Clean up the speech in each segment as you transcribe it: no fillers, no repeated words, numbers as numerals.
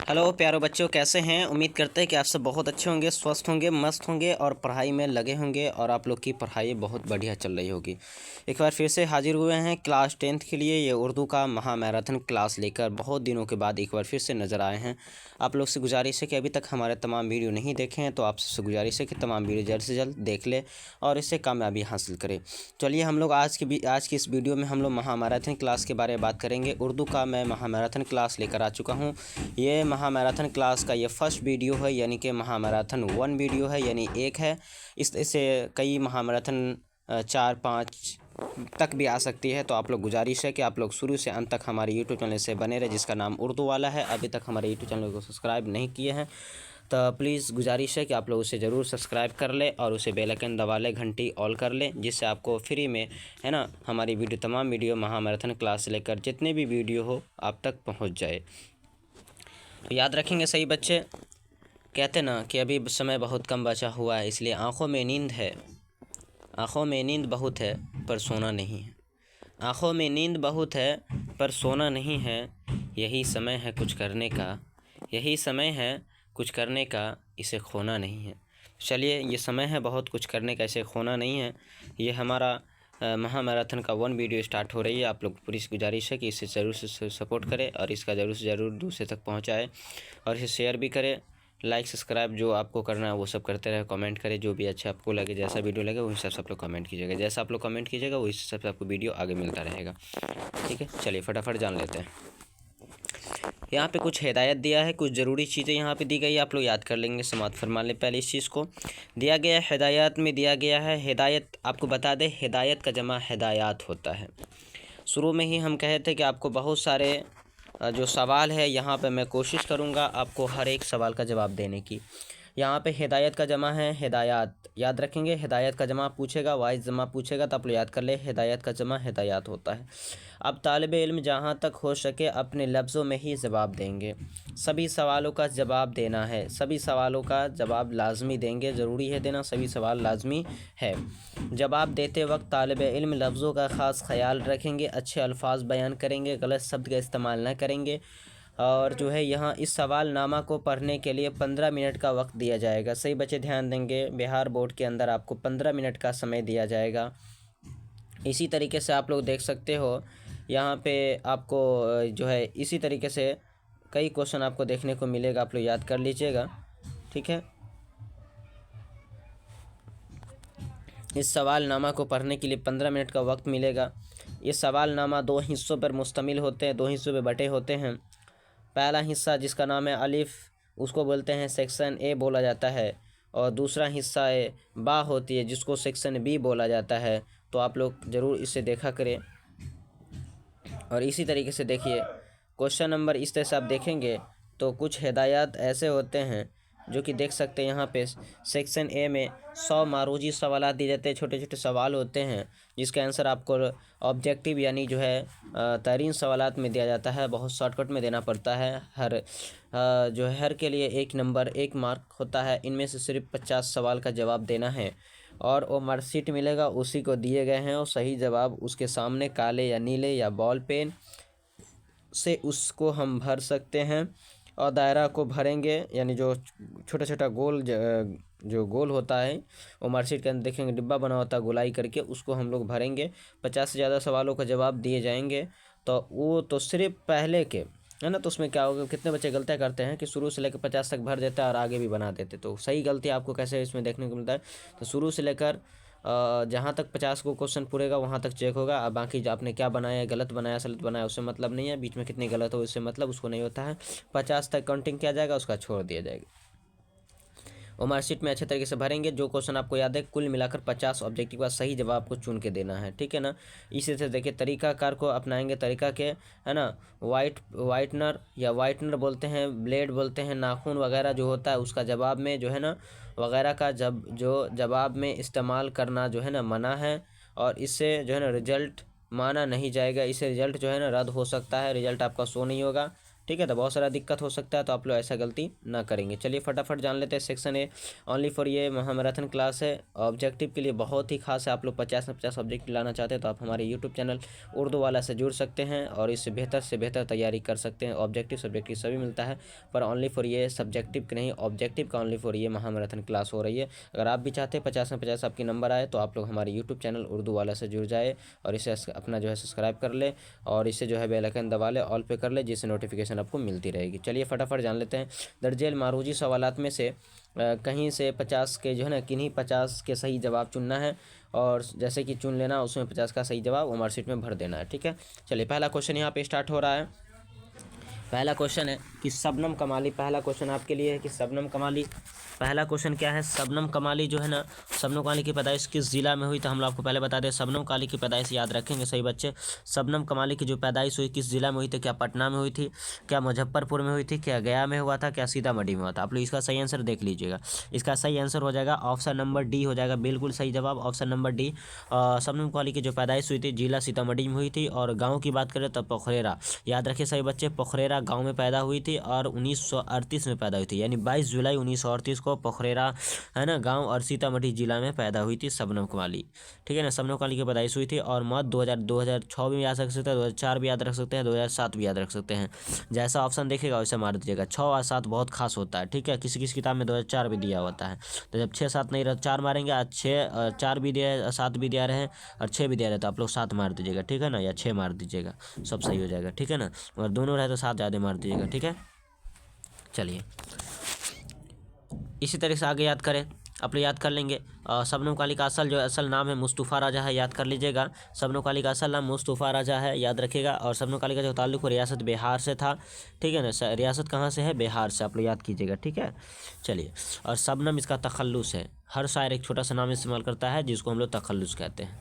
Hello प्यारो बच्चों, कैसे हैं। उम्मीद करते हैं कि आप सब बहुत अच्छे होंगे, स्वस्थ होंगे, मस्त होंगे और पढ़ाई में लगे होंगे और आप लोग की पढ़ाई बहुत बढ़िया चल रही होगी। एक बार फिर से हाजिर हुए हैं क्लास 10th के लिए। ये उर्दू का महामैराथन क्लास लेकर बहुत दिनों के बाद एक बार फिर से नज़र आए हैं। आप लोग से गुजारिश है कि अभी तक हमारे तमाम वीडियो नहीं देखे हैं तो आप सबसे गुजारिश है कि तमाम वीडियो जल्द से जल्द देख ले और इससे कामयाबी हासिल करें। चलिए हम लोग आज की इस वीडियो में हम लोग महामैराथन क्लास के बारे में बात करेंगे। उर्दू का मैं महामैराथन क्लास लेकर आ चुका हूँ। ये महामैराथन क्लास का ये फर्स्ट वीडियो है, यानी कि महामैराथन 1 वीडियो है, यानी एक है। इससे कई महामैराथन 4-5 तक भी आ सकती है। तो आप लोग गुजारिश है कि आप लोग शुरू से अंत तक हमारे यूट्यूब चैनल से बने रहे, जिसका नाम उर्दू वाला है। अभी तक हमारे यूट्यूब चैनल को सब्सक्राइब नहीं किए हैं तो प्लीज़ गुजारिश है कि आप लोग उसे ज़रूर सब्सक्राइब कर ले और उसे बेल आइकन दबा ले, घंटी ऑल कर ले, जिससे आपको फ्री में, है ना, हमारी वीडियो तमाम वीडियो महामैराथन क्लास से लेकर जितने भी वीडियो हो आप तक पहुँच जाए। तो याद रखेंगे सही बच्चे। कहते ना कि अभी समय बहुत कम बचा हुआ है, इसलिए आँखों में नींद है, आँखों में नींद बहुत है पर सोना नहीं है। आँखों में नींद बहुत है पर सोना नहीं है। यही समय है कुछ करने का, यही समय है कुछ करने का, इसे खोना नहीं है। चलिए, ये समय है बहुत कुछ करने का, इसे खोना नहीं है। ये हमारा महामैराथन का 1 वीडियो स्टार्ट हो रही है। आप लोग पूरी गुजारिश है कि इसे ज़रूर से सपोर्ट करें और इसका ज़रूर से ज़रूर दूसरे तक पहुंचाएं और इसे शेयर भी करें। लाइक सब्सक्राइब जो आपको करना है वो सब करते रहे, कमेंट करें, जो भी अच्छा आपको लगे, जैसा वीडियो लगे वही हिसाब से आप लोग कमेंट कीजिएगा। जैसा आप लोग कमेंट कीजिएगा वही हिसाब से आपको वीडियो आगे मिलता रहेगा। ठीक है, चलिए फटाफट जान लेते हैं। यहाँ पे कुछ हिदायत दिया है, कुछ ज़रूरी चीज़ें यहाँ पे दी गई है, आप लोग याद कर लेंगे, समाप्त फरमा लें। पहले इस चीज़ को दिया गया है, हिदायत में दिया गया है। हिदायत आपको बता दें, हिदायत का जमा हिदायत होता है। शुरू में ही हम कहे थे कि आपको बहुत सारे जो सवाल है यहाँ पे मैं कोशिश करूँगा आपको हर एक सवाल का जवाब देने की। यहाँ पे हिदायत का जमा है हिदायत, याद रखेंगे। हिदायत का जमा पूछेगा, वाइज जमा पूछेगा तो आप लोग याद कर ले, हिदायत का जमा हिदायत होता है। अब तालिब इल्म जहाँ तक हो सके अपने लफ्ज़ों में ही जवाब देंगे। सभी सवालों का जवाब देना है, सभी सवालों का जवाब लाजमी देंगे, ज़रूरी है देना, सभी सवाल लाजमी है। जवाब देते वक्त तालिब इल्म लफ्ज़ों का ख़ास ख्याल रखेंगे, अच्छे अल्फाज बयान करेंगे, गलत शब्द का इस्तेमाल न करेंगे। और जो है यहाँ इस सवाल नामा को पढ़ने के लिए 15 मिनट का वक्त दिया जाएगा। सही बच्चे ध्यान देंगे, बिहार बोर्ड के अंदर आपको 15 मिनट का समय दिया जाएगा। इसी तरीके से आप लोग देख सकते हो यहाँ पे आपको जो है इसी तरीके से कई क्वेश्चन आपको देखने को मिलेगा, आप लोग याद कर लीजिएगा। ठीक है, इस सवालनामा को पढ़ने के लिए 15 मिनट का वक्त मिलेगा। ये सवालनामा 2 हिस्सों पर मुश्तमिल होते हैं, 2 हिस्सों में बटे होते हैं। पहला हिस्सा जिसका नाम है अलिफ, उसको बोलते हैं सेक्शन ए बोला जाता है, और दूसरा हिस्सा बा होती है जिसको सेक्शन बी बोला जाता है। तो आप लोग ज़रूर इसे देखा करें। और इसी तरीके से देखिए क्वेश्चन नंबर, इस तरह से आप देखेंगे तो कुछ हिदायत ऐसे होते हैं जो कि देख सकते हैं यहाँ पे सेक्शन ए में 100 मारूजी सवाल दिए जाते हैं, छोटे छोटे सवाल होते हैं जिसका आंसर आपको ऑब्जेक्टिव यानी जो है तरीन सवालात में दिया जाता है, बहुत शॉर्टकट में देना पड़ता है। हर जो है हर के लिए 1 नंबर 1 मार्क होता है। इनमें से सिर्फ 50 सवाल का जवाब देना है और वो मार्कशीट मिलेगा, उसी को दिए गए हैं और सही जवाब उसके सामने काले या नीले या बॉल पेन से उसको हम भर सकते हैं। और दायरा को भरेंगे, यानी जो छोटा छोटा गोल जो गोल होता है वो मार्कशीट के अंदर देखेंगे डिब्बा बना होता है गोलाई करके, उसको हम लोग भरेंगे। 50 से ज़्यादा सवालों का जवाब दिए जाएंगे तो वो तो सिर्फ पहले के, है ना। तो उसमें क्या होगा, कितने बच्चे गलतियाँ करते हैं कि शुरू से लेकर 50 तक भर देता है और आगे भी बना देते। तो सही गलती आपको कैसे इसमें देखने को मिलता है, तो शुरू से लेकर जहाँ तक 50 को क्वेश्चन पूरेगा वहाँ तक चेक होगा। अब बाकी जो आपने क्या बनाया, गलत बनाया सलत बनाया, उससे मतलब नहीं है। बीच में कितनी गलत हो इससे मतलब उसको नहीं होता है। 50 तक काउंटिंग किया जाएगा, उसका छोड़ दिया जाएगा। और मार्कशीट में अच्छे तरीके से भरेंगे। जो क्वेश्चन आपको याद है कुल मिलाकर 50 ऑब्जेक्टिव का सही जवाब आपको चुन के देना है, ठीक है ना। इसी से देखिए तरीकाकार को अपनाएंगे, तरीका के, है ना। वाइटनर या वाइटनर बोलते हैं, ब्लेड बोलते हैं, नाखून वगैरह जो होता है उसका जवाब में जो है ना वगैरह का जो जवाब में इस्तेमाल करना जो है ना मना है। और इससे जो है ना रिजल्ट माना नहीं जाएगा, इससे रिजल्ट जो है ना रद्द हो सकता है, रिजल्ट आपका शो नहीं होगा। ठीक है। तो बहुत सारा दिक्कत हो सकता है, तो आप लोग ऐसा गलती ना करेंगे। चलिए फटाफट जान लेते हैं सेक्शन ए ओनली फॉर ये महामैराथन क्लास है। ऑब्जेक्टिव के लिए बहुत ही खास है। आप लोग 50 में 50 ऑब्जेक्टिव लाना चाहते हैं तो आप हमारे यूट्यूब चैनल उर्दू वाला से जुड़ सकते हैं और इससे बेहतर तैयारी कर सकते हैं। ऑब्जेक्टिव सब्जेक्टिव सभी मिलता है, पर ओनली फॉर ये सब्जेक्टिव के नहीं, ऑब्जेक्टिव का ओनली फॉर ये महामैराथन क्लास हो रही है। अगर आप भी चाहते हैं 50 में 50 आपके नंबर आए, तो आप लोग हमारे यूट्यूब चैनल उर्दू वाला से जुड़ जाए और इसे अपना जो है सब्सक्राइब कर ले और इसे जो है बेल आइकन दबा ले, ऑल पे कर ले, जिससे नोटिफिकेशन आपको मिलती रहेगी। चलिए फटाफट जान लेते हैं। दर्जेल मारूजी सवालात में से कहीं से 50 के जो है ना, किन्हीं 50 के सही जवाब चुनना है और जैसे कि चुन लेना, उसमें 50 का सही जवाब हमारे सीट में भर देना है। ठीक है। चलिए पहला क्वेश्चन यहाँ पे स्टार्ट हो रहा है। पहला क्वेश्चन है कि शबनम कमाली, पहला क्वेश्चन आपके लिए है कि शबनम कमाली, पहला क्वेश्चन क्या है, शबनम कमाली जो है ना, शबनम कमाली की पैदाइश किस ज़िला में हुई? तो हम लोग आपको पहले बता दें, शबनम कमाली की पैदाइश याद रखेंगे सही बच्चे। शबनम कमाली की जो पैदाइश हुई किस ज़िला में हुई थी? क्या पटना में हुई थी, क्या मुजफ्फरपुर में हुई थी, क्या गया में हुआ था, क्या सीतामढ़ी में हुआ था? आप लोग इसका सही आंसर देख लीजिएगा। इसका सही आंसर हो जाएगा ऑप्शन नंबर डी हो जाएगा, बिल्कुल सही जवाब ऑप्शन नंबर डी। शबनम कमाली की जो पैदाइश हुई थी जिला सीतामढ़ी में हुई थी। और गाँव की बात करें तो पोखरेरा, याद रखिए सही बच्चे, पोखरेरा गाँव में पैदा हुई थी और 1938 में पैदा हुई थी, यानी 22 जुलाई 1938 को पोखरेरा है ना गांव और सीतामढ़ी जिला में पैदा हुई थी शबनम कमाली। ठीक है ना, शबनम कमाली की पैदाइश हुई थी। और मौत 2006 भी याद रख सकते हैं, 2004 भी याद रख सकते हैं, 2007 भी याद रख सकते हैं। जैसा ऑप्शन देखेगा वैसे मार दीजिएगा। 6 और 7 बहुत खास होता है। ठीक है, किसी किसी किताब में 2004 भी दिया होता है, तो जब 6 7 नहीं रह 4 मारेंगे, आज 6 4 भी दिया, 7 भी दिया रहे और 6 भी दिया रहे, तो आप लोग 7 मार दीजिएगा। ठीक है ना, या 6 मार दीजिएगा, सब सही हो जाएगा। ठीक है ना, अगर दोनों रहे तो 7 ज़्यादा मार दीजिएगा। ठीक है, चलिए इसी तरह से आगे याद करें, आप लोग याद कर लेंगे। शबनम कमाली का असल नाम है मुस्तफ़ा राजा है, याद कर लीजिएगा। शबनम कमाली का असल नाम मुस्तफ़ा राजा है, याद रखिएगा। और शबनम कमाली का जो ताल्लुक़ रियासत बिहार से था। ठीक है ना, रियासत कहाँ से है? बिहार से, आप लोग याद कीजिएगा। ठीक है, चलिए। और शबनम इसका तखल्लुस है, हर शायर एक छोटा सा नाम इस्तेमाल करता है जिसको हम लोग तखल्लुस कहते हैं।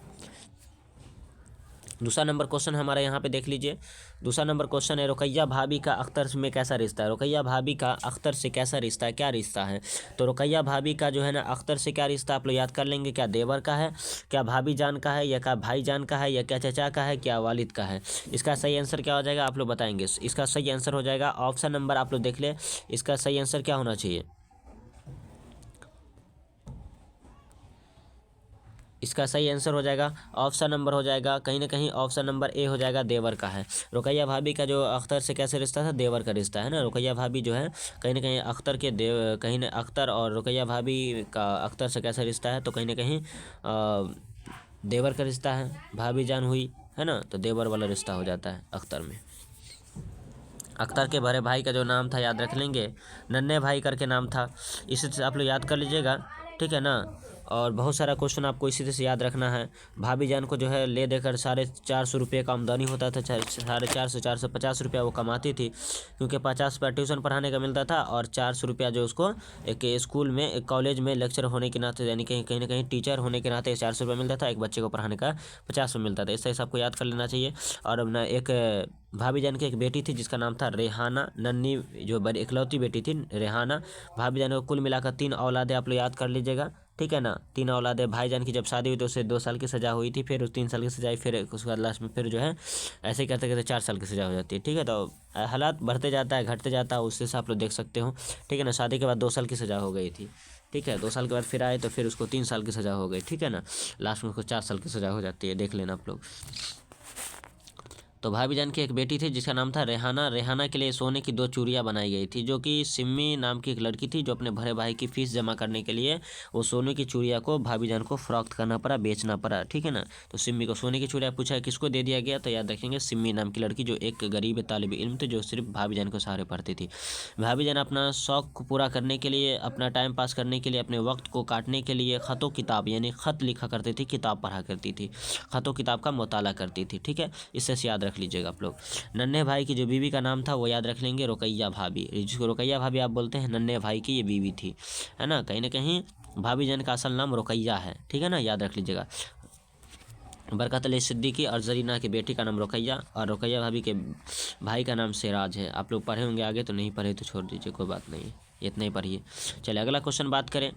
दूसरा नंबर क्वेश्चन हमारा यहाँ पे देख लीजिए। दूसरा नंबर क्वेश्चन है, रुकैया भाभी का अख्तर में कैसा रिश्ता है? रुकैया भाभी का अख्तर से कैसा रिश्ता है, क्या रिश्ता है? तो रुकैया भाभी का जो है ना अख्तर से क्या रिश्ता, आप लोग याद कर लेंगे। क्या देवर का है, क्या भाभी जान का है, या क्या भाई जान का है, या क्या चचा का है, क्या वालिद का है? इसका सही आंसर क्या हो जाएगा, आप लोग बताएंगे। इसका सही आंसर हो जाएगा ऑप्शन नंबर, आप लोग देख ले, इसका सही आंसर क्या होना चाहिए? इसका सही आंसर हो जाएगा ऑप्शन नंबर हो जाएगा, कहीं ना कहीं ऑप्शन नंबर ए हो जाएगा, देवर का है। रुकैया भाभी का जो अख्तर से कैसे रिश्ता था? देवर का रिश्ता है ना। रुकैया भाभी जो है कहीं ना कहीं अख्तर के कहीं ना अख्तर और रुकैया भाभी का अख्तर से कैसा रिश्ता है? तो कहीं ना कहीं देवर का रिश्ता है। भाभी जान हुई है ना, तो देवर वाला रिश्ता हो जाता है अख्तर में। अख्तर के बड़े भाई का जो नाम था याद रख लेंगे, नन्हे भाई करके नाम था, इसे आप लोग याद कर लीजिएगा। ठीक है ना, और बहुत सारा क्वेश्चन आपको इसी तरह से याद रखना है। भाभी जान को जो है ले देकर 450 रुपये का आमदनी होता था, 450 450 रुपया वो कमाती थी, क्योंकि 50 रुपया ट्यूशन पढ़ाने का मिलता था और 400 रुपया जो उसको एक स्कूल में एक कॉलेज में लेक्चर होने के नाते, यानी कहीं ना कहीं टीचर होने के नाते 400 रुपया मिलता था। एक बच्चे को पढ़ाने का 50 रुपये मिलता था। इस तरह से आपको याद कर लेना चाहिए। और अपना एक भाभी जान की एक बेटी थी जिसका नाम था रेहाना, नन्ही जो बड़ी इकलौती बेटी थी रेहाना। भाभी जान को कुल मिलाकर 3 औलादे, आप लोग याद कर लीजिएगा। ठीक है ना, 3 औलादे। भाईजान की जब शादी हुई तो उसे 2 साल की सज़ा हुई थी, फिर 3 साल की सज़ा, फिर उसके बाद लास्ट में फिर जो है ऐसे ही करते करते 4 साल की सज़ा हो जाती है। ठीक है, तो हालात बढ़ते जाता है घटते जाता है, उससे आप लोग देख सकते हो। ठीक है ना, शादी के बाद 2 साल की सज़ा हो गई थी। ठीक है, 2 साल के बाद फिर आए तो फिर उसको 3 साल की सज़ा हो गई। ठीक है ना, लास्ट में उसको 4 साल की सज़ा हो जाती है, देख लेना आप लोग। तो भाभी जान की एक बेटी थी जिसका नाम था रेहाना। रेहाना के लिए सोने की 2 चूड़ियाँ बनाई गई थी, जो कि सिम्मी नाम की एक लड़की थी, जो अपने बड़े भाई की फीस जमा करने के लिए वो सोने की चूड़ियाँ को भाभी जान को फ़रोख्त करना पड़ा, बेचना पड़ा। ठीक है ना, तो सिम्मी को सोने की चूड़ियाँ पूछा किसको दे दिया गया, तो याद रखेंगे सिम्मी नाम की लड़की, जो एक गरीब तालिब इल्म थी, जो सिर्फ भाभी जान को सहारे पढ़ती थी। भाभी जान अपना शौक़ को पूरा करने के लिए, अपना टाइम पास करने के लिए, अपने वक्त को काटने के लिए ख़तों किताब यानी ख़त लिखा करती थी, किताब पढ़ा करती थी, ख़तों किताब का मुताला करती थी। ठीक है, इससे याद रख लीजिएगा आप लोग। नन्हे भाई की जो बीवी का नाम था वो याद रख लेंगे, रुकैया भाभी, जिसको रुकैया भाभी आप बोलते हैं, नन्हे भाई की ये बीवी थी, है ना। कहीं ना कहीं भाभी जान का असल नाम रुकैया है। ठीक है ना, याद रख लीजिएगा। बरकत अली सिद्दीकी और जरीना की बेटी का नाम रुकैया, और रुकैया भाभी के भाई का नाम सिराज है। आप लोग पढ़े होंगे, आगे तो नहीं पढ़े तो छोड़ दीजिए, कोई बात नहीं है, इतना ही पढ़िए। चलिए अगला क्वेश्चन बात करें।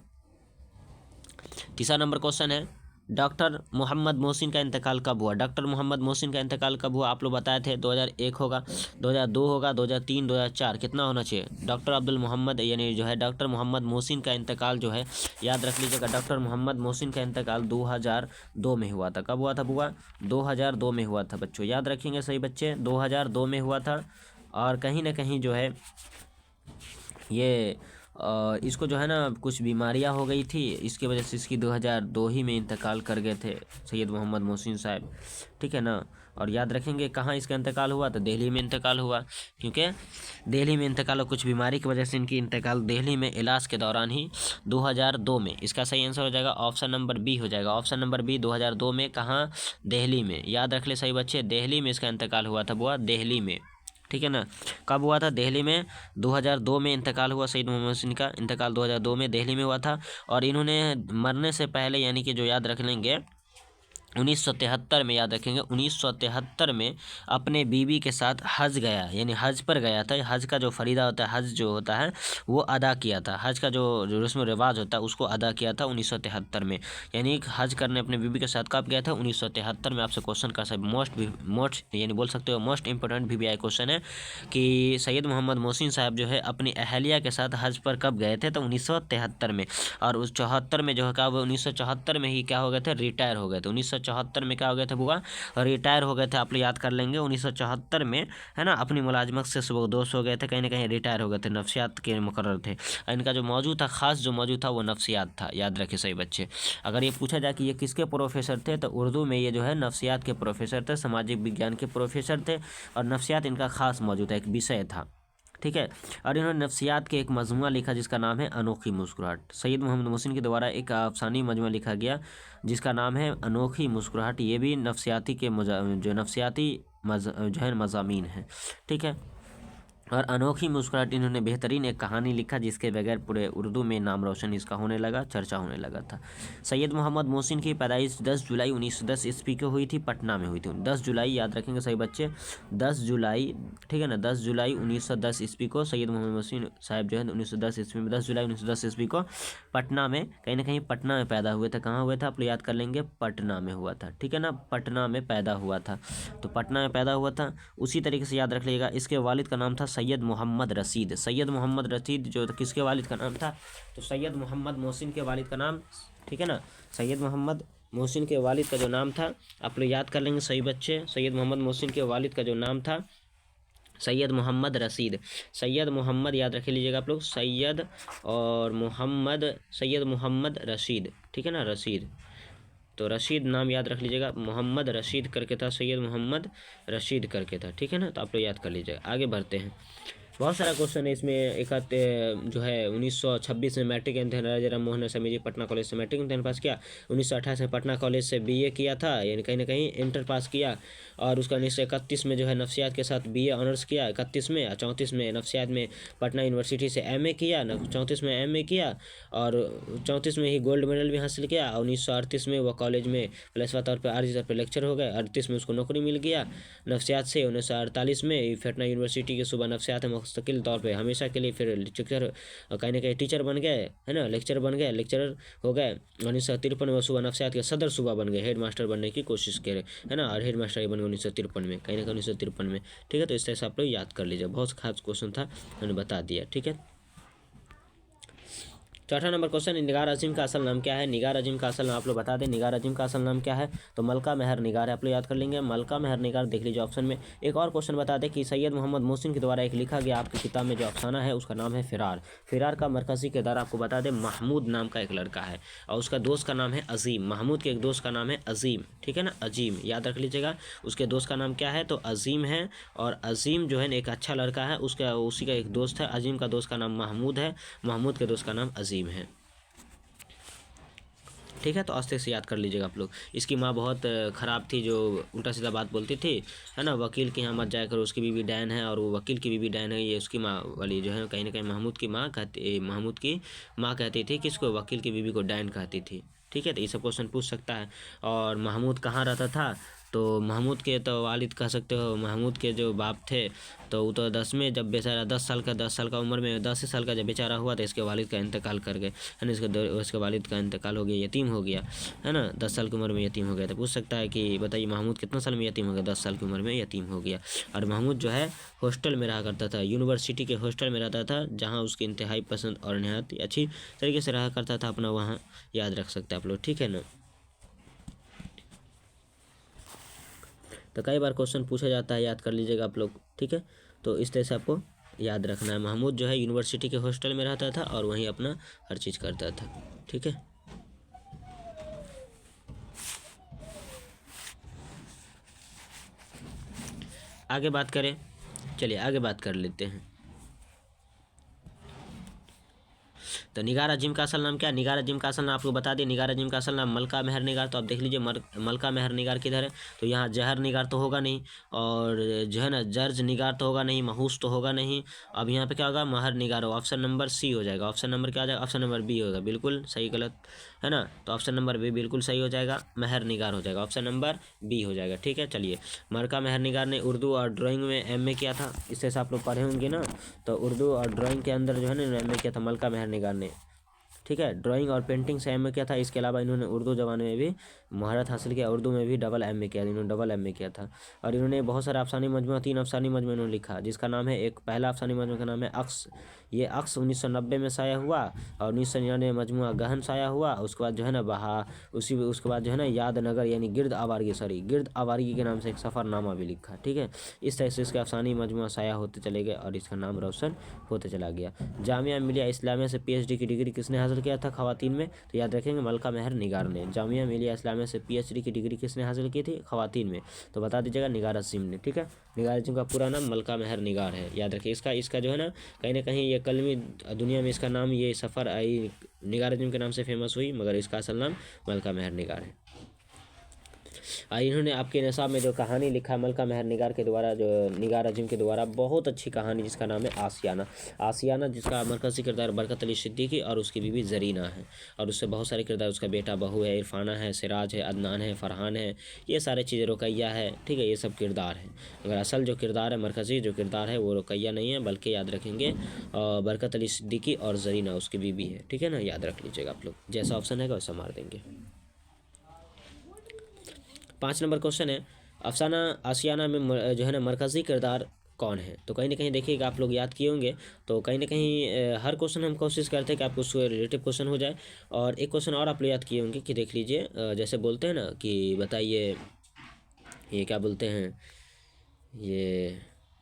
तीसरा नंबर क्वेश्चन है, डॉक्टर मोहम्मद मोहसिन का इंतकाल कब हुआ? डॉक्टर मोहम्मद मोहसिन का इंतकाल कब हुआ? आप लोग बताए थे 2001 होगा, 2002 होगा, 2003, 2004, कितना होना चाहिए? डॉक्टर अब्दुल मोहम्मद यानी जो है डॉक्टर मोहम्मद मोहसिन का इंतकाल जो है, याद रख लीजिएगा, डॉक्टर मोहम्मद मोहसिन का इंतकाल 2002 में हुआ था। कब हुआ था बुआ? 2002 में हुआ था बच्चों, याद रखेंगे सही बच्चे, 2002 में हुआ था। और कहीं ना कहीं जो है ये इसको जो है ना कुछ बीमारियां हो गई थी, इसकी वजह से इसकी 2002 ही में इंतकाल कर गए थे सैयद मोहम्मद मोहसिन साहब, ठीक है ना। और याद रखेंगे कहाँ इसका इंतकाल हुआ? तो दिल्ली में इंतकाल हुआ, क्योंकि दिल्ली में इंतकाल हो, कुछ बीमारी की वजह से इनकी इंतकाल दिल्ली में इलाज के दौरान ही 2002 में। इसका सही आंसर हो जाएगा ऑप्शन नंबर बी हो जाएगा। ऑप्शन नंबर बी 2002 में, कहाँ? दिल्ली में। याद रख ले सही बच्चे, दिल्ली में इसका इंतकाल हुआ था बुआ, दिल्ली में, ठीक है ना। कब हुआ था? दिल्ली में 2002 में इंतकाल हुआ। सैयद मोहम्मद मोहसिन का इंतकाल 2002 में दिल्ली में हुआ था। और इन्होंने मरने से पहले यानी कि जो याद रख लेंगे 1973 में, याद रखेंगे 1973 में अपने बीवी के साथ हज गया, यानी हज पर गया था। हज का जो फरीदा होता है, हज जो होता है वो अदा किया था। हज का जो रस्म रिवाज होता है उसको अदा किया था 1973 में, यानी हज करने अपने बीवी के साथ कब गया था? 1973 में। आपसे क्वेश्चन का सब मोस्ट यानी बोल सकते हो मोस्ट इंपॉर्टेंट VVI क्वेश्चन है कि सैयद मोहम्मद मोहसिन साहब जो है अपनी अहलिया के साथ हज पर कब गए थे? तो 1973 में। और उस 74 में जो है क्या हुआ? 1974 में ही क्या हो गए थे? रिटायर हो गए थे। 1974 में क्या हो गए थे बुआ? रिटायर हो गए थे। आप लोग याद कर लेंगे 1974 में, है ना, अपनी मुलाजमत से वो दोस्त हो गए थे, कहीं ना कहीं रिटायर हो गए थे, नफ्सियात के मुकर्रर थे। इनका जो मौजूद था, खास जो मौजूद था वो नफ्सियात था। याद रखे सही बच्चे। अगर ये पूछा जाए कि ये किसके प्रोफेसर थे, तो उर्दू में ये जो है नफ्सियात के प्रोफेसर थे, सामाजिक विज्ञान के प्रोफेसर थे, और नफ्सियात इनका खास मौजूद है, एक विषय था, ठीक है। और इन्होंने नफ्सियात के एक मजमूआ लिखा जिसका नाम है अनोखी मुस्कुराहट। सैयद मोहम्मद मोहसिन के द्वारा एक अफसानी मजमूआ लिखा गया जिसका नाम है अनोखी मुस्कुराहट। ये भी नफ्सियाती के जो नफ्सियाती जो है मज़ामीन है, ठीक है। और अनोखी मुस्कुराहट इन्होंने बेहतरीन एक कहानी लिखा जिसके बगैर पूरे उर्दू में नाम रोशन इसका होने लगा, चर्चा होने लगा था। सैयद मोहम्मद मोहसिन की पैदाइश 10 जुलाई 1910 ईस्वी को हुई थी, पटना में हुई थी। 10 जुलाई, याद रखेंगे सही बच्चे, 10 जुलाई, ठीक है ना, 10 जुलाई 1910 ईस्वी को सैयद मोहम्मद मोहसिन साहब जो है 1910 ईस्वी में, 10 जुलाई 1910 ईस्वी को पटना में, कहीं ना कहीं पटना में पैदा हुए थे। कहाँ हुए थे आप लोग याद कर लेंगे? पटना में हुआ था, ठीक है ना, पटना में पैदा हुआ था। तो पटना में पैदा हुआ था। उसी तरीके से याद रख लीजिएगा इसके वालिद का नाम था सैयद मोहम्मद रशीद। सैयद मोहम्मद रशीद जो किसके वालिद का नाम था? तो सैयद मोहम्मद मोहसिन के वालिद का नाम, ठीक है ना, सैयद मोहम्मद मोहसिन के वालिद का जो नाम था आप लोग याद कर लेंगे सही बच्चे। सैयद मोहम्मद मोहसिन के वालिद का जो नाम था सैयद मोहम्मद रशीद। सैयद मोहम्मद याद रख लीजिएगा आप लोग, सैयद और मोहम्मद, सैयद मोहम्मद रशीद, ठीक है ना, रशीद। तो रशीद नाम याद रख लीजिएगा, मोहम्मद रशीद करके था, सैयद मोहम्मद रशीद करके था, ठीक है ना। तो आप लोग याद कर लीजिएगा। आगे बढ़ते हैं, बहुत सारा क्वेश्चन है इसमें। एक जो है 1926 में मैट्रिक इम्तिहान राजा राम मोहन स्वामी जी पटना कॉलेज से मैट्रिक इम्तिहान पास किया। 1928 में पटना कॉलेज से BA किया था, यानी कहीं ना कहीं इंटर पास किया। और उसका 1931 में जो है नफ्सियात के साथ BA ऑनर्स किया 31 में। 34 में नफ्सियात में पटना यूनिवर्सिटी से MA किया, 34 में MA किया, और 34 में ही गोल्ड मेडल भी हासिल किया। 1938 में वह कॉलेज में प्लसवा तौर पर आर्जी तौर पर लेक्चर हो गए। 38 में उसको नौकरी मिल गया नफ्सियात से। 1948 में पटना यूनिवर्सिटी के सुबह नफ्सियात मुस्तकिल तौर पे हमेशा के लिए फिर लेक्चर, कहीं ना कहीं टीचर बन गए, है ना, लेक्चर बन गए, लेक्चरर हो गए। 1953 में सुबह नफ्सियात के सदर सुबह बन गए, हेड मास्टर बनने की कोशिश करे, है ना, और हेड मास्टर ही बन गए 1953 में, कहीं ना कहीं 1953 में, ठीक है। तो इस तरह से आप लोग याद कर लीजिए, बहुत खास क्वेश्चन था, मैंने बता दिया, ठीक है। चौथा नंबर क्वेश्चन, निगार अजीम का असल नाम क्या है? निगार अजीम का असल नाम आप लोग बता दें, निगार अजीम का असल नाम क्या है? तो मलका महर निगार है, आप लोग याद कर लेंगे, मलका महर निगार, देख लीजिए ऑप्शन में। एक और क्वेश्चन बता दें कि सैयद मोहम्मद मोहसिन के द्वारा एक लिखा गया आपकी किताब में जो अफसाना है उसका नाम है फिरार। फिरार का मरकजी किरदार आपको बता दें महमूद नाम का एक लड़का है, और उसका दोस्त का नाम है अजीम। महमूद के एक दोस्त का नाम है अजीम, ठीक है ना, अजीम, याद रख लीजिएगा। उसके दोस्त का नाम क्या है? तो अजीम है। और अजीम जो है एक अच्छा लड़का है, उसका उसी का एक दोस्त है, अजीम का दोस्त का नाम महमूद है, महमूद के दोस्त का नाम अजीम है, ठीक है। तो आस्ते से याद कर लीजिएगा आप लोग। इसकी माँ बहुत ख़राब थी, जो उल्टा सीधा बात बोलती थी, है ना, वकील के यहाँ मत जाया करो, उसकी बीवी डैन है, और वो वकील की बीवी डैन है, ये उसकी माँ वाली जो है कहीं ना कहीं महमूद की माँ कहती थी किसको? वकील की बीवी को डैन कहती थी, ठीक है। तो ये सब क्वेश्चन पूछ सकता है। और महमूद कहाँ रहता था? तो महमूद के तो वालिद कह सकते हो, महमूद के जो बाप थे तो वो तो 10 में जब बेचारा 10 साल का उम्र में 10 साल का जब बेचारा हुआ तो इसके वालिद का इंतकाल कर गए, है ना। इसके वालिद का इंतकाल हो गया, यतीम हो गया, है ना। 10 साल की उम्र में यतीम हो गया। तो पूछ सकता है कि बताइए महमूद कितना साल में यतीम हो गया? 10 साल की उम्र में यतीम हो गया। और महमूद जो है हॉस्टल में रहा करता था, यूनिवर्सिटी के हॉस्टल में रहता था, जहाँ उसकी इंतहाई पसंद और नहायत अच्छी तरीके से रहा करता था अपना, वहाँ याद रख सकते हैं आप लोग, ठीक है ना। तो कई बार क्वेश्चन पूछा जाता है, याद कर लीजिएगा आप लोग, ठीक है। तो इस तरह से आपको याद रखना है। महमूद जो है यूनिवर्सिटी के हॉस्टल में रहता था और वहीं अपना हर चीज़ करता था, ठीक है। आगे बात करें, चलिए आगे बात कर लेते हैं। तो निगार अजीम का असल नाम क्या है? निगार अजीम का असल नाम आपको बता दें, निगार अजीम का असल नाम मलका मेहर निगार। तो आप देख लीजिए मलका मेहर निगार किधर है, तो यहाँ जहर निगार तो होगा नहीं, और जो है ना जर्ज निगार तो होगा नहीं, महूस तो होगा नहीं। अब यहाँ पे क्या होगा? महर निगार हो, ऑप्शन नंबर सी हो जाएगा। ऑप्शन नंबर क्या हो जाएगा? ऑप्शन नंबर बी होगा, बिल्कुल सही गलत, है ना। तो ऑप्शन नंबर बी बिल्कुल सही हो जाएगा, महर निगार हो जाएगा, ऑप्शन नंबर बी हो जाएगा, ठीक है। चलिए, मलका मेहर निगार ने उर्दू और ड्राइंग में एमए किया था, इससे आप लोग पढ़े होंगे ना। तो उर्दू और ड्राइंग के अंदर जो है ना एमए किया था मलका मेहर निगार ने, ठीक है। ड्राइंग और पेंटिंग से एमए किया था। इसके अलावा इन्होंने उर्दू ज़बान में भी महारत हासिल किया, उर्दू में भी डबल एमए किया, इन्होंने डबल एमए किया था। और इन्होंने बहुत सारे अफसानी मजमू, 3 अफसानी मजमू इन्होंने लिखा, जिसका नाम है, एक पहला अफसानी मजमू का नाम है अक्स। ये अक्स 1990 में शाया हुआ, और 1999 मजमू गहन शाया हुआ। उसके बाद जो है ना उसके बाद जो है ना याद नगर यानी गिरद आवारगी के नाम से एक सफ़रनामा भी लिखा, ठीक है। इस तरह से इसके अफसानी मजमू शाया होते चले गए और इसका नाम रोशन होते चला गया। जामिया मिलिया इस्लामिया से पीएचडी की डिग्री किसने हासिल किया था ख़वातीन में? तो याद रखेंगे मलका मेहर निगार ने। जामिया मिलिया इस्लामिया से पीएचडी की डिग्री किसने हासिल की थी ख़वातीन में? तो बता दीजिएगा निगार अज़ीम ने, ठीक है। निगार अज़ीम का पूरा नाम मलका मेहर निगार है, याद रखिए। इसका जो है ना कहीं ये कलमी दुनिया में इसका नाम, ये सफ़र आई निगार अज़ीम के नाम से फेमस हुई, मगर इसका असल नाम मलका मेहर निगार है। इन्होंने आपके निसाब में जो कहानी लिखा मलका मेहर निगार के द्वारा, जो निगार अज़ीम के द्वारा, बहुत अच्छी कहानी जिसका नाम है आसियाना, जिसका मरकज़ी किरदार बरकत अली सिद्दीकी और उसकी बीवी ज़रीना है। और उससे बहुत सारे किरदार, उसका बेटा बहू है, इरफाना है, सिराज है, अदनान है, फ़रहान है, ये सारे चीज़ें, रुकैया है, ठीक है। ये सब किरदार है, मगर असल जो किरदार है, मरकज़ी जो किरदार है वो रुकैया नहीं है, बल्कि याद रखेंगे बरकत अली सिद्दीकी और ज़रीना उसकी बीवी है, ठीक है ना। याद रख लीजिएगा आप लोग, जैसा ऑप्शन है वैसा मार देंगे। 5 नंबर क्वेश्चन है, अफसाना आसियाना में जो है ना मरकज़ी किरदार कौन है? तो कहीं ना कहीं देखिएगा, आप लोग याद किए होंगे। तो कहीं ना कहीं हर क्वेश्चन हम कोशिश करते हैं कि आपको उससे रिलेटिव क्वेश्चन हो जाए। और एक क्वेश्चन और आप लोग याद किए होंगे कि देख लीजिए, जैसे बोलते हैं ना कि बताइए ये क्या बोलते हैं, ये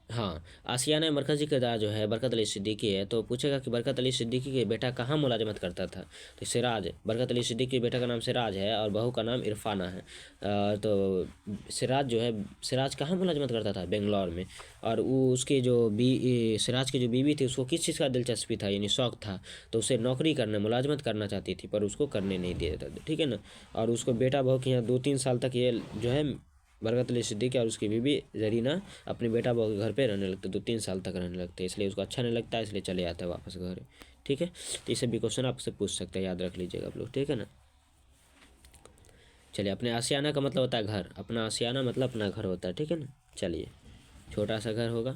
हाँ, आसियाना मरकज़ी किरदार जो है बरकत अली सिद्दीकी है। तो पूछेगा कि बरकत अली सिद्दीकी के बेटा कहाँ मुलाजमत करता था? तो सिराज, बरकत अली सिद्दीकी के बेटा का नाम सिराज है और बहू का नाम इरफाना है। तो सिराज जो है, सिराज कहाँ मुलाजमत करता था? बेंगलोर में। और वो उसके जो सिराज की जो बीवी थी उसको किस चीज़ का दिलचस्पी था, यानी शौक़ था, तो उसे नौकरी करना, मुलाजमत करना चाहती थी, पर उसको करने नहीं दिया था, ठीक है ना। और उसको बेटा बहू के यहाँ 2-3 साल तक ये जो है बरकत अली सिद्दीकी और उसकी बीवी ज़रीना अपने बेटा बहू के घर पे रहने लगते, 2-3 साल तक रहने लगते, इसलिए उसको अच्छा नहीं लगता, इसलिए चले जाते हैं वापस घर, ठीक है। तो इसे भी क्वेश्चन आपसे पूछ सकते हैं, याद रख लीजिएगा आप लोग, ठीक है ना। चलिए, अपने आशियाना का मतलब होता है घर, अपना आशियाना मतलब अपना घर होता है, ठीक है ना। चलिए, छोटा सा घर होगा,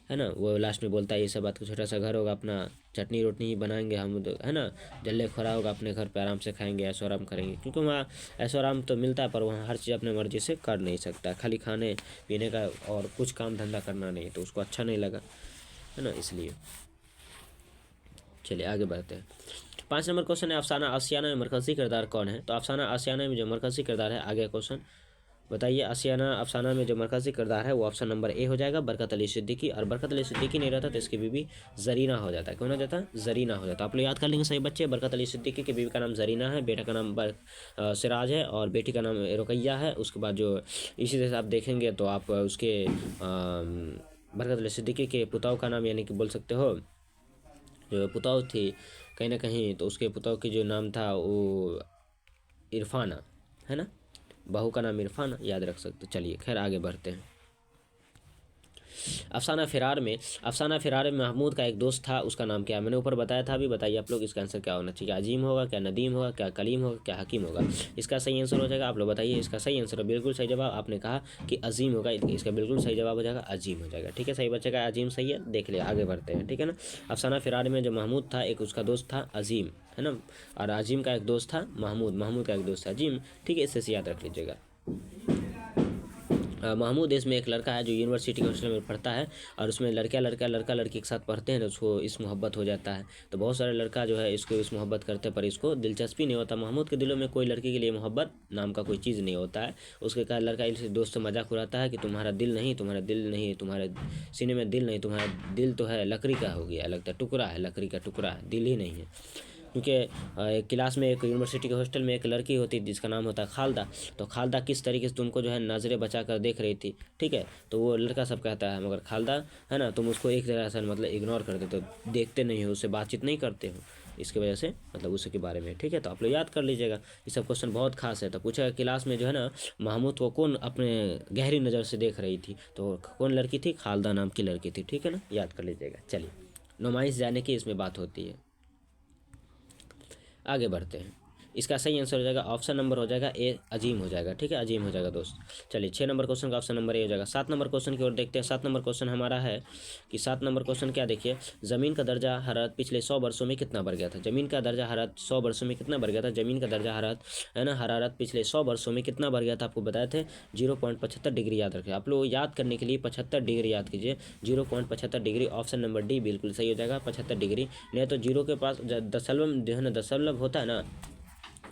है ना। वो लास्ट में बोलता है ये सब बात को, छोटा सा घर होगा, अपना चटनी रोटनी ही बनाएंगे हम, है ना। जल्ले खोरा होगा, अपने घर पे आराम से खाएंगे, ऐशो आराम करेंगे, क्योंकि वहाँ ऐशो आराम तो मिलता है, पर वहाँ हर चीज़ अपने मर्ज़ी से कर नहीं सकता, खाली खाने पीने का और कुछ काम धंधा करना नहीं, तो उसको अच्छा नहीं लगा, है ना, इसलिए। चलिए आगे बढ़ते हैं। 5 नंबर क्वेश्चन है, अफसाना आसियाना में मरकज़ी किरदार कौन है? तो अफसाना आसियाना में जो मरकज़ी किरदार है, आगे क्वेश्चन बताइए, आसियाना अफसाना में जो मरकज़ी किरदार है वो ऑप्शन नंबर ए हो जाएगा, बरकत अली सिद्दीकी। और बरकत अली सिद्दीकी नहीं रहता तो इसकी बीवी ज़रीना हो जाता है। कौन हो जाता है? ज़रीना हो जाता है। आप लोग याद कर लेंगे सही बच्चे, बरकत अली सिद्दीकी की बीवी का नाम ज़रीना है, बेटा का नाम सिराज है और बेटी का नाम रुकैया है। उसके बाद जो इसी तरह से आप देखेंगे तो आप उसके बरकत अली सिद्दीकी के पुताव का नाम, यानी कि बोल सकते हो जो पुताव थी कहीं ना कहीं, तो उसके पुताव की जो नाम था वो इरफाना, है ना, बहू का नाम इरफाना, याद रख सकते। चलिए खैर आगे बढ़ते हैं। अफसाना फ़िरार में महमूद का एक दोस्त था, उसका नाम क्या है? मैंने ऊपर बताया था, अभी बताइए आप लोग इसका आंसर क्या होना चाहिए। अजीम होगा, क्या नदीम होगा, क्या कलीम होगा, क्या हकीम होगा? इसका सही आंसर हो जाएगा, आप लोग बताइए इसका सही आंसर। बिल्कुल सही जवाब आपने कहा कि अजीम होगा, इसका बिल्कुल सही जवाब हो जाएगा अजीम हो जाएगा। ठीक है, सही बच्चे अजीम सही है। देख लिया, आगे बढ़ते हैं। ठीक है ना, अफसाना फ़िरार में जो महमूद था, एक उसका दोस्त था अजीम, है ना, और अजीम का एक दोस्त था महमूद का एक दोस्त था अजीम। ठीक है, इससे याद रख लीजिएगा। महमूद इसमें एक लड़का है जो यूनिवर्सिटी के हॉस्टल में पढ़ता है, और उसमें लड़का लड़की के साथ पढ़ते हैं तो उसको इस मोहब्बत हो जाता है। तो बहुत सारे लड़का जो है इसको इस मोहब्बत करते पर इसको दिलचस्पी नहीं होता। महमूद के दिलों में कोई लड़की के लिए मोहब्बत नाम का कोई चीज़ नहीं होता है। उसके कारण लड़का इस दोस्त से मजाक उड़ाता है कि तुम्हारे दिल नहीं, तुम्हारे सीने में दिल नहीं, तुम्हारा दिल तो है लकड़ी का हो गया, लगता है टुकड़ा है, लकड़ी का टुकड़ा है, दिल ही नहीं है। क्योंकि एक क्लास में, एक यूनिवर्सिटी के हॉस्टल में एक लड़की होती है जिसका नाम होता है खालदा। तो खालदा किस तरीके से तुमको जो है नज़रें बचा कर देख रही थी। ठीक है, तो वो लड़का सब कहता है मगर खालदा है ना, तुम उसको एक तरह से मतलब इग्नोर कर देते हो, देखते नहीं हो, उससे बातचीत नहीं करते हो, इसकी वजह से मतलब उसके बारे में। ठीक है, तो आप लोग याद कर लीजिएगा, ये सब क्वेश्चन बहुत खास है। तो पूछा क्लास में जो है ना महमूद को कौन अपने गहरी नज़र से देख रही थी, तो कौन लड़की थी? खालदा नाम की लड़की थी। ठीक है ना, याद कर लीजिएगा। चलिए, नुमाइश जाने की इसमें बात होती है। आगे बढ़ते हैं, इसका सही आंसर हो जाएगा ऑप्शन नंबर हो जाएगा ए, अजीम हो जाएगा। ठीक है, अजीम हो जाएगा दोस्त। चलिए 6 नंबर क्वेश्चन का ऑप्शन नंबर ए हो जाएगा। 7 नंबर क्वेश्चन की ओर देखते हैं। 7 नंबर क्वेश्चन हमारा है कि 7 नंबर क्वेश्चन क्या, देखिए, ज़मीन का दर्जा हरारत पिछले 100 वर्षों में कितना बढ़ गया था? ज़मीन का दर्जा हरारत 100 वर्षों में कितना बढ़ गया था? ज़मीन का दर्जा हरारत है ना, हरारत पिछले 100 वर्षों में कितना बढ़ गया था? आपको बताए थे 0.75 डिग्री। याद रखें आप लोग, याद करने के लिए 75 डिग्री याद कीजिए, 0.75 डिग्री। ऑप्शन नंबर डी बिल्कुल सही हो जाएगा, 75 डिग्री। नहीं तो जीरो के पास दशमलव जो है ना, दशमलव होता है ना,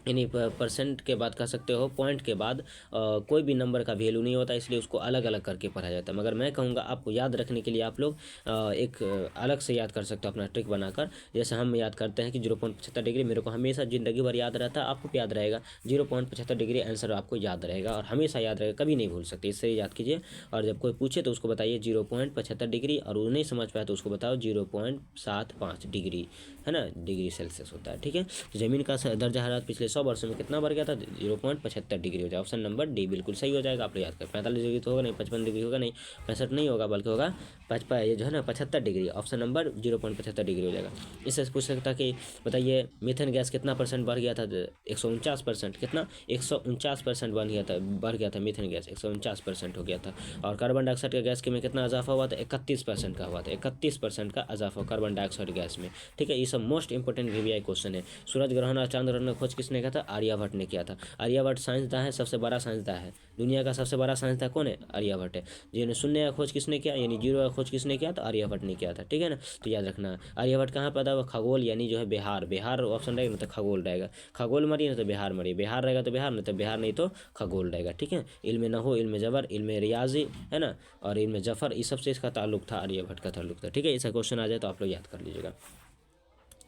यानी परसेंट के बाद कह सकते हो, पॉइंट के बाद कोई भी नंबर का वैल्यू नहीं होता, इसलिए उसको अलग अलग करके पढ़ा जाता है। मगर मैं कहूँगा आपको याद रखने के लिए आप लोग एक अलग से याद कर सकते हो अपना ट्रिक बनाकर। जैसे हम याद करते हैं कि 0.75 डिग्री मेरे को हमेशा ज़िंदगी भर याद रहता है, आपको याद रहेगा 0.75 डिग्री आंसर आपको याद रहेगा और हमेशा याद रहेगा, कभी नहीं भूल सकते। इससे याद कीजिए, और जब कोई पूछे तो उसको बताइए 0.75 डिग्री, और वो नहीं समझ पाए तो उसको बताओ 0.75 डिग्री, है ना, डिग्री सेल्सियस होता है। ठीक है, ज़मीन का दर्जा हरारत पिछले 100 वर्षों में कितना बढ़ गया था? 0.75 डिग्री हो जाएगा। ऑप्शन नंबर डी बिल्कुल सही हो जाएगा। आप लोग याद करें, 45 डिग्री तो होगा नहीं, 55 डिग्री होगा नहीं, 65 नहीं होगा, बल्कि होगा 55, ये जो है ना 75 डिग्री। ऑप्शन नंबर 0.75 डिग्री हो जाएगा। इससे पूछ सकता कि बताइए मीथेन गैस कितना परसेंट बढ़ गया था? 149%। कितना? 149% बढ़ गया था मीथेन गैस, 149% हो गया था। और कार्बन डाइऑक्साइड का गैस में कितना इजाफा हुआ था? 31% का हुआ था, 31% का इजाफा कार्बन डाइऑक्साइड गैस में। ठीक है, ये सब मोस्ट इंपॉर्टेंट वीवीआई क्वेश्चन है। सूरज ग्रहण और चांद ग्रहण का खोज किसने किया था? आर्यभट्ट ने किया था। आर्यभट्ट साइंसदान है, सबसे बड़ा साइंसदान है दुनिया का, सबसे बड़ा साइंसदान कौन है? आर्यभट्ट है। जिन्हें शून्य का खोज किसने किया, यानी जीरो का खोज किसने किया? तो आर्यभट्ट ने किया था। ठीक है ना, तो याद रखना। आर्यभट्ट कहाँ पैदा हुआ? खगोल, यानी जो है बिहार, बिहार ऑप्शन रहेगा ना तो खगोल रहेगा। खगोल मरिए ना तो बिहार मरिए, बिहार रहेगा तो बिहार, नहीं तो बिहार नहीं तो खगोल रहेगा। ठीक है, इल्म नहू, इल्म जबर, इल्म रियाजी, है ना, और इल्म जफर, इस सबसे इसका ताल्लुक था, आर्यभट्ट का ताल्लुक था। ठीक है, ऐसा क्वेश्चन आ जाए तो आप लोग याद कर लीजिएगा।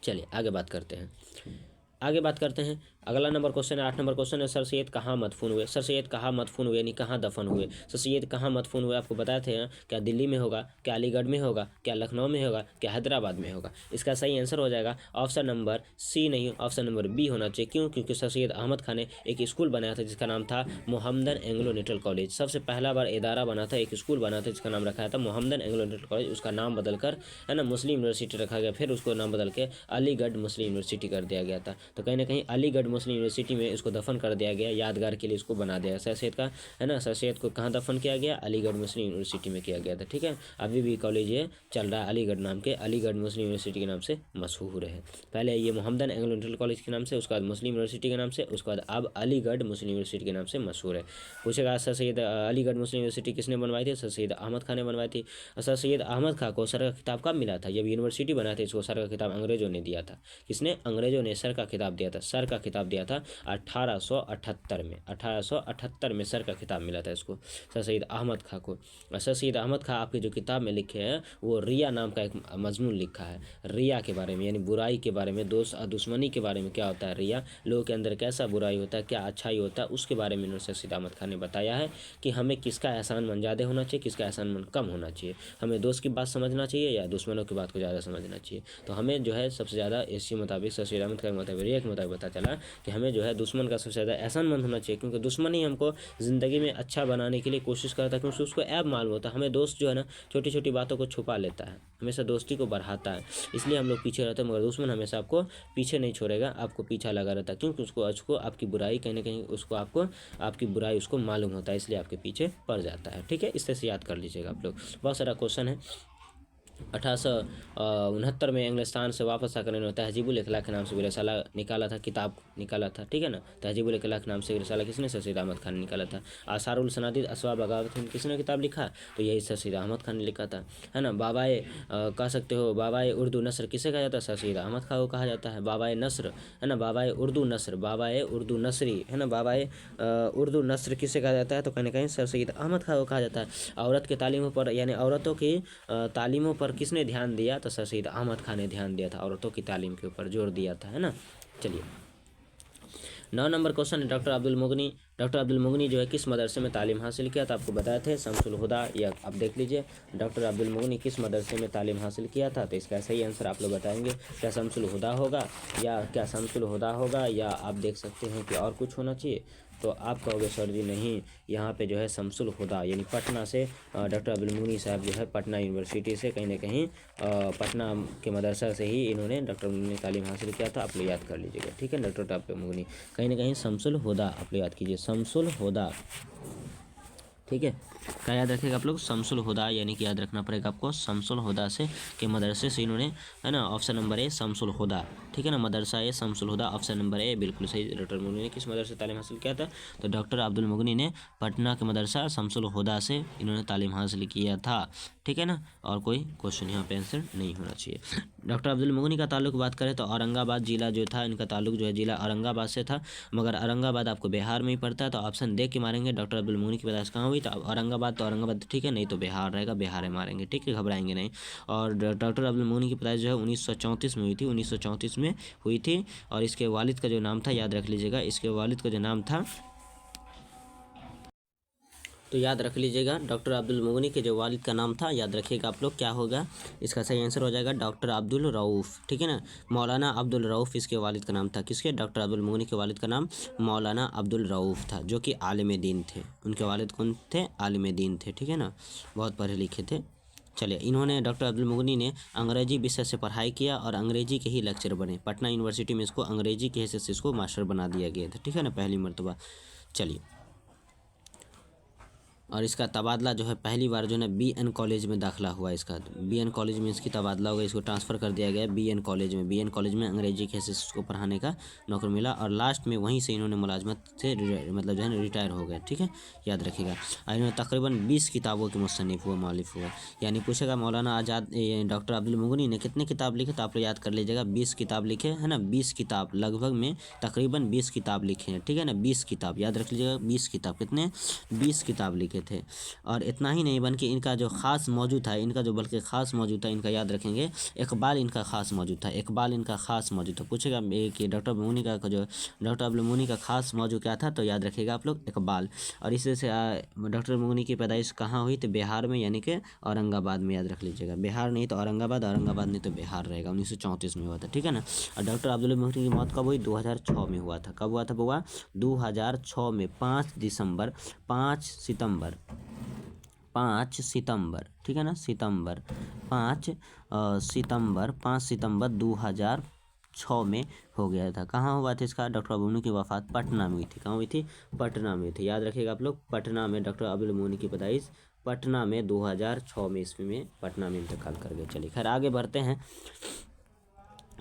चलिए आगे बात करते हैं, अगला नंबर क्वेश्चन है 8 नंबर क्वेश्चन है, सर सैयद कहाँ मदफून हुए? सर सैयद कहाँ मदफून हुए, यानी कहाँ दफन हुए? सर सैयद कहाँ मदफून हुए? आपको बताए थे क्या दिल्ली में होगा, क्या अलीगढ़ में होगा, क्या लखनऊ में होगा, क्या हैदराबाद में होगा? इसका सही आंसर हो जाएगा ऑप्शन नंबर सी नहीं, ऑप्शन नंबर बी होना चाहिए। क्यों? क्योंकि सर सैयद अहमद खान ने एक स्कूल बनाया था जिसका नाम था मोहम्मदन एंग्लो नेटल कॉलेज। सबसे पहला बार इदारा बना था, एक स्कूल बना था जिसका नाम रखा था मोहम्मदन एंग्लो नेटल कॉलेज। उसका नाम बदल कर, है ना, मुस्लिम यूनिवर्सिटी रखा गया, फिर उसको नाम बदल के अलीगढ़ मुस्लिम यूनिवर्सिटी कर दिया गया था। तो कहीं ना कहीं अलीगढ़ मुस्लिम यूनिवर्सिटी में इसको दफन कर दिया गया, यादगार के लिए इसको बना दिया सर सैयद का, है ना। सर सैयद को कहाँ दफन किया गया? अलीगढ़ मुस्लिम यूनिवर्सिटी में किया गया था। ठीक है, अभी भी कॉलेज ये चल रहा है अलीगढ़ नाम के, अलीगढ़ मुस्लिम यूनिवर्सिटी के नाम से मशहूर है। पहले ये मोहम्मदन एंग्लो इंटर कॉलेज के नाम से, उसके बाद मुस्लिम यूनिवर्सिटी के नाम से, उसके बाद अब अलीगढ़ मुस्लिम यूनिवर्सिटी के नाम से मशहूर है। पूछेगा सर सैयद अलीगढ़ मुस्लिम यूनिवर्सिटी किसने बनवाई थी? सर सैयद अहमद खान ने बनवाई थी। सर सैयद अहमद खान को सर का खिताब कब मिला था? जब यूनिवर्सिटी बना था इसको सर का खिताब अंग्रेजों ने दिया था। किसने? अंग्रेजों ने सर का खिताब दिया था, सर का खिताब दिया था 1878 में, 1878 में सर का खिताब मिला था इसको, सर सैयद अहमद खां को। सर सैयद अहमद खां आपकी जो किताब में लिखे हैं वो रिया नाम का एक मजमून लिखा है, रिया के बारे में, यानी बुराई के बारे में, दोस्त दुश्मनी के बारे में, क्या होता है रिया, लोगों के अंदर कैसा बुराई होता है, क्या अच्छाई होता है, उसके बारे में सर सैयद अहमद खान ने बताया है कि हमें किसका एहसान मन ज़्यादा होना चाहिए, किसका एहसान मन कम होना चाहिए, हमें दोस्त की बात समझना चाहिए या दुश्मनों की बात को ज़्यादा समझना चाहिए। तो हमें जो है सबसे ज़्यादा इसी मुताबिक सर सैयद अहमद खान के मुताबिक रिया के मुताबिक पता चला कि हमें जो है दुश्मन का सबसे ज़्यादा एहसानमंद होना चाहिए, क्योंकि दुश्मन ही हमको ज़िंदगी में अच्छा बनाने के लिए कोशिश करता है, क्योंकि उसको ऐब मालूम होता है। हमें दोस्त जो है ना छोटी छोटी बातों को छुपा लेता है, हमेशा दोस्ती को बढ़ाता है, इसलिए हम लोग पीछे रहते हैं। मगर दुश्मन हमेशा आपको पीछे नहीं छोड़ेगा, आपको पीछा लगा रहता है, क्योंकि उसको आपकी बुराई कहीं ना कहीं उसको आपकी बुराई उसको मालूम होता है, इसलिए आपके पीछे पड़ जाता है। ठीक है, इस तरह से याद कर लीजिएगा आप लोग। बहुत सारा क्वेश्चन है। 1869 में इंग्लिस्तान से वापस आकर इन्होंने तहजीबुल इखलाक के नाम से रिसाला निकाला था, किताब निकाला था। ठीक है ना, तहजीबुल इखलाक नाम से रिसाला किसने? सर सैयद अहमद खान ने निकाला था। आसारुल सनादिद असवा बगावत हिंद किसने किताब लिखा? तो यही सर सैयद अहमद खान ने लिखा था, है ना। बाबाए कह सकते हो बाबाए उर्दू नसर किसे कहा जाता है? सर सैयद अहमद खान को कहा जाता है। बाबाए नसर, है ना, बाबाए उर्दू नसर, बाबाए उर्दू नसरी, है ना, बाबाए उर्दू नसर किसे कहा जाता है? तो कहीं ना कहीं सर सैयद अहमद खान को कहा जाता है। औरत के तालीमों पर, यानी औरतों की तालीमों पर किसने ध्यान दिया? तो सर सैयद अहमद खान ने ध्यान दिया था, औरतों की तालीम के ऊपर जोर दिया था, है ना। चलिए 9 नंबर क्वेश्चन है डॉक्टर अब्दुल मुगनी। डॉक्टर अब्दुल मुगनी जो है किस मदरसे में तालीम हासिल किया था? आपको बताए थे शमसुल हुदा, या आप देख लीजिए डॉक्टर अब्दुल मुगनी किस मदरसे में तालीम हासिल किया था। तो इसका सही आंसर आप लोग बताएंगे। क्या शमसुल हुदा होगा, या शमसुल हुदा होगा, या आप देख सकते हैं कि और कुछ होना चाहिए? तो आप कहोगे सर जी नहीं, यहाँ पे जो है शमसुल हुदा यानी पटना से डॉक्टर अब्दुल मुगनी साहब जो है पटना यूनिवर्सिटी से कहीं ना कहीं पटना के मदरसा से ही इन्होंने डॉक्टर मुगनी ने तालीम हासिल किया था। आप लोग याद कर लीजिएगा। ठीक है, डॉक्टर अब्दुल मुगनी कहीं ना कहीं शमसुल हुदा, आप लोग याद कीजिए शमसुल हुदा। ठीक है, क्या याद रखेगा आप लोग? शमसुल हुदा, यानी कि याद रखना पड़ेगा आपको शमसुल हुदा से के मदरसे से इन्होंने, है ना, ऑप्शन नंबर ए शमसुल हुदा। ठीक है ना, मदरसा ए शमसुल हुदा, ऑप्शन नंबर ए बिल्कुल सही। डॉक्टर मुगनी ने किस मदरसे से तालीम हासिल किया था? तो डॉक्टर अब्दुल मुगनी ने पटना के मदरसा शमसुल हुदा से इन्होंने तालीम हासिल किया था। ठीक है ना, और कोई क्वेश्चन यहाँ पे आंसर नहीं होना चाहिए। डॉक्टर अब्दुल मुगनी का ताल्लुक बात करें तो औरंगाबाद जिला जो था, इनका ताल्लुक जो है जिला औरंगाबाद से था, मगर औरंगाबाद आपको बिहार में ही पड़ता है। तो ऑप्शन देख के मारेंगे डॉक्टर अब्दुल मुगनी की पैदाइश कहाँ हुई? तो औरंगाबाद, तो औरंगाबाद ठीक है, नहीं तो बिहार रहेगा, बिहार में मारेंगे। ठीक है, घबराएंगे नहीं। और डॉक्टर अब्दुल मुगनी की पैदाइश जो है 1934 में हुई थी, 1934 में हुई थी। और इसके वालिद का जो नाम था, याद रख लीजिएगा, इसके वालिद का जो नाम था, तो याद रख लीजिएगा डॉक्टर अब्दुल मुगनी के जो वालिद का नाम था, याद रखिएगा आप लोग, क्या होगा? इसका सही आंसर हो जाएगा डॉक्टर अब्दुल रऊफ़। ठीक है ना, मौलाना अब्दुल रऊफ़ इसके वालिद का नाम था। किसके? डॉक्टर अब्दुल मुगनी के वालिद का नाम मौलाना अब्दुल रऊफ़ था, जो कि आलिम दीन थे। उनके वालिद कौन थे? आलिम दीन थे। ठीक है ना, बहुत पढ़े लिखे थे। चलिए, इन्होंने डॉक्टर अब्दुल मुगनी ने अंग्रेजी विषय से पढ़ाई किया और अंग्रेजी के ही लेक्चर बने। पटना यूनिवर्सिटी में इसको अंग्रेजी के हैसियत से इसको मास्टर बना दिया गया था। ठीक है ना, पहली मरतबा। चलिए, और इसका तबादला जो है पहली बार जो है ना BN कॉलेज में दाखिला हुआ इसका। BN कॉलेज में इसकी तबादला हो गया, इसको ट्रांसफ़र कर दिया गया BN कॉलेज में। BN कॉलेज में अंग्रेजी के हैसियत से इसको पढ़ाने का नौकरी मिला, और लास्ट में वहीं से इन्होंने मुलाजमत से मतलब जो है ना रिटायर हो गए। ठीक है, याद रखिएगा। और इन्होंने तकरीबन 20 किताबों के मुसन्निफ़ हुआ, मौलिफ़ हुआ। यानी पूछेगा मौलाना आज़ाद डॉक्टर अब्दुल मुगनी ने कितने किताब लिखे? तो आप लोग याद कर लीजिएगा 20 किताब लिखे, है ना, 20 किताब लगभग में तकरीबन 20 किताब लिखे हैं। ठीक है ना, 20 किताब याद रख लीजिएगा, 20 किताब कितने? 20 किताब लिखे थे। और इतना ही नहीं बल्कि इनका जो ख़ास मौजूद था, इनका जो बल्कि ख़ास मौजूद था, इनका याद रखेंगे इकबाल इनका ख़ास मौजूद था। इकबाल इनका ख़ास मौजूद था। पूछेगा कि डॉक्टर मुगनी का जो डॉक्टर अब्दुल मुगनी का ख़ास मौजू क्या था? तो याद रखिएगा आप लोग इकबाल। और इसी से डॉक्टर मुगनी की पैदाइश कहाँ हुई? तो बिहार में, यानी कि औरंगाबाद में। याद रख लीजिएगा, बिहार नहीं तो औरंगाबाद, औरंगाबाद नहीं तो बिहार रहेगा। 1934 में हुआ था। ठीक है ना। और डॉक्टर अब्दुल मुगनी की मौत कब हुई? 2006 में हुआ था। कब हुआ था बुआ? 2006 में 5 दिसंबर, 5 सितंबर, 5 सितंबर। ठीक है ना, सितंबर 5 सितंबर 5 सितंबर 2006 में हो गया था। कहाँ हुआ था इसका? डॉक्टर अब्दुल मुगनी की वफ़ात पटना में हुई थी। कहाँ हुई थी? पटना में हुई थी। याद रखिएगा आप लोग, पटना में डॉक्टर अब्दुल मुगनी की पैदाइश पटना में 2006 में ईस्वी में पटना में इंतकाल कर गए। चलिए, खैर आगे बढ़ते हैं।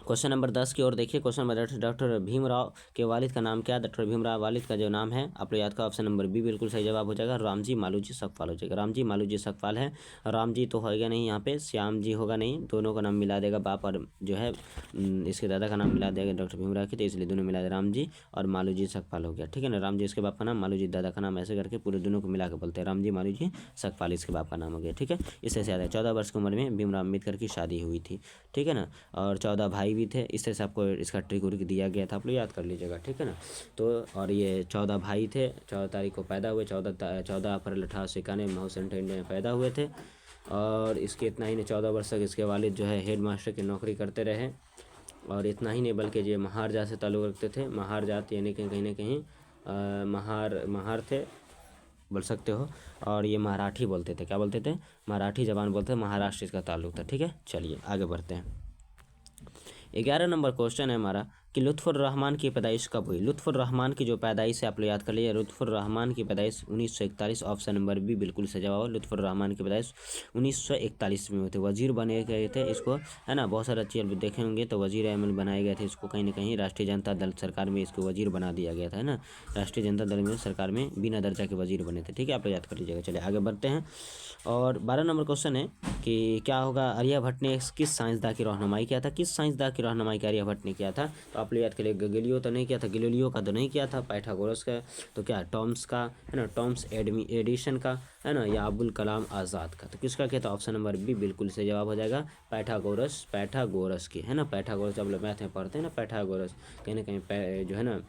क्वेश्चन नंबर 10 की ओर देखिए। क्वेश्चन नंबर डॉक्टर भीमराव के वालिद का नाम क्या? डॉक्टर भीमराव वालिद का जो नाम है आप लोग याद का, ऑप्शन नंबर बी बिल्कुल सही जवाब हो जाएगा, रामजी मालूजी सकपाल हो जाएगा। रामजी मालूजी सकपाल है। रामजी तो होगा नहीं यहाँ पे, श्याम जी होगा नहीं, दोनों का नाम मिला देगा, बाप और जो है इसके दादा का नाम मिला देगा डॉक्टर भीमराव की, तो इसलिए दोनों मिला देगा, रामजी और मालूजी सकपाल हो गया। ठीक है ना, रामजी इसके बाप का नाम, मालूजी दादा का नाम, ऐसे करके पूरे दोनों को मिला के बोलते हैं रामजी मालूजी सकपाल इसके बाप का नाम हो गया। ठीक है, इससे याद है 14 वर्ष की उम्र में भीमराव अम्बेडकर की शादी हुई थी। ठीक है ना, और 14 भाई भी थे। इस तरह से आपको इसका ट्रिक उरिक दिया गया था, आप लोग याद कर लीजिएगा। ठीक है ना, तो और ये 14 भाई थे, 14 तारीख को पैदा हुए, 14 अप्रैल 1891 में माउथ सेंटर इंडिया में पैदा हुए थे। और इसके इतना ही नहीं, 14 वर्ष तक इसके वालिद जो है हेड मास्टर की नौकरी करते रहे। और इतना ही नहीं बल्कि ये महार जात से ताल्लुक़ रखते थे। महार जात यानी कि कहीं ना कहीं महार थे, बोल सकते हो। और ये मराठी बोलते थे, क्या बोलते थे? मराठी जबान बोलते थे, महाराष्ट्र इसका ताल्लुक था। ठीक है, चलिए आगे बढ़ते हैं। 11 नंबर क्वेश्चन है हमारा कि लुत्फ़ुर रहमान की पैदाइश कब हुई? लुत्फ़ुर रहमान की जो पैदाइश है आप लोग याद कर लीजिए। लुत्फ़ुर रहमान की पैदाइश 1941, ऑप्शन नंबर बी बिल्कुल सही जवाब है। लुत्फ़ुर रहमान की पैदाइश 1941 में हुए थे। वजीर बने गए थे इसको, है ना। बहुत सारे चीज़ देखे होंगे तो वजीर अमल बनाए गए थे इसको। कहीं ना कहीं राष्ट्रीय जनता दल सरकार में इसको वजीर बना दिया गया था, है ना। राष्ट्रीय जनता दल में सरकार में बिना दर्जा के वजीर बने थे। ठीक है, आप लोग याद कर लीजिएगा। चलिए आगे बढ़ते हैं। और 12 नंबर क्वेश्चन है कि क्या होगा, आर्यभट्ट ने किस साइंसदान की रहनुमाई किया था? किस साइंसदान की रहनुमाई का आर्यभट्ट ने किया था? तो आप लोग याद करिए, गैलीलियो तो नहीं किया था, गैलीलियो का तो नहीं किया था, पाइथागोरस का, तो क्या टॉम्स का, है ना, टॉम्स एडिशन का, है ना, या अबुल कलाम आज़ाद का? तो किसका किया था? ऑप्शन नंबर बी बिल्कुल सही जवाब हो जाएगा, पाइथागोरस की, है ना। पाइथागोरस जब लोग मैथ में पढ़ते हैं ना, पाइथागोरस कहीं ना कहीं जो है ना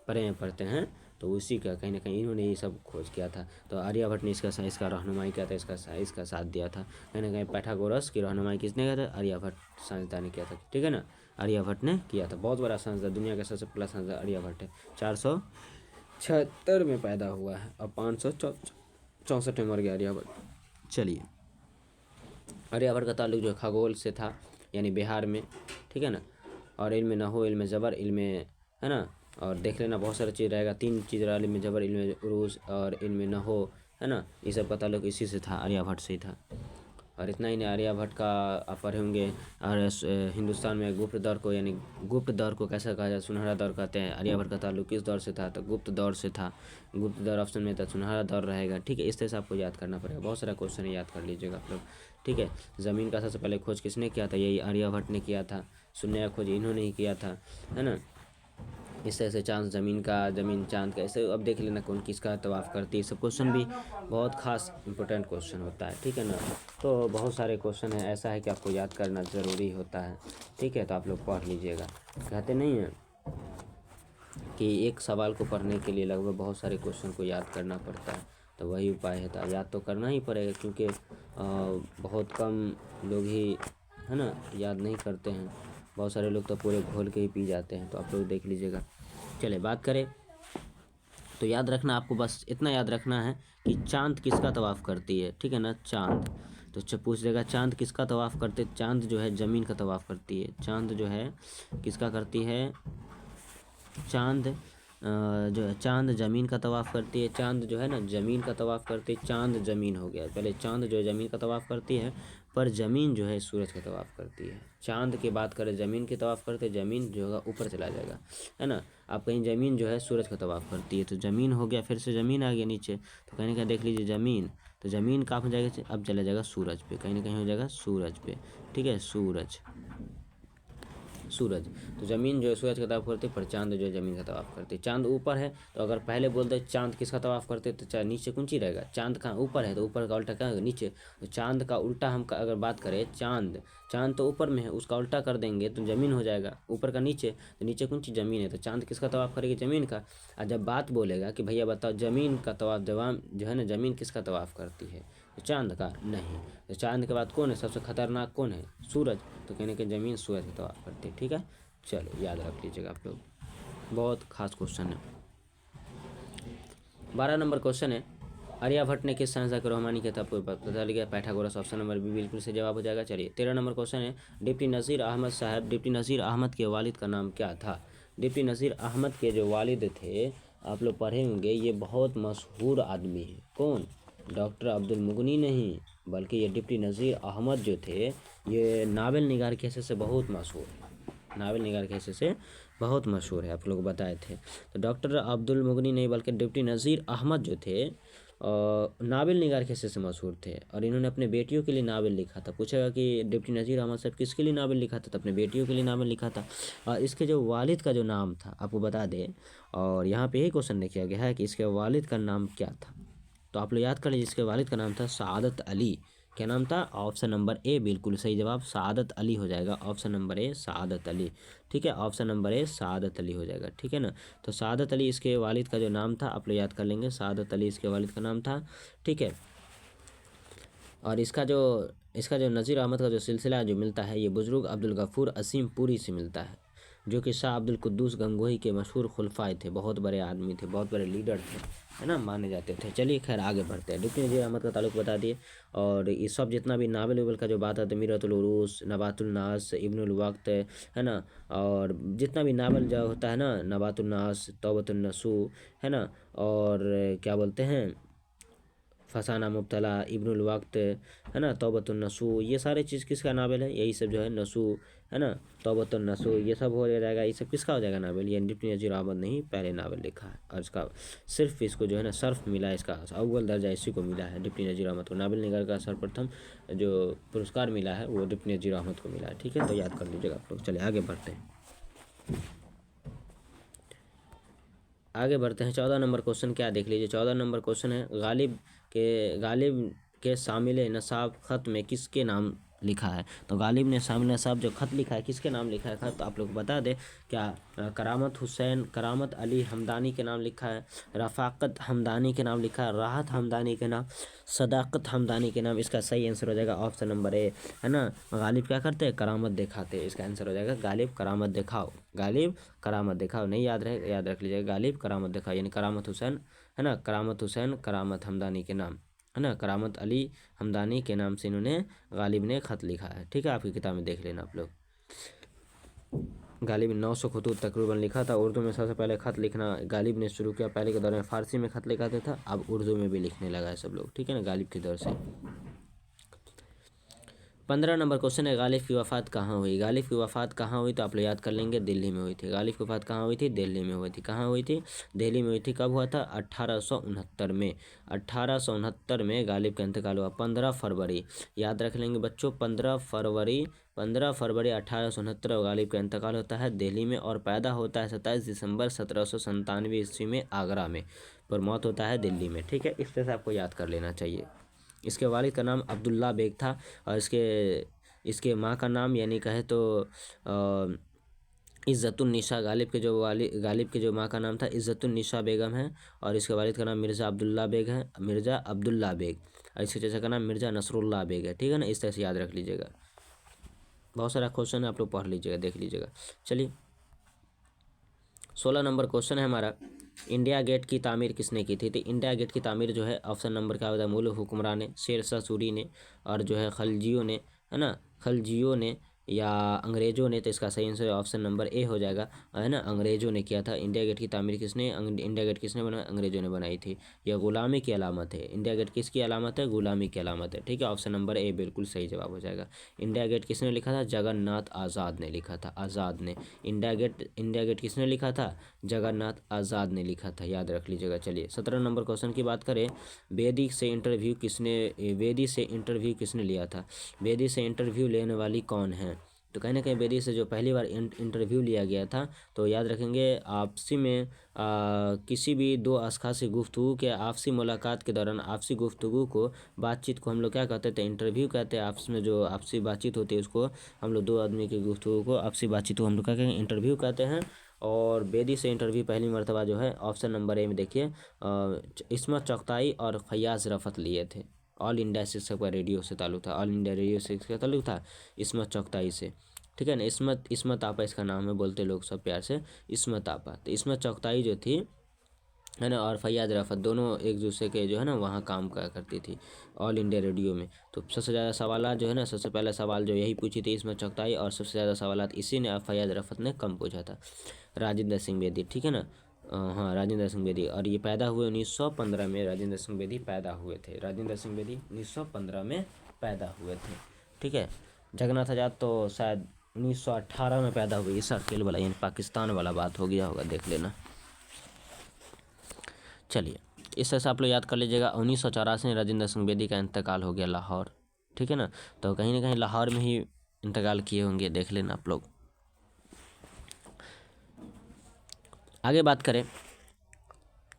पढ़े में पढ़ते हैं, तो उसी का कहीं ना कहीं इन्होंने ये सब खोज किया था। तो आर्यभट्ट ने इसका रहनुमाई किया था, इसका साथ दिया था। कहीं ना कहीं पाइथागोरस की रहनुमाई किसने किया था? आर्यभट्ट साइंसदान ने किया था। ठीक है ना, आर्यभट्ट ने किया था। बहुत बड़ा साइंसदान, दुनिया का सबसे पहला साइंसदान आर्यभट्ट है। 476 में पैदा हुआ है और 564 में मर गया आर्यभट्ट। चलिए, आर्यभट्ट का ताल्लुक जो खगोल से था, यानी बिहार में। ठीक है ना। और इल्म नहो, इल्म ज़बर, इल्म, है ना। और देख लेना बहुत सारा चीज़ रहेगा, 3 चीज़ रहा, इल्म ज़बर, इल्म उरूज और इल्म नहो, है ना। ये सब का ताल्लुक इसी से था, आर्यभट्ट से ही था। और इतना ही नहीं, आर्यभट्ट का आप पढ़े होंगे। और हिंदुस्तान में गुप्त दौर को, यानी गुप्त दौर को कैसा कहा जाए? सुनहरा दौर कहते हैं। आर्यभट्ट का ताल्लुक किस दौर से था? तो गुप्त दौर से था। गुप्त दौर ऑप्शन में था, सुनहरा दौर रहेगा। ठीक है, इस तरह से आपको याद करना पड़ेगा। बहुत सारा क्वेश्चन है, याद कर लीजिएगा आप लोग। ठीक है, ज़मीन का सबसे पहले खोज किसने किया था? यही आर्यभट्ट ने किया था। शून्य का खोज इन्होंने ही किया था, है ना। इस तरह से चांद ज़मीन का, ज़मीन चांद का, ऐसे अब देख लेना कौन किसका तवाफ़ करती है। सब क्वेश्चन भी बहुत खास इंपॉर्टेंट क्वेश्चन होता है। ठीक है ना। तो बहुत सारे क्वेश्चन हैं, ऐसा है कि आपको याद करना ज़रूरी होता है। ठीक है, तो आप लोग पढ़ लीजिएगा। कहते नहीं हैं कि एक सवाल को पढ़ने के लिए लगभग बहुत सारे क्वेश्चन को याद करना पड़ता है। तो वही उपाय है, तो याद तो करना ही पड़ेगा, क्योंकि बहुत कम लोग ही, है ना, याद नहीं करते हैं। बहुत सारे लोग तो पूरे घोल के ही पी जाते हैं। तो आप लोग देख लीजिएगा। चलिए बात करें तो याद रखना, आपको बस इतना याद रखना है कि चांद किसका तवाफ़ करती है। ठीक है ना, चांद। तो पूछ देगा चांद किसका तवाफ़ करते? चांद जो है ज़मीन का तवाफ़ करती है। चांद जो है किसका करती है? चांद जो है, चांद ज़मीन का तवाफ़ करती है। चांद जो है ना ज़मीन का तवाफ़ करती है। चांद ज़मीन हो गया, पहले चांद जो है ज़मीन का तवाफ़ करती है, पर ज़मीन जो है सूरज का तवाफ़ करती है। चांद की बात करें, ज़मीन की तवाफ़ करते, ज़मीन जो होगा ऊपर चला जाएगा, है ना। आप कहीं ज़मीन जो है सूरज का तवाफ़ करती है, तो ज़मीन हो गया, फिर से ज़मीन आ गया नीचे, तो कहीं ना कहीं देख लीजिए ज़मीन, तो ज़मीन कहाँ हो जाएगा? अब चला जाएगा सूरज पे, कहीं ना कहीं हो जाएगा सूरज पे। ठीक है, सूरज। तो ज़मीन जो है सूरज का तवाफ़ करती है, पर चांद जो है ज़मीन का तवाफ़ करती है। चांद ऊपर है, तो अगर पहले बोल दे चांद किसका तवाफ़ करते, तो नीचे कौन चीज़ रहेगा? चांद कहाँ ऊपर है, तो ऊपर का उल्टा क्या होगा? नीचे। तो चांद का उल्टा हम अगर बात करें, चांद तो ऊपर में है, उसका उल्टा कर देंगे तो ज़मीन हो जाएगा। ऊपर का नीचे, तो नीचे कौन चीज़? ज़मीन है। तो चांद किसका तवाफ़ करेगी? ज़मीन का। और जब बात बोलेगा कि भैया बताओ ज़मीन का तवाफ़, जवाब जो है ना, ज़मीन किसका तवाफ़ करती है? तो चांद का नहीं। तो चांद के बाद कौन है सबसे खतरनाक? कौन है? सूरज। तो कहने के ज़मीन सूरज का तवाफ़ करती है। ठीक है, चलो याद रख लीजिएगा आप लोग, बहुत खास क्वेश्चन है। 12 नंबर क्वेश्चन है, आर्यभट्ट ने किस साइंसदान को रहनुमाई किया था? आपको पता चल गया, पाइथागोरस। ऑप्शन नंबर बी बिल्कुल से जवाब हो जाएगा। चलिए 13 नंबर क्वेश्चन है, डिप्टी नज़ीर अहमद साहब, डिप्टी नज़ीर अहमद के वालिद का नाम क्या था? डिप्टी नज़ीर अहमद के जो वालिद थे, आप लोग पढ़े होंगे, ये बहुत मशहूर आदमी है। कौन? डॉक्टर अब्दुल मुगनी नहीं, बल्कि ये डिप्टी नज़ीर अहमद जो थे, ये नावल निगार के हैसियत से बहुत मशहूर है। नावल निगार के हैसियत से बहुत मशहूर है, आप लोग बताए थे। तो डॉक्टर अब्दुल मुगनी नहीं, बल्कि डिप्टी नज़ीर अहमद जो थे नावल निगार के हैसियत से मशहूर थे। और इन्होंने अपने बेटियों के लिए नावल लिखा था। पूछेगा कि डिप्टी नज़ीर अहमद साहब किसके लिए नावल लिखा था? तो अपने बेटियों के लिए नावल लिखा था। और इसके जो वालिद का जो नाम था आपको बता दें, और यहाँ पे यही क्वेश्चन लिखा गया है कि इसके वालिद का नाम क्या था। तो आप लोग याद कर लीजिए, इसके वालिद का नाम था सादत अली। क्या नाम था? ऑप्शन नंबर ए बिल्कुल सही जवाब, सादत अली हो जाएगा। ऑप्शन नंबर ए सादत अली। ठीक है, ऑप्शन नंबर ए सादत अली हो जाएगा। ठीक है ना। तो सादत अली इसके वालिद का जो नाम था, आप लोग याद कर लेंगे, सादत अली इसके वालिद का नाम था। ठीक है। और इसका जो नज़ीर अहमद का जो सिलसिला जो मिलता है, ये बुजुर्ग अब्दुल गफ़ूर असीम पुरी से मिलता है। जो कि शाह अब्दुल कुद्दूस गंगोही के मशहूर खुलफाए थे, बहुत बड़े आदमी थे, बहुत बड़े लीडर थे, है ना, माने जाते थे। चलिए खैर आगे बढ़ते हैं। डिप्टी नज़ीर अहमद का ताल्लुक बता दिए। और ये सब जितना भी नावल वावल का जो बात है, तो मीरतुल उरूस, नबातुल नास, इब्नुल वक्त, है ना, और जितना भी नावल जो होता है ना, नबातुल नास, तौबतुन नसू, है ना, और क्या बोलते हैं, फसाना मुब्तला, इब्नुल वक्त, है ना, तौबतुन नसू, ये सारे चीज़ किसका नावल है, यही सब जो है, नसू, है ना, तौबतुन नसू, ये सब हो जाएगा। ये सब किसका हो जाएगा नावल, ये डिप्टी नज़ीर अहमद ने ही पहले नावल लिखा है। और इसका सिर्फ इसको जो है ना सर्फ मिला है, इसका अव्वल दर्जा इसी को मिला है, डिप्टी नज़ीर अहमद को। नावल निगार का सर्वप्रथम जो पुरस्कार मिला है वो डिप्टी नज़ीर अहमद को मिला है। ठीक है, तो याद कर लीजिएगा आप लोग। चलिए आगे बढ़ते हैं। आगे बढ़ते हैं। 14 नंबर क्वेश्चन क्या देख लीजिए। 14 नंबर क्वेश्चन है, गालिब के शामिल नसाब ख़त में किसके नाम लिखा है। तो गालिब ने शामिल नसाब जो ख़त लिखा है, किसके नाम लिखा है ख़त, तो आप लोग बता दें। क्या करामत हुसैन, करामत अली हमदानी के नाम लिखा है, रफ़ाकत हमदानी के नाम लिखा है, राहत हमदानी के नाम, सदाकत हमदानी के नाम। इसका सही आंसर हो जाएगा ऑप्शन नंबर ए, है ना। गालिब क्या करते हैं, करामत दिखाते हैं। इसका आंसर हो जाएगा गालिब करामत दिखाओ, गालिब करामत दिखाओ। नहीं याद रहे, याद रख लीजिएगा, गालिब करामत दिखाओ, यानी करामत हुसैन, है ना, करामत हुसैन करामत हमदानी के नाम, है ना, करामत अली हमदानी के नाम से इन्होंने, गालिब ने ख़त लिखा है। ठीक है, आपकी किताब में देख लेना आप लोग। गालिब 900 खतूत तकरीबन लिखा था। उर्दू में सबसे पहले ख़त लिखना गालिब ने शुरू किया। पहले के दौर में फ़ारसी में ख़त लिखाते था, अब उर्दू में भी लिखने लगा है सब लोग। ठीक है ना, गालिब के दौर से। 15 नंबर क्वेश्चन है, गालिब की वफ़ात कहाँ हुई। गालिब की वफ़ात कहाँ हुई, तो आप लोग याद कर लेंगे, दिल्ली में हुई थी। गालिब की वफ़ात कहाँ हुई थी, दिल्ली में हुई थी। कहाँ हुई थी, दिल्ली में हुई थी। कब हुआ था, 1869 में। 1869 में गालिब का इंतकाल हुआ। 15 फरवरी, याद रख लेंगे बच्चों, 15 फरवरी 1869 गालिब का इंतकाल होता है दिल्ली में। और पैदा होता है 27 दिसंबर 1797 ईस्वी में आगरा में, पर मौत होता है दिल्ली में। ठीक है, इस तरह से आपको याद कर लेना चाहिए। इसके वालिद का नाम अब्दुल्ला बेग था, और इसके माँ का नाम यानी कहे तो इज़्ज़तुन्निसा। गालिब के जो माँ का नाम था इज़्ज़तुन्निसा बेगम है, और इसके वालिद का नाम मिर्ज़ा अब्दुल्ला बेग है, मिर्ज़ा अब्दुल्ला बेग। और इसके चाचा का नाम मिर्ज़ा नसरुल्लाह बेग है। ठीक है ना, इस तरह से याद रख लीजिएगा। बहुत सारा क्वेश्चन है, आप लोग पढ़ लीजिएगा, देख लीजिएगा। चलिए 16 नंबर क्वेश्चन है हमारा, इंडिया गेट की तामीर किसने की थी। तो इंडिया गेट की तामीर जो है ऑप्शन नंबर क्या होता है, मुगल हुक्मरान ने, शेर शाह सूरी ने, और जो है खलजियों ने, है ना, खलजियों ने या अंग्रेज़ों ने। तो इसका सही आंसर ऑप्शन नंबर ए हो जाएगा, है ना, अंग्रेज़ों ने किया था। इंडिया गेट की तामीर किसने, इंडिया गेट किसने बनाया, अंग्रेज़ों ने बनाई थी। यह गुलामी की अलामत है। इंडिया गेट किसकी अलामत है, गुलामी की अलामत है। ठीक है, ऑप्शन नंबर ए बिल्कुल सही जवाब हो जाएगा। इंडिया गेट किसने लिखा था, जगन्नाथ आज़ाद ने लिखा था, आज़ाद ने। इंडिया गेट किसने लिखा था, जगन्नाथ आज़ाद ने लिखा था, याद रख लीजिएगा। चलिए 17 नंबर क्वेश्चन की बात करें, बेदी से इंटरव्यू किसने लिया था। बेदी से इंटरव्यू लेने वाली कौन है। तो कहीं ना कहीं बेदी से जो पहली बार इंटरव्यू लिया गया था, तो याद रखेंगे आपसी में किसी भी दो अशख़ास की गुफ्तगू के आपसी मुलाकात के दौरान आपसी गुफ्तगू को, बातचीत को हम लोग क्या कहते थे, इंटरव्यू कहते हैं। आपस में जो आपसी बातचीत होती है उसको हम लोग, दो आदमी की गुफ्तगू को, आपसी बातचीत को हम लोग क्या कहेंगे, इंटरव्यू कहते हैं। और बेदी से इंटरव्यू पहली मरतबा जो है ऑप्शन नंबर ए में देखिए, इस्मत चगताई और फैयाज़ रफ़त लिए थे। ऑल इंडिया शिक्षक का रेडियो से ताल्लुक था, ऑल इंडिया रेडियो से इसका ताल्लुक था इस्मत चगताई से। ठीक है ना, इस्मत आपा इसका नाम है, बोलते लोग सब प्यार से इस्मत आपा। तो इस्मत चगताई जो थी, है ना, और फैयाज़ रफ़त दोनों एक दूसरे के जो है ना वहाँ काम करती थी ऑल इंडिया रेडियो में। तो सबसे ज़्यादा सवाल जो है ना, सबसे पहला सवाल जो यही पूछी थी इस्मत चगताई, और सबसे ज़्यादा सवाल इसी ने, फैयाज़ रफ़त ने कम पूछा था। राजेंद्र सिंह बेदी, ठीक है ना, हाँ राजेंद्र सिंह बेदी। और ये पैदा हुए 1915 में, राजेंद्र सिंह बेदी पैदा हुए थे। राजेंद्र सिंह बेदी 1915 में पैदा हुए थे। ठीक है, जगन्नाथ आज़ाद तो शायद 1918 में पैदा हुए, इस अकेले वाला यानी पाकिस्तान वाला बात हो गया होगा, देख लेना। चलिए इस तरह से आप लोग याद कर लीजिएगा। 1984 में राजेंद्र सिंह बेदी का इंतकाल हो गया लाहौर। ठीक है ना, तो कहीं ना कहीं लाहौर में ही इंतकाल किए होंगे, देख लेना आप लोग। आगे बात करें,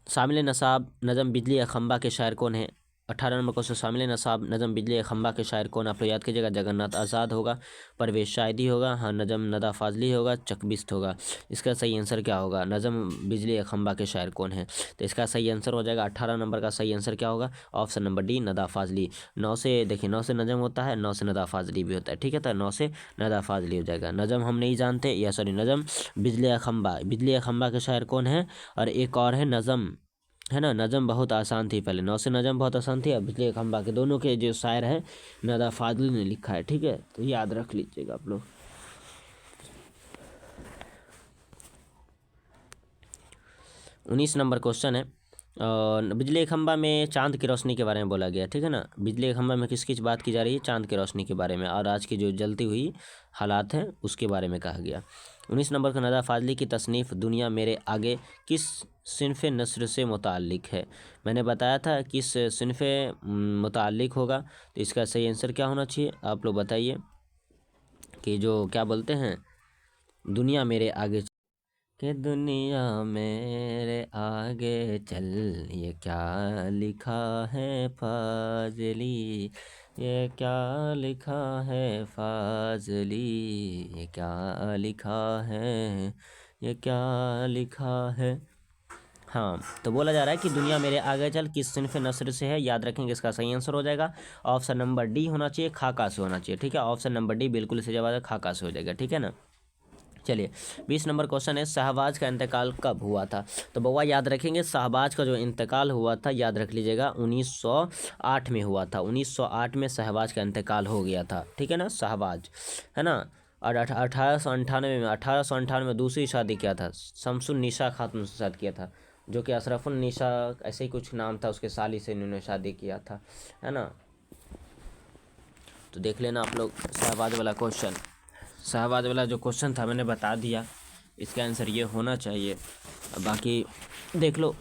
शामिल नसाब नज़म बिजली अखम्बा के शायर कौन हैं। 18 नंबर क्वेश्चन, शामिल नसाब नज़म बिजली खंबा के शायर कौन? आप लोग याद कीजिएगा, जगन्नाथ आज़ाद होगा, परवेश शाहिदी होगा, हाँ नज़म नदा फाजली होगा, चकबिस्त होगा। इसका सही आंसर क्या होगा? नज़म बिजली खंबा के शायर कौन है? तो इसका सही आंसर हो जाएगा 18 नंबर का सही आंसर क्या होगा? Option number D, Nida Fazli. 9 से देखिए, 9 से नज़म होता है, 9 से नदा फाजली भी होता है, ठीक है। तो 9 से नदा फाजली हो जाएगा। नज़म हम नहीं जानते, या सॉरी नज़म बिजली खंबा के शायर कौन है? और एक और है नज़म, है ना। नज़म बहुत आसान थी पहले, 9 से नज़म बहुत आसान थी, अब बिजली खंबा के दोनों के जो शायर हैं नदा फाजली ने लिखा है, ठीक है। तो याद रख लीजिएगा आप लोग। 19 नंबर क्वेश्चन है, बिजली खंबा में चांद की रोशनी के बारे में बोला गया, ठीक है ना। बिजली खंबा में किस किस बात की जा रही है? चांद की रोशनी के बारे में, और आज की जो जलती हुई हालात हैं उसके बारे में कहा गया। 19 नंबर का, नदा फाजली की तसनीफ़ दुनिया मेरे आगे किस सिनफ़ नस्र से मुताल्लिक है? मैंने बताया था किस सिनफ़ मुताल्लिक होगा, तो इसका सही आंसर क्या होना चाहिए? आप लोग बताइए कि जो क्या बोलते हैं, दुनिया मेरे आगे कि दुनिया मेरे आगे चल, ये क्या लिखा है फाजली, ये क्या लिखा है फाजली, ये क्या लिखा है, ये क्या लिखा है। हाँ, तो बोला जा रहा है कि दुनिया मेरे आगे चल किस सिनफ नस्र से है, याद रखेंगे। इसका सही आंसर हो जाएगा ऑप्शन नंबर डी होना चाहिए, खाका से होना चाहिए, ठीक है। ऑप्शन नंबर डी बिल्कुल सही जवाब है, खाका से हो जाएगा, ठीक है ना। चलिए 20 नंबर क्वेश्चन है, शहबाज का इंतकाल कब हुआ था? तो बउआ याद रखेंगे, शहबाज का जो इंतकाल हुआ था, याद रख लीजिएगा 1908 में हुआ था। 1908 में शहबाज का इंतकाल हो गया था, ठीक है ना, शहबाज, है ना। और 1898 में दूसरी शादी किया था, शमसुन्निसा खातून से शादी किया था, जो कि अशरफुन्निसा ऐसे ही कुछ नाम था, उसके साली से इन्होंने शादी किया था, है ना। तो देख लेना आप लोग शहबाज वाला क्वेश्चन। शहबाज वाला जो क्वेश्चन था मैंने बता दिया, इसका आंसर ये होना चाहिए। बाकी देख लो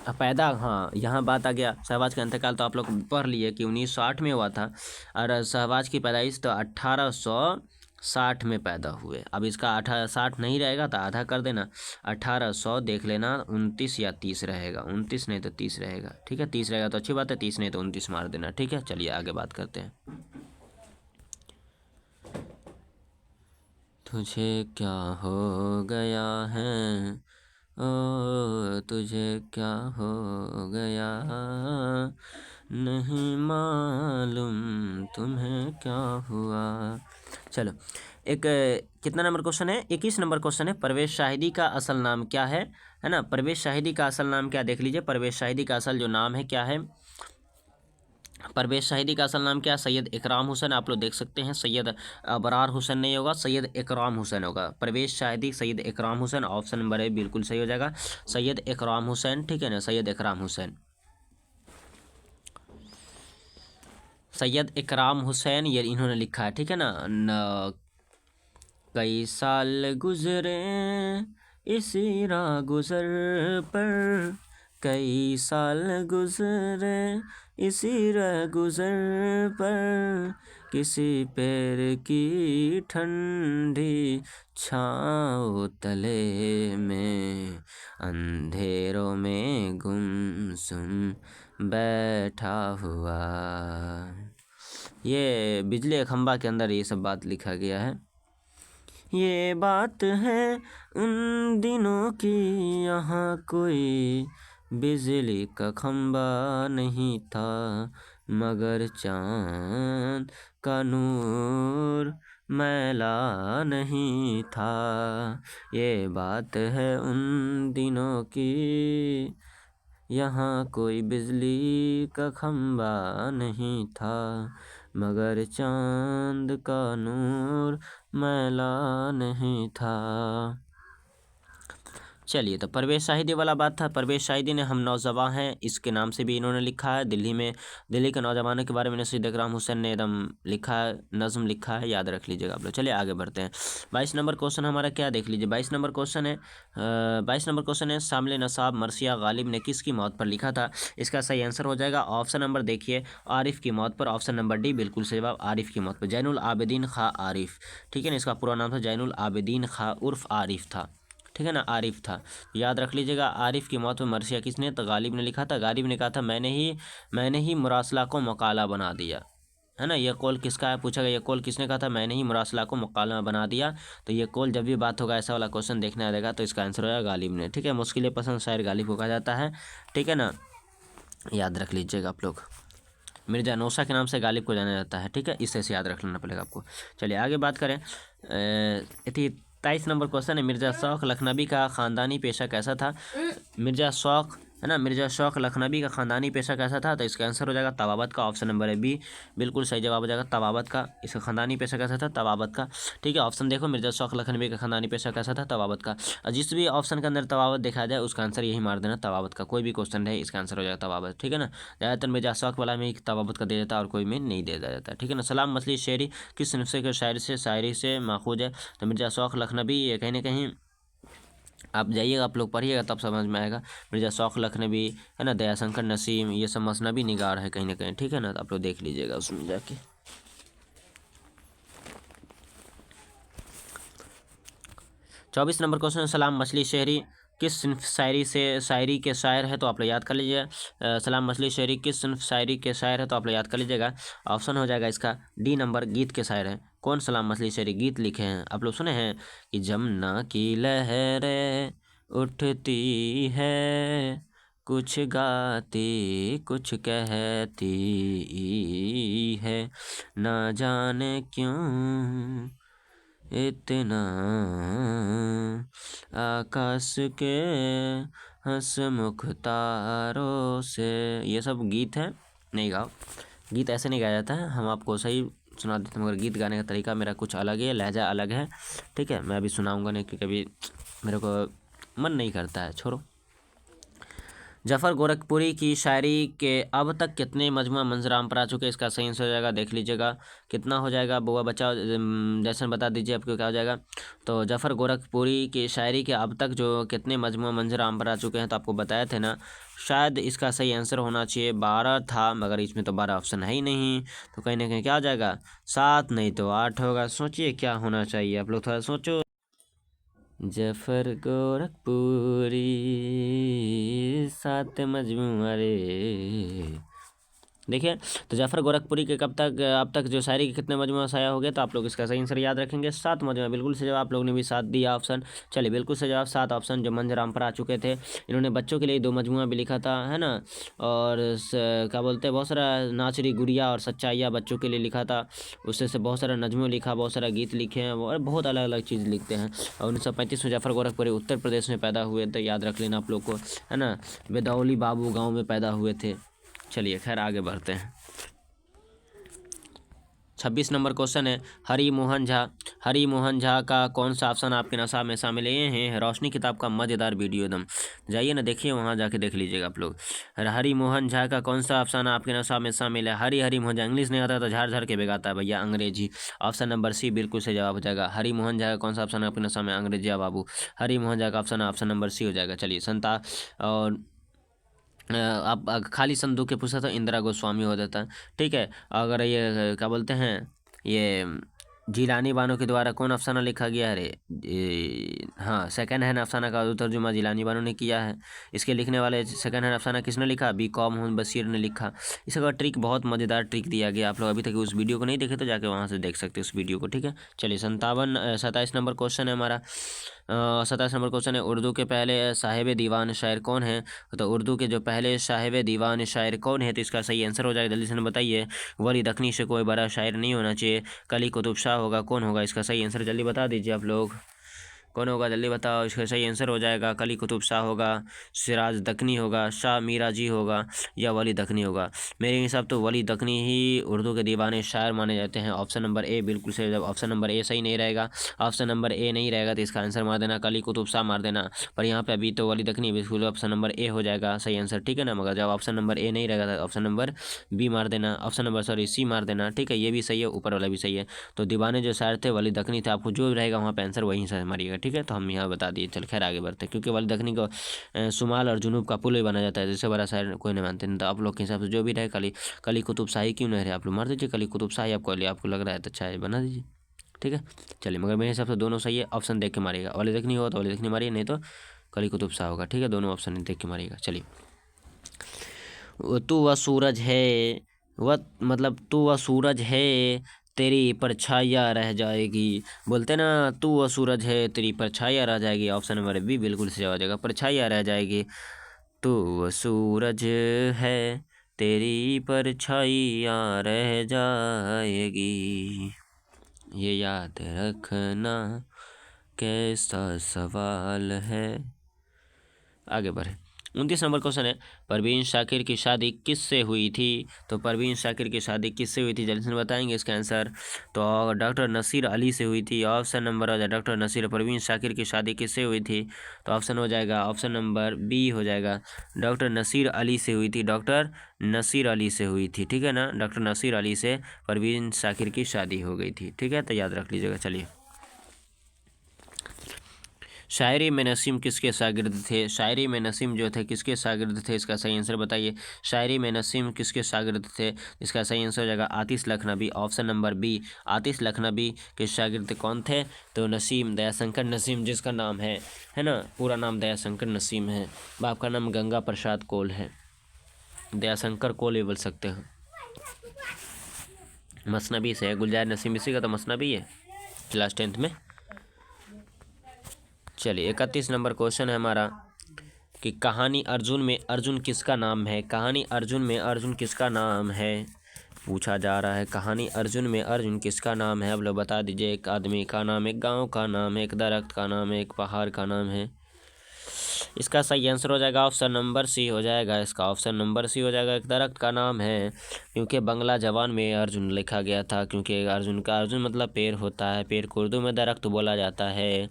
पैदा, हाँ यहाँ बात आ गया, शहबाज का इंतकाल तो आप लोग पढ़ लिए कि 1908 में हुआ था, और शहबाज की पैदाइश तो 1860 में पैदा हुए। अब इसका 1860 नहीं रहेगा तो आधा कर देना, 1800 देख लेना, 29 या 30 रहेगा, 29 नहीं तो 30 रहेगा, ठीक है। 30 रहेगा तो अच्छी बात है, 30 नहीं तो 29 मार देना, ठीक है। चलिए आगे बात करते हैं। तुझे क्या हो गया है, ओ तुझे क्या हो गया, नहीं मालूम तुम्हें क्या हुआ। चलो एक कितना नंबर क्वेश्चन है? 21 नंबर क्वेश्चन है, परवेश शाहिदी का असल नाम क्या है ना। परवेश शाहिदी का असल नाम क्या, देख लीजिए। परवेश शाहिदी का असल जो नाम है क्या है? परवेश शाहिदी का असल नाम क्या है? सैयद इकराम हुसैन। आप लोग देख सकते हैं, सैयद अबरार हुसैन नहीं होगा, सैयद इकराम हुसैन होगा। परवेश शाहिदी सैयद इकराम हुसैन, ऑप्शन नंबर ए बिल्कुल सही हो जाएगा, सैयद इकराम हुसैन, ठीक है ना, सैयद इकराम हुसैन। सैयद इकराम हुसैन ये इन्होंने लिखा है, ठीक है ना। कई साल गुजरे इसी राह गुजर पर, कई साल गुजरे इसी राह गुजर पर, किसी पेड़ की ठंडी छाँव तले में, अंधेरों में गुमसुम बैठा हुआ। ये बिजली खंबा के अंदर ये सब बात लिखा गया है। ये बात है उन दिनों की, यहाँ कोई बिजली का खंबा नहीं था, मगर चांद का नूर मैला नहीं था। ये बात है उन दिनों की, यहाँ कोई बिजली का खंबा नहीं था, मगर चांद का नूर मैला नहीं था। चलिए तो परवेश शाहिदी वाला बात था। परवेश शाहिदी ने हम नौजवां हैं इसके नाम से भी इन्होंने लिखा है। दिल्ली के नौजवानों के बारे में सैयद इकराम हुसैन ने एकदम लिखा है, नज़म लिखा है, याद रख लीजिएगा आप लोग। चलिए आगे बढ़ते हैं। 22 नंबर क्वेश्चन हमारा क्या, देख लीजिए। 22 नंबर क्वेश्चन है, 22 नंबर क्वेश्चन है, शामिल नसाब मरसिया गालिब ने किसकी मौत पर लिखा था? इसका सही आंसर हो जाएगा ऑप्शन नंबर देखिए, आरिफ की मौत पर, ऑप्शन नंबर डी बिल्कुल सही जवाब, आरिफ की मौत पर। जैनुल आबिदीन खां आरिफ, ठीक है ना, इसका पूरा नाम था जैनुल आबिदीन खां उर्फ आरिफ था, ठीक है ना, आरिफ था। याद रख लीजिएगा, आरिफ की मौत में मरसिया किसने, तो गालिब ने लिखा था। गालिब ने कहा था मैंने ही मुरासला को मकाला बना दिया, है ना। ये कौल किसका है, पूछा गया ये कौल किसने कहा था, मैंने ही मुरासला को मकाला बना दिया। तो ये कौल जब भी बात होगा ऐसा वाला क्वेश्चन देखने आ जाएगा तो इसका आंसर हो जाएगा गालिब ने, ठीक है। मुश्किल पसंद शायर गालिब को कहा जाता है, ठीक है ना, याद रख लीजिएगा आप लोग। मिर्जा नौशा के नाम से गालिब को जाना जाता है, ठीक है, इससे से याद रख लेना पड़ेगा आपको। चलिए आगे बात करें। 23 नंबर क्वेश्चन है, मिर्जा शौक लखनवी का ख़ानदानी पेशा कैसा था। मिर्जा शौक, है ना, मिर्जा शौक लखनवी का ख़ानदानी पेशा कैसा था, तो इसका आंसर हो जाएगा तवाबत का। ऑप्शन नंबर है बी, बिल्कुल सही जवाब हो जाएगा तवाबत का। इसका ख़ानदानी पेशा कैसा था, तवाबत का, ठीक है। ऑप्शन देखो, मिर्जा शौक लखनवी का ख़ानदानी पेशा कैसा था, तवाबत का। और जिस भी ऑप्शन के अंदर तवाबत देखा जाए उसका आंसर यही मार देना, तवाबत का। कोई भी क्वेश्चन है इसका आंसर हो जाएगा तवाबत, ठीक है ना। ज़्यादातर मिर्जा शौक वाला में तवाबत का दे देता है और कोई में नहीं दे जाता, ठीक है ना। सलाम मछली शेरी किस सिनफ के शायरी से माखूज है, तो मिर्जा शौक लखनवी ये कहीं ना कहीं आप जाइएगा, आप लोग पढ़िएगा तब समझ में आएगा। मिर्जा शौक लखनवी, है ना, दयाशंकर नसीम, ये सब मसनवी निगार है कहीं ना कहीं, ठीक है ना, तो आप लोग देख लीजिएगा उसमें जाके। 24 नंबर क्वेश्चन, सलाम मछली शहरी किस सिनफ शायरी के शायर है, तो आप लोग याद कर लीजिए। सलाम मछली शहरी किस सिनफ शायरी के शायर है, तो आप लोग याद कर लीजिएगा। ऑप्शन हो जाएगा इसका डी नंबर, गीत के शायर हैं। कौन सलाम मछली शहरी गीत लिखे हैं, आप लोग सुने हैं कि जमुना की लहरें उठती है, कुछ गाती कुछ कहती है, ना जाने क्यों इतना आकाश के हंसमुख तारों से। ये सब गीत है, नहीं गाओ, गीत ऐसे नहीं गाया जाता है, हम आपको सही सुना देते हैं, मगर गीत गाने का तरीका मेरा कुछ अलग है, लहजा अलग है, ठीक है। मैं अभी सुनाऊंगा नहीं क्योंकि अभी मेरे को मन नहीं करता है, छोड़ो। जफ़र गोरखपुरी की शायरी के अब तक कितने मजमूआ मंजराम पर आ चुके हैं, इसका सही आंसर हो जाएगा, देख लीजिएगा कितना हो जाएगा। बुआ बच्चा जैसन बता दीजिए आपको क्या हो जाएगा। तो जफ़र गोरखपुरी की शायरी के अब तक जो कितने मजमूआ मंजराम पर आ चुके हैं, तो आपको बताया थे ना, शायद इसका सही आंसर होना चाहिए 12 था, मगर इसमें तो 12 ऑप्शन है ही नहीं, तो कहीं ना कहीं क्या हो जाएगा 7 नहीं तो 8 होगा। सोचिए क्या होना चाहिए, आप लोग थोड़ा सोचो। जफ़र गोरखपुरी 7 मजमू रे। देखिए, तो जफ़र गोरखपुरी के कब तक अब तक जो शायरी के कितने मजमूआ शाया हो गया, तो आप लोग इसका सही आंसर याद रखेंगे 7 मजमूआ। बिल्कुल से जवाब, आप लोगों ने भी 7 दिया ऑप्शन। चलिए बिल्कुल से जवाब 7 ऑप्शन जो मंजराम पर आ चुके थे। इन्होंने बच्चों के लिए 2 मजमूआ भी लिखा था, है ना, और क्या बोलते हैं, बहुत सारा नाचरी गुड़िया और सच्चाइयाँ बच्चों के लिए लिखा था। उससे से बहुत सारा नज़्म लिखा, बहुत सारा गीत लिखे हैं और बहुत अलग अलग चीज़ लिखते हैं। और 1935 में जफ़र गोरखपुरी उत्तर प्रदेश में पैदा हुए थे, याद रख लेना आप लोग को, है ना। बेदौली बाबू गाँव में पैदा हुए थे। चलिए खैर आगे बढ़ते हैं। 26 नंबर क्वेश्चन है, हरि मोहन झा का कौन सा ऑप्शन आपके नसाब में शामिल है। ये हैं रोशनी किताब का मज़ेदार वीडियो, एकदम जाइए ना, देखिए वहाँ जाके देख लीजिएगा आप लोग। हरि मोहन झा का कौन सा ऑप्शन आपके नसाब में शामिल है। हरि मोहन झा, इंग्लिश नहीं आता तो झाड़ झाड़ के बेगाता है भैया, अंग्रेजी। ऑप्शन नंबर सी बिल्कुल से जवाब हो जाएगा। हरि मोहन झा का कौन सा ऑप्शन आपके नसाब में, अंग्रेजी बाबू। हरि मोहन झा का ऑप्शन नंबर सी हो जाएगा। चलिए और आप खाली संदूक के पूछा तो इंदिरा गोस्वामी हो जाता है, ठीक है। अगर ये क्या बोलते हैं, ये जिलानी बानो के द्वारा कौन अफसाना लिखा गया है रे, हाँ, सेकंड हैंड अफसाना का तर्जुमा जिलानी बानो ने किया है। इसके लिखने वाले सेकंड हैंड अफसाना किसने लिखा, बी कॉम बशीर ने लिखा। इसका ट्रिक बहुत मज़ेदार ट्रिक दिया गया, आप लोग अभी तक उस वीडियो को नहीं देखे तो जाके वहाँ से देख सकते उस वीडियो को, ठीक है। चलिए 27 नंबर क्वेश्चन है हमारा। 27 नंबर क्वेश्चन है, उर्दू के पहले साहिब दीवान शायर कौन है। तो उर्दू के जो पहले साहिब दीवान शायर कौन है, तो इसका सही आंसर हो जाएगा, जल्दी से बताइए। वली दखनी से कोई बड़ा शायर नहीं होना चाहिए, कली कुतुब शाह होगा। कौन होगा इसका सही आंसर, जल्दी बता दीजिए आप लोग, कौन होगा जल्दी बताओ। इसका सही आंसर हो जाएगा कली कुतुब शाह होगा, सिराज दखनी होगा, शाह मीरा जी होगा, या वली दखनी होगा। मेरे हिसाब तो वली दखनी ही उर्दू के दीवाने शायर माने जाते हैं। ऑप्शन नंबर ए बिल्कुल से, जब ऑप्शन नंबर ए सही नहीं रहेगा, ऑप्शन नंबर ए नहीं रहेगा तो इसका आंसर मार देना कली कुतुब शाह मार देना। पर यहाँ पे अभी तो वली दखनी बिल्कुल ऑप्शन नंबर ए हो जाएगा सही आंसर, ठीक है ना। मगर जब ऑप्शन नंबर ए नहीं रहेगा तो ऑप्शन नंबर बी मार देना, ऑप्शन नंबर सी मार देना, ठीक है। ये भी सही है, ऊपर वाला भी सही है। तो दीवाने जो शायर थे वली दखनी थे, आपको जो रहेगा वहाँ पे आंसर वहीं से मारिएगा, ठीक है। तो हम यहाँ बता दिए, चल खैर आगे बढ़ते हैं, क्योंकि वली दखनी को शुमाल और जुनूब का पुल भी बना जाता है, जिससे बड़ा शायर कोई नहीं मानते नहीं। तो आप लोग के हिसाब से जो भी रहे, कली कुतुब शाही क्यों नहीं रहे, आप लोग मार दीजिए कली कुतुब शाही, आपको लग रहा है तो अच्छा है बना दीजिए। ठीक है चलिए, मगर मेरे हिसाब से दोनों सही है। ऑप्शन देख के मारिएगा, वाले देखनी हो तो वाले देखनी मारिए, नहीं तो कली कुतुब शाह होगा। ठीक है, दोनों ऑप्शन देख के मारिएगा। चलिए, तू वह सूरज है, वह मतलब तू वह सूरज है, तेरी परछाइयाँ रह जाएगी। बोलते ना, तू वह सूरज है तेरी परछाइयाँ रह जाएगी। ऑप्शन नंबर बी बिल्कुल सही हो जाएगा, परछाइयाँ रह जाएगी। तू वह सूरज है, तेरी परछाइयाँ रह जाएगी। ये याद रखना कैसा सवाल है। आगे बढ़े। 29 नंबर क्वेश्चन है, परवीन शाकिर की शादी किससे हुई थी? तो परवीन शाकिर की शादी किससे हुई थी, जल्दी से बताएंगे इसका आंसर। तो डॉक्टर नसीर अली से हुई थी। ऑप्शन नंबर हो जाएगा डॉक्टर नसीर। परवीन शाकिर की शादी किससे हुई थी? तो ऑप्शन हो जाएगा ऑप्शन नंबर बी हो जाएगा, डॉक्टर नसीर अली से हुई थी। डॉक्टर नसीर अली से हुई थी, ठीक है ना। डॉक्टर नसीर अली से परवीन शाकिर की शादी हो गई थी, ठीक है, तो याद रख लीजिएगा। चलिए, शायरी में नसीम किसके शागिर्द थे? शायरी में नसीम जो थे किसके शागिर्द थे, इसका सही आंसर बताइए। शायरी में नसीम किसके शागिर्द थे? इसका सही आंसर हो जाएगा आतिश लखनवी। ऑप्शन नंबर बी, आतिश लखनवी के शागिर्द कौन थे? तो नसीम, दयाशंकर नसीम जिसका नाम है ना, पूरा नाम दयाशंकर नसीम है। बाप का नाम गंगा प्रसाद कोल है, दयाशंकर कोल भी बोल सकते हो। मसनबी से है, गुलजार नसीम इसी का तो मसनबी है, क्लास 10th में। चलिए, 31 नंबर क्वेश्चन है हमारा कि कहानी अर्जुन में अर्जुन किसका नाम है? कहानी अर्जुन में अर्जुन किसका नाम है, पूछा जा रहा है। कहानी अर्जुन में अर्जुन किसका नाम है? अब लोग बता दीजिए। एक आदमी का नाम, एक गांव का नाम, एक दरख्त का नाम है, एक पहाड़ का नाम है। इसका सही आंसर हो जाएगा ऑप्शन नंबर सी हो जाएगा। इसका ऑप्शन नंबर सी हो जाएगा, एक दरख्त का नाम है, क्योंकि बंगला जबान में अर्जुन लिखा गया था। क्योंकि अर्जुन मतलब पेड़ होता है, पेड़ को उर्दू में दरख्त बोला जाता है,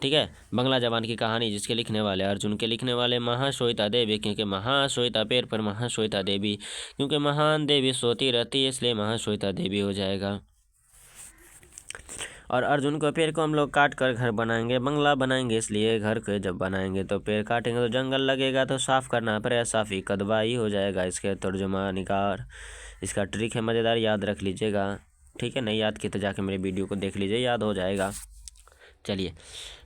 ठीक है। बंगला जबान की कहानी जिसके लिखने वाले अर्जुन के लिखने वाले महाश्वेता देवी, क्योंकि महाश्वेता पेड़ पर महाश्वेता देवी, क्योंकि महान देवी सोती रहती है इसलिए महाश्वेता देवी हो जाएगा। और अर्जुन को पेड़ को हम लोग काट कर घर बनाएंगे, बंगला बनाएंगे, इसलिए घर के जब बनाएंगे तो पेड़ काटेंगे तो जंगल लगेगा, तो साफ करना पड़ेगा, साफी कदवाई हो जाएगा। इसके तर्जुमा निगार, इसका ट्रिक है मज़ेदार, याद रख लीजिएगा, ठीक है। नहीं याद किए तो जाके मेरे वीडियो को देख लीजिए, याद हो जाएगा। चलिए,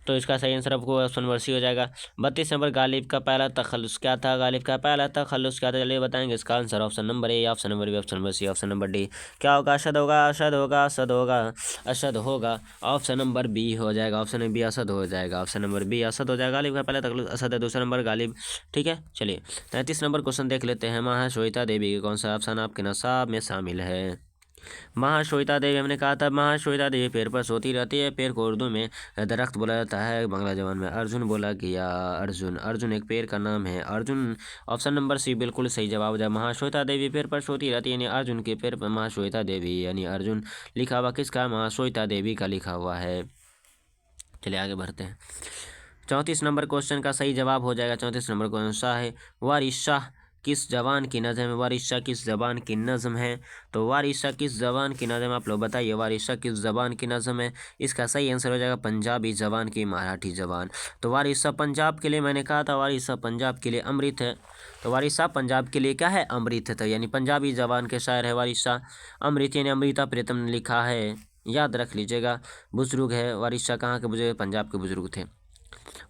तो इसका सही आंसर आपको ऑप्शन नंबर सी हो जाएगा। 32 नंबर, गालिब का पहला तखल्लुस क्या था? गालिब का पहला तखल्लुस क्या था, चलिए बताएंगे इसका answer. Option number A, option number B, option number C, option number D. क्या होगा? अशद होगा, अशद होगा, असद होगा, अशद होगा। ऑप्शन नंबर बी हो जाएगा, ऑप्शन नंबर बी असद हो जाएगा, ऑप्शन नंबर बी असद हो जाएगा। गालिब का पहला तखल्लुस असद है, दूसरा नंबर गालिब, ठीक है। चलिए, 33 नंबर क्वेश्चन देख लेते हैं। महाश्वेता देवी के कौन सा ऑप्शन आपके नसाब में शामिल है? महाश्वेता देवी, हमने कहा था महाश्वेता देवी पेड़ पर सोती रहती है, पेड़ को उर्दू में दरख्त बोला जाता है, बांग्ला जबान में अर्जुन बोला गया। अर्जुन, अर्जुन एक पेड़ का नाम है, अर्जुन। ऑप्शन नंबर सी बिल्कुल सही जवाब हो जाए। महाश्वेता देवी पेड़ पर सोती रहती है, यानी अर्जुन के पेड़ पर महाश्वेता देवी, यानी अर्जुन लिखा हुआ किसका? महाश्वेता देवी का लिखा हुआ है। चलिए आगे बढ़ते हैं। 34 नंबर क्वेश्चन का सही जवाब हो जाएगा। 34 नंबर क्वेश्चन सा है, वारिशाह किस जबान की नज़म है? वारिशा किस जबान की नज़म है? तो वारिशा किस जबान की नज़म, आप लोग बताइए, वारिशा किस जबान की नज़म है? इसका सही आंसर हो जाएगा पंजाबी जबान की, मराठी जबान। तो वारिशा पंजाब के लिए, मैंने कहा था वारिशा पंजाब के लिए अमृत है, तो वारिशा पंजाब के लिए क्या है? अमृत है। तो यानी पंजाबी जबान के शायर है वारिशा। अमृत यानी अमृता प्रीतम ने लिखा है, याद रख लीजिएगा। बुजुर्ग है वारिशा, कहाँ के बुजुर्ग? पंजाब के बुजुर्ग थे।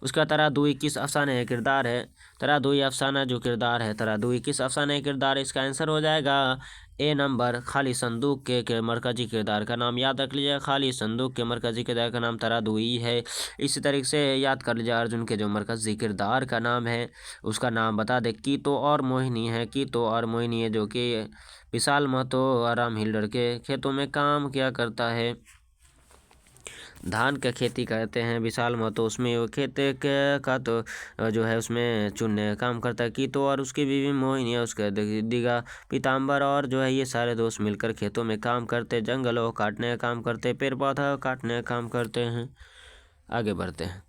उसका तरादुई किस अफसाने का किरदार है? तरादुई अफसाना जो किरदार है, तरादुई किस अफसाने का किरदार है? इसका आंसर हो जाएगा ए नंबर, खाली संदूक के मरकजी किरदार का नाम याद रख लीजिए। खाली संदूक के मरकजी किरदार का नाम तरादुई है। इसी तरीके से याद कर लीजिए, अर्जुन के जो मरकजी किरदार का नाम है उसका नाम बता दे, कीतो और मोहिनी है। कीतो और मोहिनी है, जो कि विशाल महतो आराम हिल्डर के खेतों में काम क्या करता है? धान का खेती करते हैं विशाल महतो, उसमें वो खेत का तो जो है उसमें चुनने का काम करता है कीतो, और उसकी बीवी मोहिनी है, उसका दिगा पीताम्बर, और जो है ये सारे दोस्त मिलकर खेतों में काम करते, जंगलों को काटने का काम करते, पेड़ पौधा काटने का काम करते हैं। आगे बढ़ते हैं।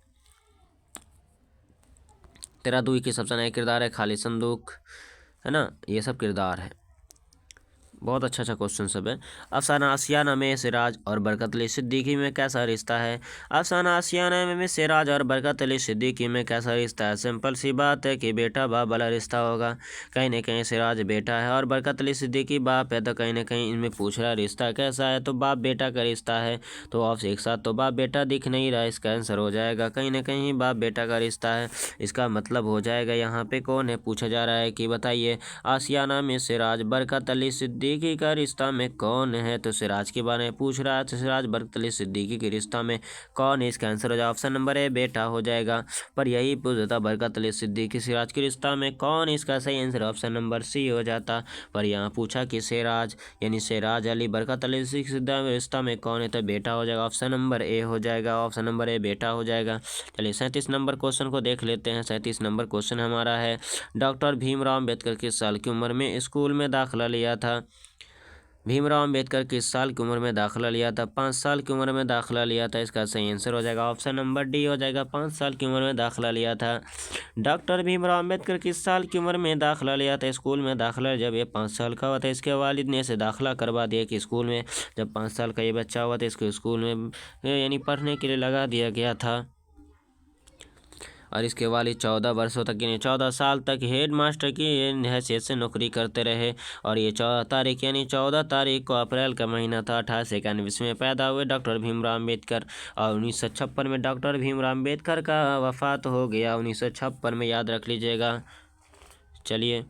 तेरा दुई की सबसे नया किरदार है, खाली संदूक, है ना, ये सब किरदार है। बहुत अच्छा क्वेश्चन सब है। अफसाना आशियाना में सिराज और बरकत अली सिद्दीकी में कैसा रिश्ता है? अफसाना आशियाना में सिराज और बरकत अली सिद्दीकी में कैसा रिश्ता है? सिंपल सी बात है कि बेटा बाप वाला रिश्ता होगा। कहीं ना कहीं सिराज बेटा है और बरकत अली सिद्दीकी बाप है, तो कहीं ना कहीं इनमें पूछ रहा है रिश्ता कैसा है, तो बाप बेटा का रिश्ता है। तो ऑफ एक साथ तो बाप बेटा दिख नहीं रहा, इसका आंसर हो जाएगा कहीं ना कहीं बाप बेटा का रिश्ता है। इसका मतलब हो जाएगा यहाँ पे कौन है, पूछा जा रहा है कि बताइए आशियाना में सिराज बरकत अली सिद्दीकी का रिश्ता में कौन है, तो सिराज के बारे में पूछ रहा है। तो सिराज बरकत अली सिद्दीकी के रिश्ता में कौन है, इसका आंसर हो जाएगा ऑप्शन नंबर ए बेटा हो जाएगा। पर यही पूछ देता बरकत अली सिद्दीकी सिराज के रिश्ता में कौन, इसका सही आंसर ऑप्शन नंबर सी हो जाता। पर यहाँ पूछा कि सिराज यानी सिराज अली बरकत अली रिश्ता में कौन है, तो बेटा हो जाएगा, ऑप्शन नंबर ए हो जाएगा, ऑप्शन नंबर ए बेटा हो जाएगा। चलिए 37 नंबर क्वेश्चन को देख लेते हैं। 37 नंबर क्वेश्चन हमारा है, डॉक्टर भीमराव अम्बेडकर किस साल की उम्र में स्कूल में दाखिला लिया था? भीमराव अम्बेडकर किस साल की उम्र में दाखिला लिया था? 5 साल की उम्र में दाखिला लिया था, इसका सही आंसर हो जाएगा ऑप्शन नंबर डी हो जाएगा, 5 साल की उम्र में दाखिला लिया था। डॉक्टर भीमराव अम्बेडकर किस साल की उम्र में दाखिला लिया था स्कूल में? दाखिला जब ये 5 साल का हुआ था, इसके वालिद ने इसे दाखिला करवा दिया कि स्कूल में, जब 5 साल का ये बच्चा हुआ था इसको स्कूल में यानी पढ़ने के लिए लगा दिया गया था। और इसके वालिद 14 वर्षों तक यानी 14 साल तक हेड मास्टर की हैसियत से नौकरी करते रहे। और ये 14 तारीख यानी 14 तारीख को अप्रैल का महीना था, 1891 में पैदा हुए डॉक्टर भीमराव अम्बेडकर। और 1956 में डॉक्टर भीमराव अम्बेडकर का वफात हो गया, 1956 में, याद रख लीजिएगा। चलिए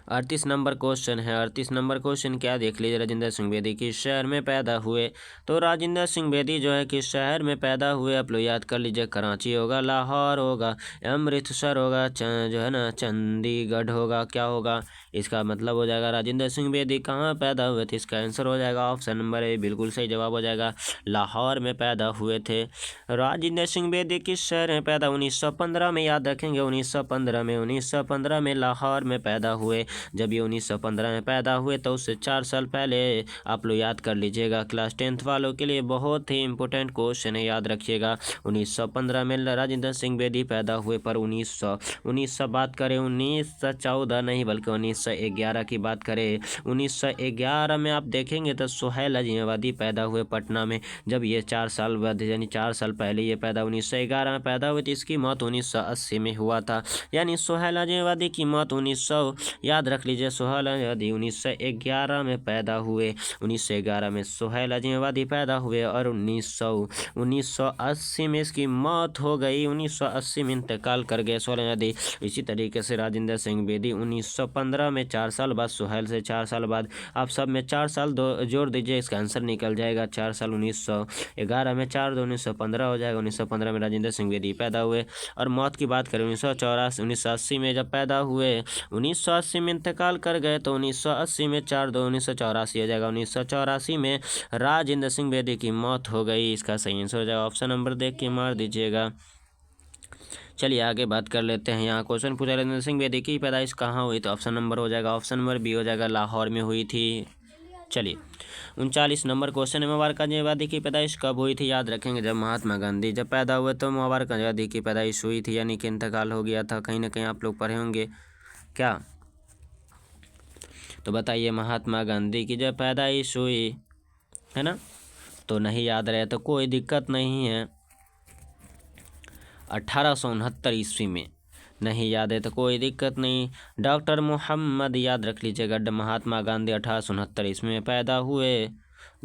38 नंबर क्वेश्चन है। 38 नंबर क्वेश्चन क्या देख लीजिए, राजेंद्र सिंह बेदी किस शहर में पैदा हुए? तो राजेंद्र सिंह बेदी जो है किस शहर में पैदा हुए, आप लोग याद कर लीजिए। कराची होगा, लाहौर होगा, अमृतसर होगा, जो है ना चंडीगढ़ होगा, क्या होगा, इसका मतलब हो जाएगा राजेंद्र सिंह बेदी कहाँ पैदा हुए थे, इसका आंसर हो जाएगा ऑप्शन नंबर ए, बिल्कुल सही जवाब हो जाएगा, लाहौर में पैदा हुए थे। राजेंद्र सिंह बेदी किस शहर में पैदा? 1915 में, याद रखेंगे 1915 में लाहौर में पैदा हुए। जब ये 1915 में पैदा हुए तो उससे 4 साल पहले, आप लोग याद कर लीजिएगा, क्लास 10th वालों के लिए बहुत ही इंपॉर्टेंट क्वेश्चन है, याद रखिएगा। 1915 में राजेंद्र सिंह बेदी पैदा हुए। पर 1900 बात करें, 1914 नहीं बल्कि 1911 की बात करें, 1911 में आप देखेंगे तो सुहेल अजीमवादी पैदा हुए पटना में। जब ये 4 साल बाद यानी 4 साल पहले ये पैदा 1911 में पैदा हुए, तो इसकी मौत 1980 में हुआ था। यानी सुहेल अजीमवादी की मौत 1900, याद रख लीजिए, सुहेल अजीमवादी 1911 में पैदा हुए। 1911 में सुहेल अजीमवादी पैदा हुए और 1980 में इसकी मौत हो गई, 1980 में इंतकाल कर गए सुहेल अजीमवादी। इसी तरीके से राजेंद्र सिंह बेदी 1915 में, 4 साल बाद, सुहेल से 4 साल बाद, आप सब में 4 साल जोड़ दीजिए, इसका आंसर निकल जाएगा। 4 साल 1911 में 4 दो 1915 हो जाएगा। 1915 में राजेंद्र सिंह बेदी पैदा हुए। और मौत की बात करें 1980 में जब पैदा हुए, 1980 में इंतकाल कर गए, तो 1980 में 4 दो 1984 हो जाएगा। 1984 में राजेंद्र सिंह बेदी की मौत हो गई, इसका सही आंसर हो जाएगा, ऑप्शन नंबर देख के मार दीजिएगा। चलिए आगे बात कर लेते हैं। यहाँ क्वेश्चन पूछा राजेंद्र सिंह बेदी की पैदाइश कहाँ हुई, तो ऑप्शन नंबर हो जाएगा, ऑप्शन नंबर बी हो जाएगा, लाहौर में हुई थी। चलिए 39 नंबर क्वेश्चन है, मुबारक आज़ादी की पैदाइश कब हुई थी? याद रखेंगे जब महात्मा गांधी जब पैदा हुए तो मुबारक आज़ादी की पैदाइश हुई थी, यानी कि इंतकाल हो गया था। कहीं ना कहीं आप लोग पढ़े होंगे क्या, तो बताइए महात्मा गांधी की जब पैदाइश हुई है ना, तो नहीं याद रहे तो कोई दिक्कत नहीं है। 1869 ईस्वी में, नहीं याद है तो कोई दिक्कत नहीं। डॉक्टर मोहम्मद, याद रख लीजिएगा, महात्मा गांधी 1869 ईस्वी में पैदा हुए।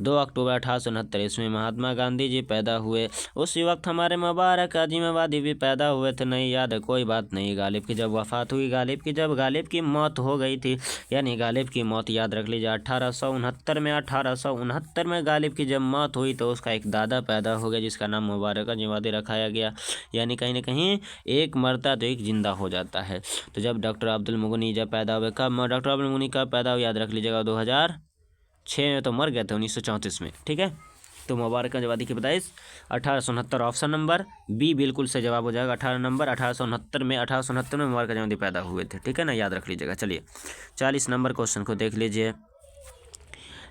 2 अक्टूबर 1869 ईस्वी में महात्मा गांधी जी पैदा हुए। उसी वक्त हमारे मुबारक आज़ादी भी पैदा हुए थे, नहीं याद है कोई बात नहीं। गालिब की जब वफ़ात हुई, गालिब की मौत हो गई थी, यानी गालिब की मौत याद रख लीजिए 1869 में। 1869 में गालिब की जब मौत हुई तो उसका एक दादा पैदा हो गया जिसका नाम मुबारक आज़ादी रखाया गया। यानी कहीं ना कहीं एक मरता तो एक जिंदा हो जाता है। तो जब डॉक्टर अब्दुल मुगनी जब पैदा हुए, कब डॉक्टर अब्दुल मुगनी कब पैदा हुआ, याद रख लीजिएगा 2006 में, तो मर गए थे 1934 में। ठीक है, तो मुबारक आज़ादी की पैदाइश 1869, ऑप्शन नंबर बी बिल्कुल से जवाब हो जाएगा। 1869 में मुबारक आज़ादी पैदा हुए थे। ठीक है ना, याद रख लीजिएगा। चलिए 40 नंबर क्वेश्चन को देख लीजिए।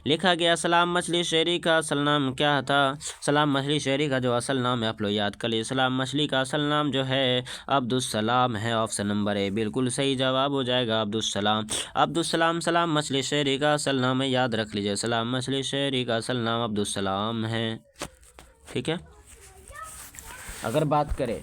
लिखा गया। सलाम मछली शहरी का असल नाम क्या था? सलाम मछली शहरी का जो असल नाम है आप लोग याद कर लीजिए। सलाम मछली का असल नाम जो है अब्दुस्सलाम है। ऑप्शन नंबर ए बिल्कुल सही जवाब हो जाएगा, अब्दुस्सलाम। अब्दुस्सलाम सलाम मछली शहरी का असल नाम है, याद रख लीजिए। सलाम मछली शहरी का असल नाम अब्दुस्सलाम है। ठीक है। अगर बात करें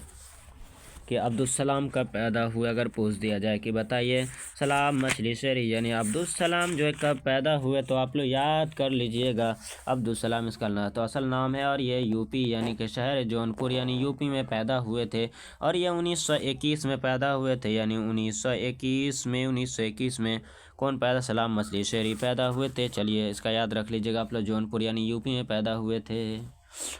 कि अब्दुस्सलाम कब पैदा हुए, अगर पूछ दिया जाए कि बताइए सलाम मछली शहरी यानी अब्दुस्सलाम जो है कब पैदा हुए, तो आप लोग याद कर लीजिएगा अब्दुस्सलाम इसका नाम तो असल नाम है। और ये यूपी यानी कि शहर जौनपुर यानी यूपी में पैदा हुए थे। और ये 1921 में पैदा हुए थे, यानी 1921 में कौन पैदा? सलाम मछली शहरी पैदा हुए थे। चलिए इसका याद रख लीजिएगा आप लोग, जौनपुर यानी यूपी में पैदा हुए थे।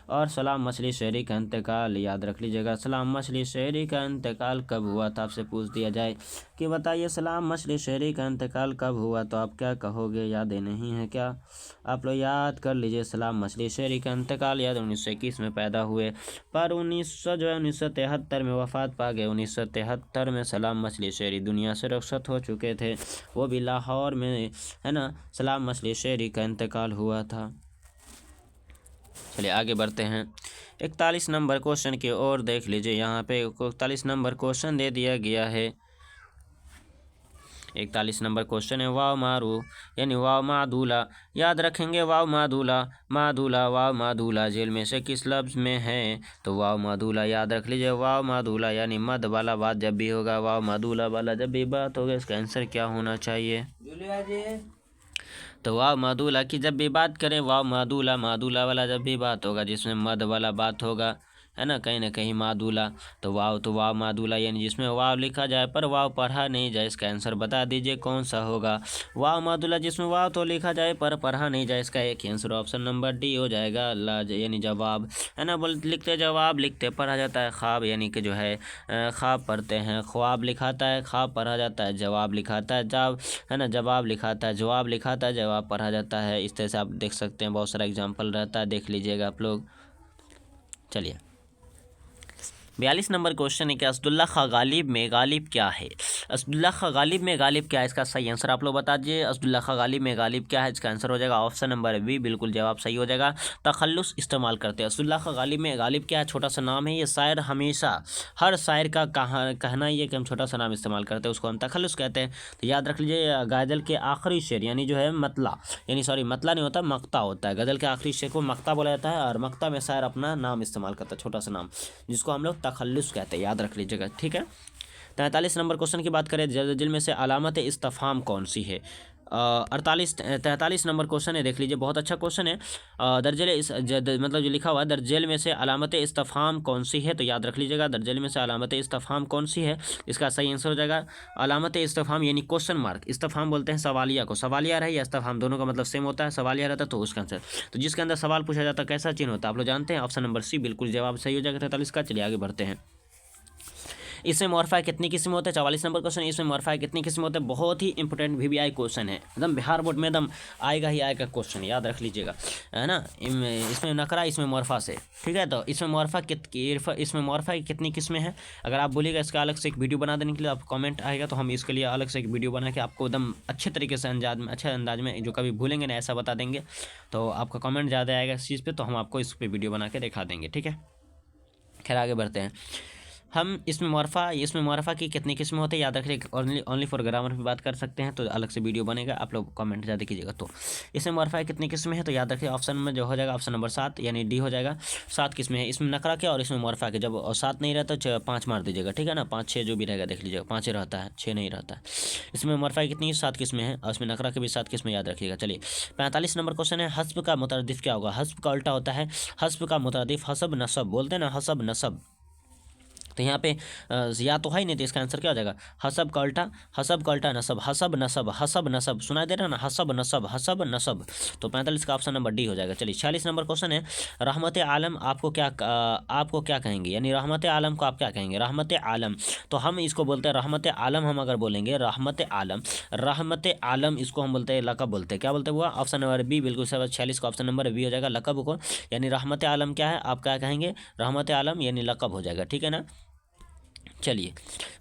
और सलाम मछली शहरी का इंतकाल याद रख लीजिएगा। सलाम मछली शहरी का इंतकाल कब हुआ था? आपसे पूछ दिया जाए कि बताइए सलाम मछली शहरी का इंतकाल कब हुआ, तो आप क्या कहोगे? याद नहीं है क्या? आप लोग याद कर लीजिए। सलाम मछली शहरी का इंतकाल याद 1921 में पैदा हुए, पर 1973 में वफ़ात पा गए। 1973 में सलाम मछली शहरी दुनिया से रुखसत हो चुके थे, वो भी लाहौर में, है ना। सलाम मछली शहरी का इंतकाल हुआ था। चलिए आगे बढ़ते हैं 41 नंबर क्वेश्चन की ओर देख लीजिए। यहाँ पे 41 नंबर क्वेश्चन दे दिया गया है। 41 नंबर क्वेश्चन है वाव मारू यानी वाव मादूला। याद रखेंगे वाव मादूला, मादूला वाव मादूला जेल में से किस लफ्ज़ में है? तो वाव मादूला याद रख लीजिए। वाव मादूला यानी मद वाला बात जब भी होगा, वाव मादूला वाला जब भी बात होगा, इसका आंसर क्या होना चाहिए? तो वाव मादूला की जब भी बात करें, वाव मादूला मादूला वाला जब भी बात होगा जिसमें मद वाला बात होगा, है ना कहीं मादूला, तो वाव मादूला यानी जिसमें वाव लिखा जाए पर वाव पढ़ा नहीं जाए। इसका आंसर बता दीजिए कौन सा होगा? वाव मादूला जिसमें वाव तो लिखा जाए पर पढ़ा नहीं जाए। इसका एक आंसर ऑप्शन नंबर डी हो जाएगा, यानी जवाब, है ना। बोल लिखते जवाब लिखते पढ़ा जाता है, ख्वाब यानी कि जो है ख्वाब पढ़ते हैं, ख्वाब लिखाता है, ख्वाब पढ़ा जाता है, जवाब लिखाता है, जवाब, है ना, जवाब लिखाता है, जवाब लिखाता है, जवाब पढ़ा जाता है। इस तरह से आप देख सकते हैं, बहुत सारा एग्जाम्पल रहता है, देख लीजिएगा आप लोग। चलिए 42 नंबर क्वेश्चन है कि असदुल्ला खां गालिब में गालिब क्या है? असदुल्ला खां गालिब में गालिब क्या है? इसका सही आंसर आप लोग बता दीजिए। असदुल्ला खां गालिब में गालिब क्या है? इसका आंसर हो जाएगा ऑप्शन नंबर बी, बिल्कुल जवाब सही हो जाएगा। तखल्लुस इस्तेमाल करते हैं। असदुल्ला खां गालिब में गालिब क्या है? छोटा सा नाम है। ये शायर हमेशा हर शायर का कहना ही है कि हम छोटा सा नाम इस्तेमाल करते हैं, उसको हम तखल्लुस कहते हैं। तो याद रख लीजिए गज़ल के आखिरी शेर यानी जो है मतला, यानी सॉरी मतला नहीं होता, मक्ता होता है। गज़ल के आखिरी शेर को मक्ता बोला जाता है, और मक्ता में शायर अपना नाम इस्तेमाल करता है, छोटा सा नाम, जिसको हम लोग तखल्लुस कहते हैं, याद रख लीजिएगा। ठीक है। 43 नंबर क्वेश्चन की बात करें, दर्जिल में से अलामत इस्तिफ़हाम कौन सी है? 43 नंबर क्वेश्चन है, देख लीजिए, बहुत अच्छा क्वेश्चन है। मतलब जो लिखा हुआ है, दर्जेल में से अलामत इस्तिफ़हाम कौन सी है? तो याद रख लीजिएगा दर्जेल में से अलामत इस्तिफ़हाम कौन सी है, इसका सही आंसर हो जाएगा अलामत इस्तिफ़हाम यानी क्वेश्चन मार्क। इस्तिफ़हाम बोलते हैं सवालिया को, सवालिया रहे या इस्तिफ़हाम दोनों का मतलब सेम होता है, सवालिया रहता है तो उसका आंसर, तो जिसके अंदर सवाल पूछा जाता है कैसा चिन्ह होता है आप लोग जानते हैं, ऑप्शन नंबर सी बिल्कुल जवाब सही हो जाएगा 43 का। चलिए आगे बढ़ते हैं। इसमें मॉर्फा कितनी किस्म होते हैं? 44 नंबर क्वेश्चन, इसमें मॉर्फा कितनी किस्म होते हैं? बहुत ही इंपॉर्टेंट VBI क्वेश्चन है, एकदम बिहार बोर्ड में एकदम आएगा ही आएगा क्वेश्चन, याद रख लीजिएगा, है ना। इसमें नकरा, इसमें मॉर्फा से, ठीक है। तो इसमें मॉर्फा की कितनी किस्में हैं? अगर आप बोलिएगा इसका अलग से एक वीडियो बना देने के लिए, आप कमेंट आएगा तो हम इसके लिए अलग से एक वीडियो बना के आपको एकदम अच्छे तरीके से अच्छे अंदाज में, जो कभी भूलेंगे ना ऐसा बता देंगे। तो आपका कमेंट ज़्यादा आएगा इस चीज़ पर, तो हम आपको इस पर वीडियो बना के दिखा देंगे, ठीक है। खैर आगे बढ़ते हैं। हम इसमें मॉर्फा की कितनी किस्में होती है याद रखिए। ओनली फॉर ग्रामर पे बात कर सकते हैं, तो अलग से वीडियो बनेगा, आप लोग कमेंट ज़्यादा कीजिएगा। तो इसमें मॉर्फा कितनी किस्में हैं? तो याद रखिए ऑप्शन में जो हो जाएगा ऑप्शन नंबर 7 यानी डी हो जाएगा। 7 किस्में हैं इसमें नकरा के, और इसमें मॉर्फा के। जब 7 नहीं रहता तो 5 मार दीजिएगा, ठीक है ना। 5 6 जो भी रहेगा देख लीजिएगा, 5 रहता है, 6 नहीं रहता है। इसमें मॉर्फा कितनी 7 किस्में हैं, और इसमें नकरा के भी 7 किस्में, याद रखिएगा। चलिए 45 नंबर क्वेश्चन है, हस्ब का मुतरदिफ क्या होगा? हस्ब का उल्टा होता है, हस्ब का मुतरदिफ हसब नसब बोलते हैं ना, हसब नसब। तो यहाँ पे या तो है ही नहीं, तो इसका आंसर क्या हो जाएगा? हसब का उल्टा नसब, हसब नसब, हसब नसब, सुनाई दे रहा है ना, हसब नसब, हसब नसब। तो 45 का ऑप्शन नंबर डी हो जाएगा। चलिए 46 नंबर क्वेश्चन है, रहमत आलम आपको क्या कहेंगे, यानी रहमत आलम को आप क्या कहेंगे? रहमत आलम, तो हम इसको बोलते हैं रहमत आलम। हम अगर बोलेंगे रहमत आलम इसको हम बोलते हैं लक़ब बोलते हैं, क्या बोलते हैं हुआ? ऑप्शन नंबर बी बिल्कुल सही। 46 का ऑप्शन नंबर बी हो जाएगा लक़ब को, यानी रहमत आलम क्या है, आप क्या कहेंगे? रहमत आलम यानी लक़ब हो जाएगा, ठीक है ना। चलिए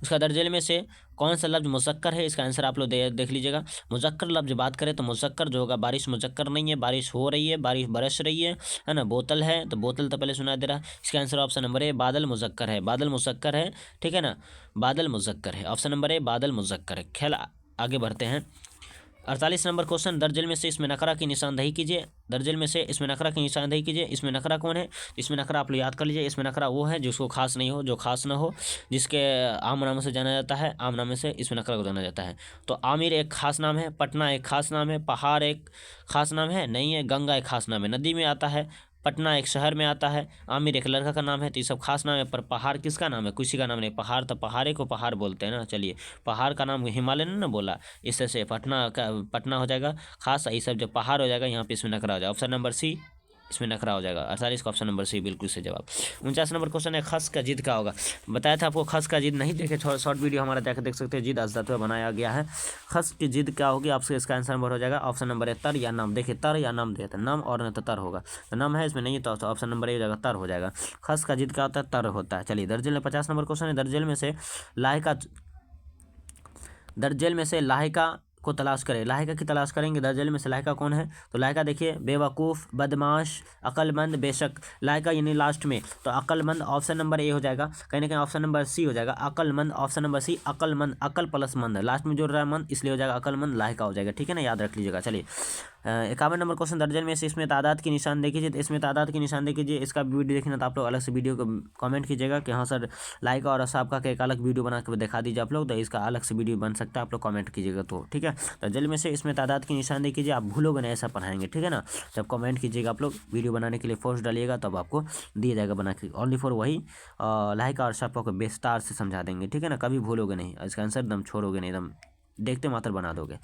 उसका दर्जेल में से कौन सा लफ्ज मुज़क्कर है, इसका आंसर आप लोग देख लीजिएगा। मुज़क्कर लफ्ज बात करें तो मुज़क्कर जो होगा, बारिश मुज़क्कर नहीं है, बारिश हो रही है, बारिश बरस रही है ना। बोतल है तो बोतल तो पहले सुना दे रहा है। इसका आंसर ऑप्शन नंबर ए बादल मुज़क्कर है, बादल मुज़क्कर है, ठीक है ना, बादल मुज़क्कर है। ऑप्शन नंबर ए बादल मुज़क्कर है। खेल आगे बढ़ते हैं। 48 नंबर क्वेश्चन, दर्जेल में से इसमें नखरा की निशानदेही कीजिए। दर्जेल में से इसमें नखरा की निशानदेही कीजिए। इसमें नखरा कौन है? इसमें नखरा आप लोग याद कर लीजिए। इसमें नखरा वो है जिसको खास नहीं हो, जो खास ना हो, जिसके आम नाम से जाना जाता है, आम नाम से इसमें नखरा को जाना जाता है। तो आमिर एक खास नाम है, पटना एक खास नाम है, पहाड़ एक खास नाम है नहीं है, गंगा एक खास नाम है, नदी में आता है, पटना एक शहर में आता है, आमिर एक लड़का का नाम है। तो ये सब खास नाम है, पर पहाड़ किसका नाम है? किसी का नाम नहीं। पहाड़ तो पहाड़े को पहाड़ बोलते हैं ना। चलिए, पहाड़ का नाम हिमालय ने ना बोला, इससे से पटना का पटना हो जाएगा खास, ये सब जो पहाड़ हो जाएगा यहाँ पे इसमें नखरा हो जाएगा। ऑप्शन नंबर सी इसमें नखरा हो जाएगा। 48 का ऑप्शन नंबर सी बिल्कुल से जवाब। 49 नंबर क्वेश्चन है, खस का जिद क्या होगा? बताया था आपको, खस का जिद नहीं देखे शॉर्ट वीडियो हमारा जाकर देख सकते हैं, जिद अजदात में बनाया गया है। खस की जिद क्या होगी आपसे, इसका आंसर नंबर हो जाएगा ऑप्शन नंबर है तर या नम। देखिए तर या नम देते हैं, नम और न तो तर होगा, तो नम है इसमें नहीं, तो ऑप्शन नंबर ए हो जाएगा, तर हो जाएगा। खस का जिद क्या होता है? तर होता है। चलिए, दर्जेल में 50 नंबर क्वेश्चन है, दर्जेल में से लाहिका, दर्जेल में से लाहिका को तलाश करें। लाहिका की तलाश करेंगे, दर्जेल में से लाहिका कौन है? तो लाहिका देखिए, बेवकूफ़, बदमाश, अक्लमंद, बेशक। लाहिका यानी लास्ट में, तो अक्लमंद ऑप्शन नंबर ए हो जाएगा, कहीं ना कहीं ऑप्शन नंबर सी हो जाएगा, अक्लमंद ऑप्शन नंबर सी, अक्लमंद, अकल प्लस मंद, लास्ट में जोड़ रहा है मंद, इसलिए हो जाएगा अक्लमंद, लाहिका हो जाएगा, ठीक है ना, याद रख लीजिएगा। चलिए, 51 नंबर क्वेश्चन, दर्जन में से इसमें तादाद की निशान देखिए। तो इसमें तादाद की निशान देखिए, इसका वीडियो देखना तो आप लोग अलग से वीडियो को कमेंट कीजिएगा कि हाँ सर लाइक और सबका का एक अलग वीडियो बना के दिखा दीजिए आप लोग, तो इसका अलग से वीडियो बन सकता है, आप लोग कमेंट कीजिएगा तो ठीक है। दर्जन में से इसमें तादाद की निशान देखिए, आप भूलोगे नहीं, ऐसा पढ़ाएंगे, ठीक है ना। जब कमेंट कीजिएगा आप लोग, वीडियो बनाने के लिए फोर्स डालिएगा, तब आपको दिया जाएगा बना के, ओनली फॉर वही लाइक और सबका को विस्तार से समझा देंगे, ठीक है ना, कभी भूलोगे नहीं, इसका आंसर एकदम छोड़ोगे नहीं, एकदम देखते मात्र बना दोगे।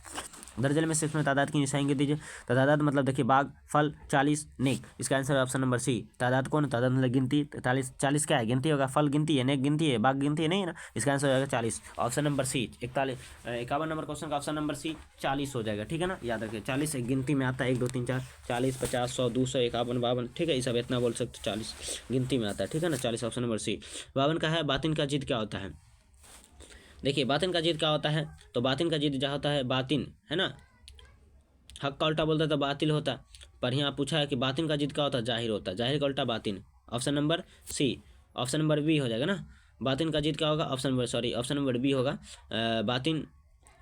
दर्जन में से इसमें तादाद की निशानी दीजिए। तो तादाद मतलब देखिए, बाग, फल, 40, नेक, इसका आंसर ऑप्शन नंबर सी। तादाद कौन? तादाद मतलब गिनती, 40 क्या है? गिनती होगा, फल गिनती है, नेक गिनती है, बाग गिनती है, नहीं है ना, इसका आंसर हो जाएगा 40, option number C. 51 number question का ऑप्शन नंबर सी 40 हो जाएगा, ठीक है ना, याद रखिए। 40 एक गिनती में आता है, 1 2 3 4, 40 50 100 200 51 52, ठीक है, ये सब इतना बोल सकते, 40 गिनती में आता है, ठीक है ना, 40 ऑप्शन नंबर सी। 52 का है, बातिन का जिद क्या होता है? देखिए, बातिन का जिद क्या होता है? तो बातिन का जिद जो होता है, बातिन है ना, हक का उल्टा बोलता तो बातिल होता, पर यहाँ पूछा है कि बातिन का जिद क्या होता है? जाहिर होता है, जाहिर का उल्टा बातिन, option number C, option number B हो जाएगा ना। बातिन का जिद क्या होगा? ऑप्शन नंबर बी होगा। बातिन,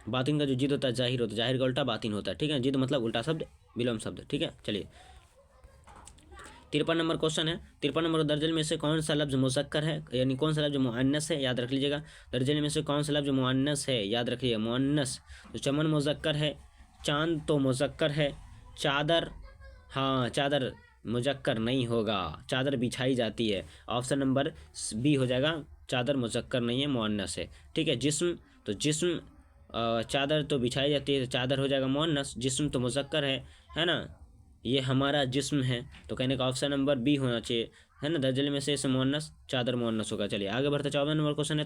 बातिन का जो जिद होता है जाहिर होता है, जाहिर का उल्टा बातिन होता है, ठीक है। जिद मतलब उल्टा शब्द, विलोम शब्द, ठीक है। चलिए, 53 नंबर क्वेश्चन है। 53 नंबर दर्जन में से कौन सा लफ्ज मुज़क्कर है, यानी कौन सा लफ्ज मुअन्नस है? याद रख लीजिएगा, दर्जन में से कौन सा लफ्ज मुअन्नस है, याद रखिए, मुअन्नस। तो चमन मुज़क्कर है, चांद तो मुज़क्कर है, चादर, हाँ चादर मुज़क्कर नहीं होगा, चादर बिछाई जाती है, ऑप्शन नंबर बी हो जाएगा, चादर मुज़क्कर नहीं है, मुअन्नस है, ठीक है। जिस्म, तो जिस्म, चादर तो बिछाई जाती है, तो चादर हो जाएगा मुअन्नस, जिस्म तो मुज़क्कर है ना, ये हमारा जिस्म है, तो कहने का ऑप्शन नंबर बी होना चाहिए, है ना। दर्जन में से इस मुअन्नस, चादर मुअन्नस होगा। चलिए आगे बढ़ते, 14 नंबर क्वेश्चन है,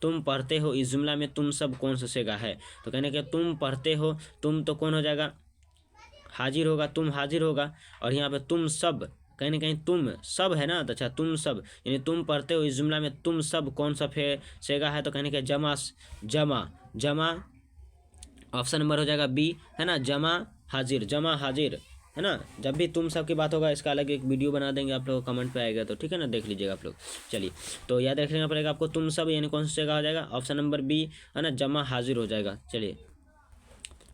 तुम पढ़ते हो, इस जुमला में तुम सब कौन सा सेगा है? तो कहने का तुम पढ़ते हो, तुम तो कौन हो जाएगा? हाजिर होगा, तुम हाजिर होगा, और यहाँ पे तुम सब, कहीं ना कहीं तुम सब है ना, तो अच्छा तुम सब, यानी तुम पढ़ते हो, इस जुमला में तुम सब कौन सा सेगा है? तो कहने का जमा, जमा, जमा, ऑप्शन नंबर हो जाएगा बी, है ना, जमा हाजिर, जमा हाजिर, है ना। जब भी तुम सब की बात होगा, इसका अलग एक वीडियो बना देंगे, आप लोग कमेंट पे आएगा तो ठीक है ना, देख लीजिएगा आप लोग। चलिए, तो याद रखना पड़ेगा आपको, तुम सब यानी कौन सा जगह हो जाएगा? ऑप्शन नंबर बी, है ना, जमा हाजिर हो जाएगा। चलिए,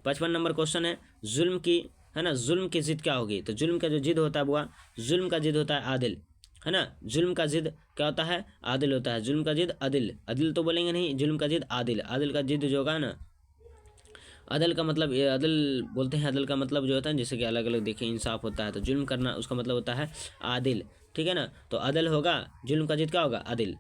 55 नंबर क्वेश्चन है, जुल्म की, है ना, जुल्म की जिद क्या होगी? तो जुल्म का जो जिद होता है बुआ, जुल्म का जिद होता है आदिल, है ना, जुल्म का जिद क्या होता है? आदिल होता है, जुल्म का जिद अदिल, अदिल तो बोलेंगे नहीं, जुल्म का जिद आदिल, आदिल का जिद जो होगा ना, अदल का मतलब, ये अदल बोलते हैं, अदल का मतलब जो होता है, जैसे कि अलग अलग देखिए, इंसाफ होता है, तो जुल्म करना उसका मतलब होता है आदिल, ठीक है ना। तो अदल होगा, जुल्म का जिद क्या होगा? आदिल,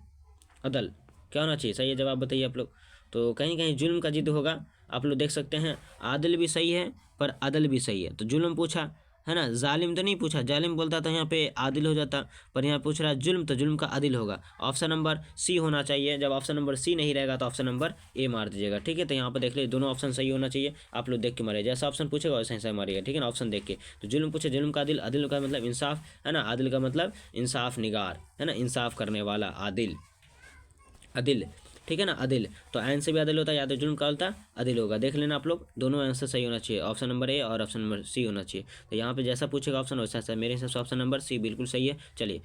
अदल क्या होना चाहिए? सही है जवाब बताइए आप लोग। तो कहीं कहीं जुल्म का जिद होगा, आप लोग देख सकते हैं, आदिल भी सही है पर अदल भी सही है। तो जुल्म पूछा है ना, जालिम तो नहीं पूछा, जालिम बोलता तो यहाँ पे आदिल हो जाता, पर यहाँ पूछ रहा है जुल्म, तो जुल्म का आदिल होगा, ऑप्शन नंबर सी होना चाहिए। जब ऑप्शन नंबर सी नहीं रहेगा तो ऑप्शन नंबर ए मार दीजिएगा, ठीक है। तो यहाँ पर देख लीजिए, दोनों ऑप्शन सही होना चाहिए, आप लोग देख के मारिए, जैसा ऑप्शन पूछेगा वैसा ही सही मारिएगा, ठीक है ना, ऑप्शन देख के। तो जुल्म पूछे, जुल्म का आदिल, आदिल का मतलब इंसाफ, है ना, आदिल का मतलब इंसाफ निगार, है ना, इंसाफ करने वाला, आदिल, अदिल। ठीक है ना, अदिल। तो आयन से भी अदिल होता है, या तो जुर्म का होता अदिल होगा। देख लेना आप लोग, दोनों आंसर सही होना चाहिए, ऑप्शन नंबर ए और ऑप्शन नंबर सी होना चाहिए। तो यहाँ पे जैसा पूछेगा ऑप्शन वैसा है, मेरे हिसाब से ऑप्शन नंबर सी बिल्कुल सही है। चलिए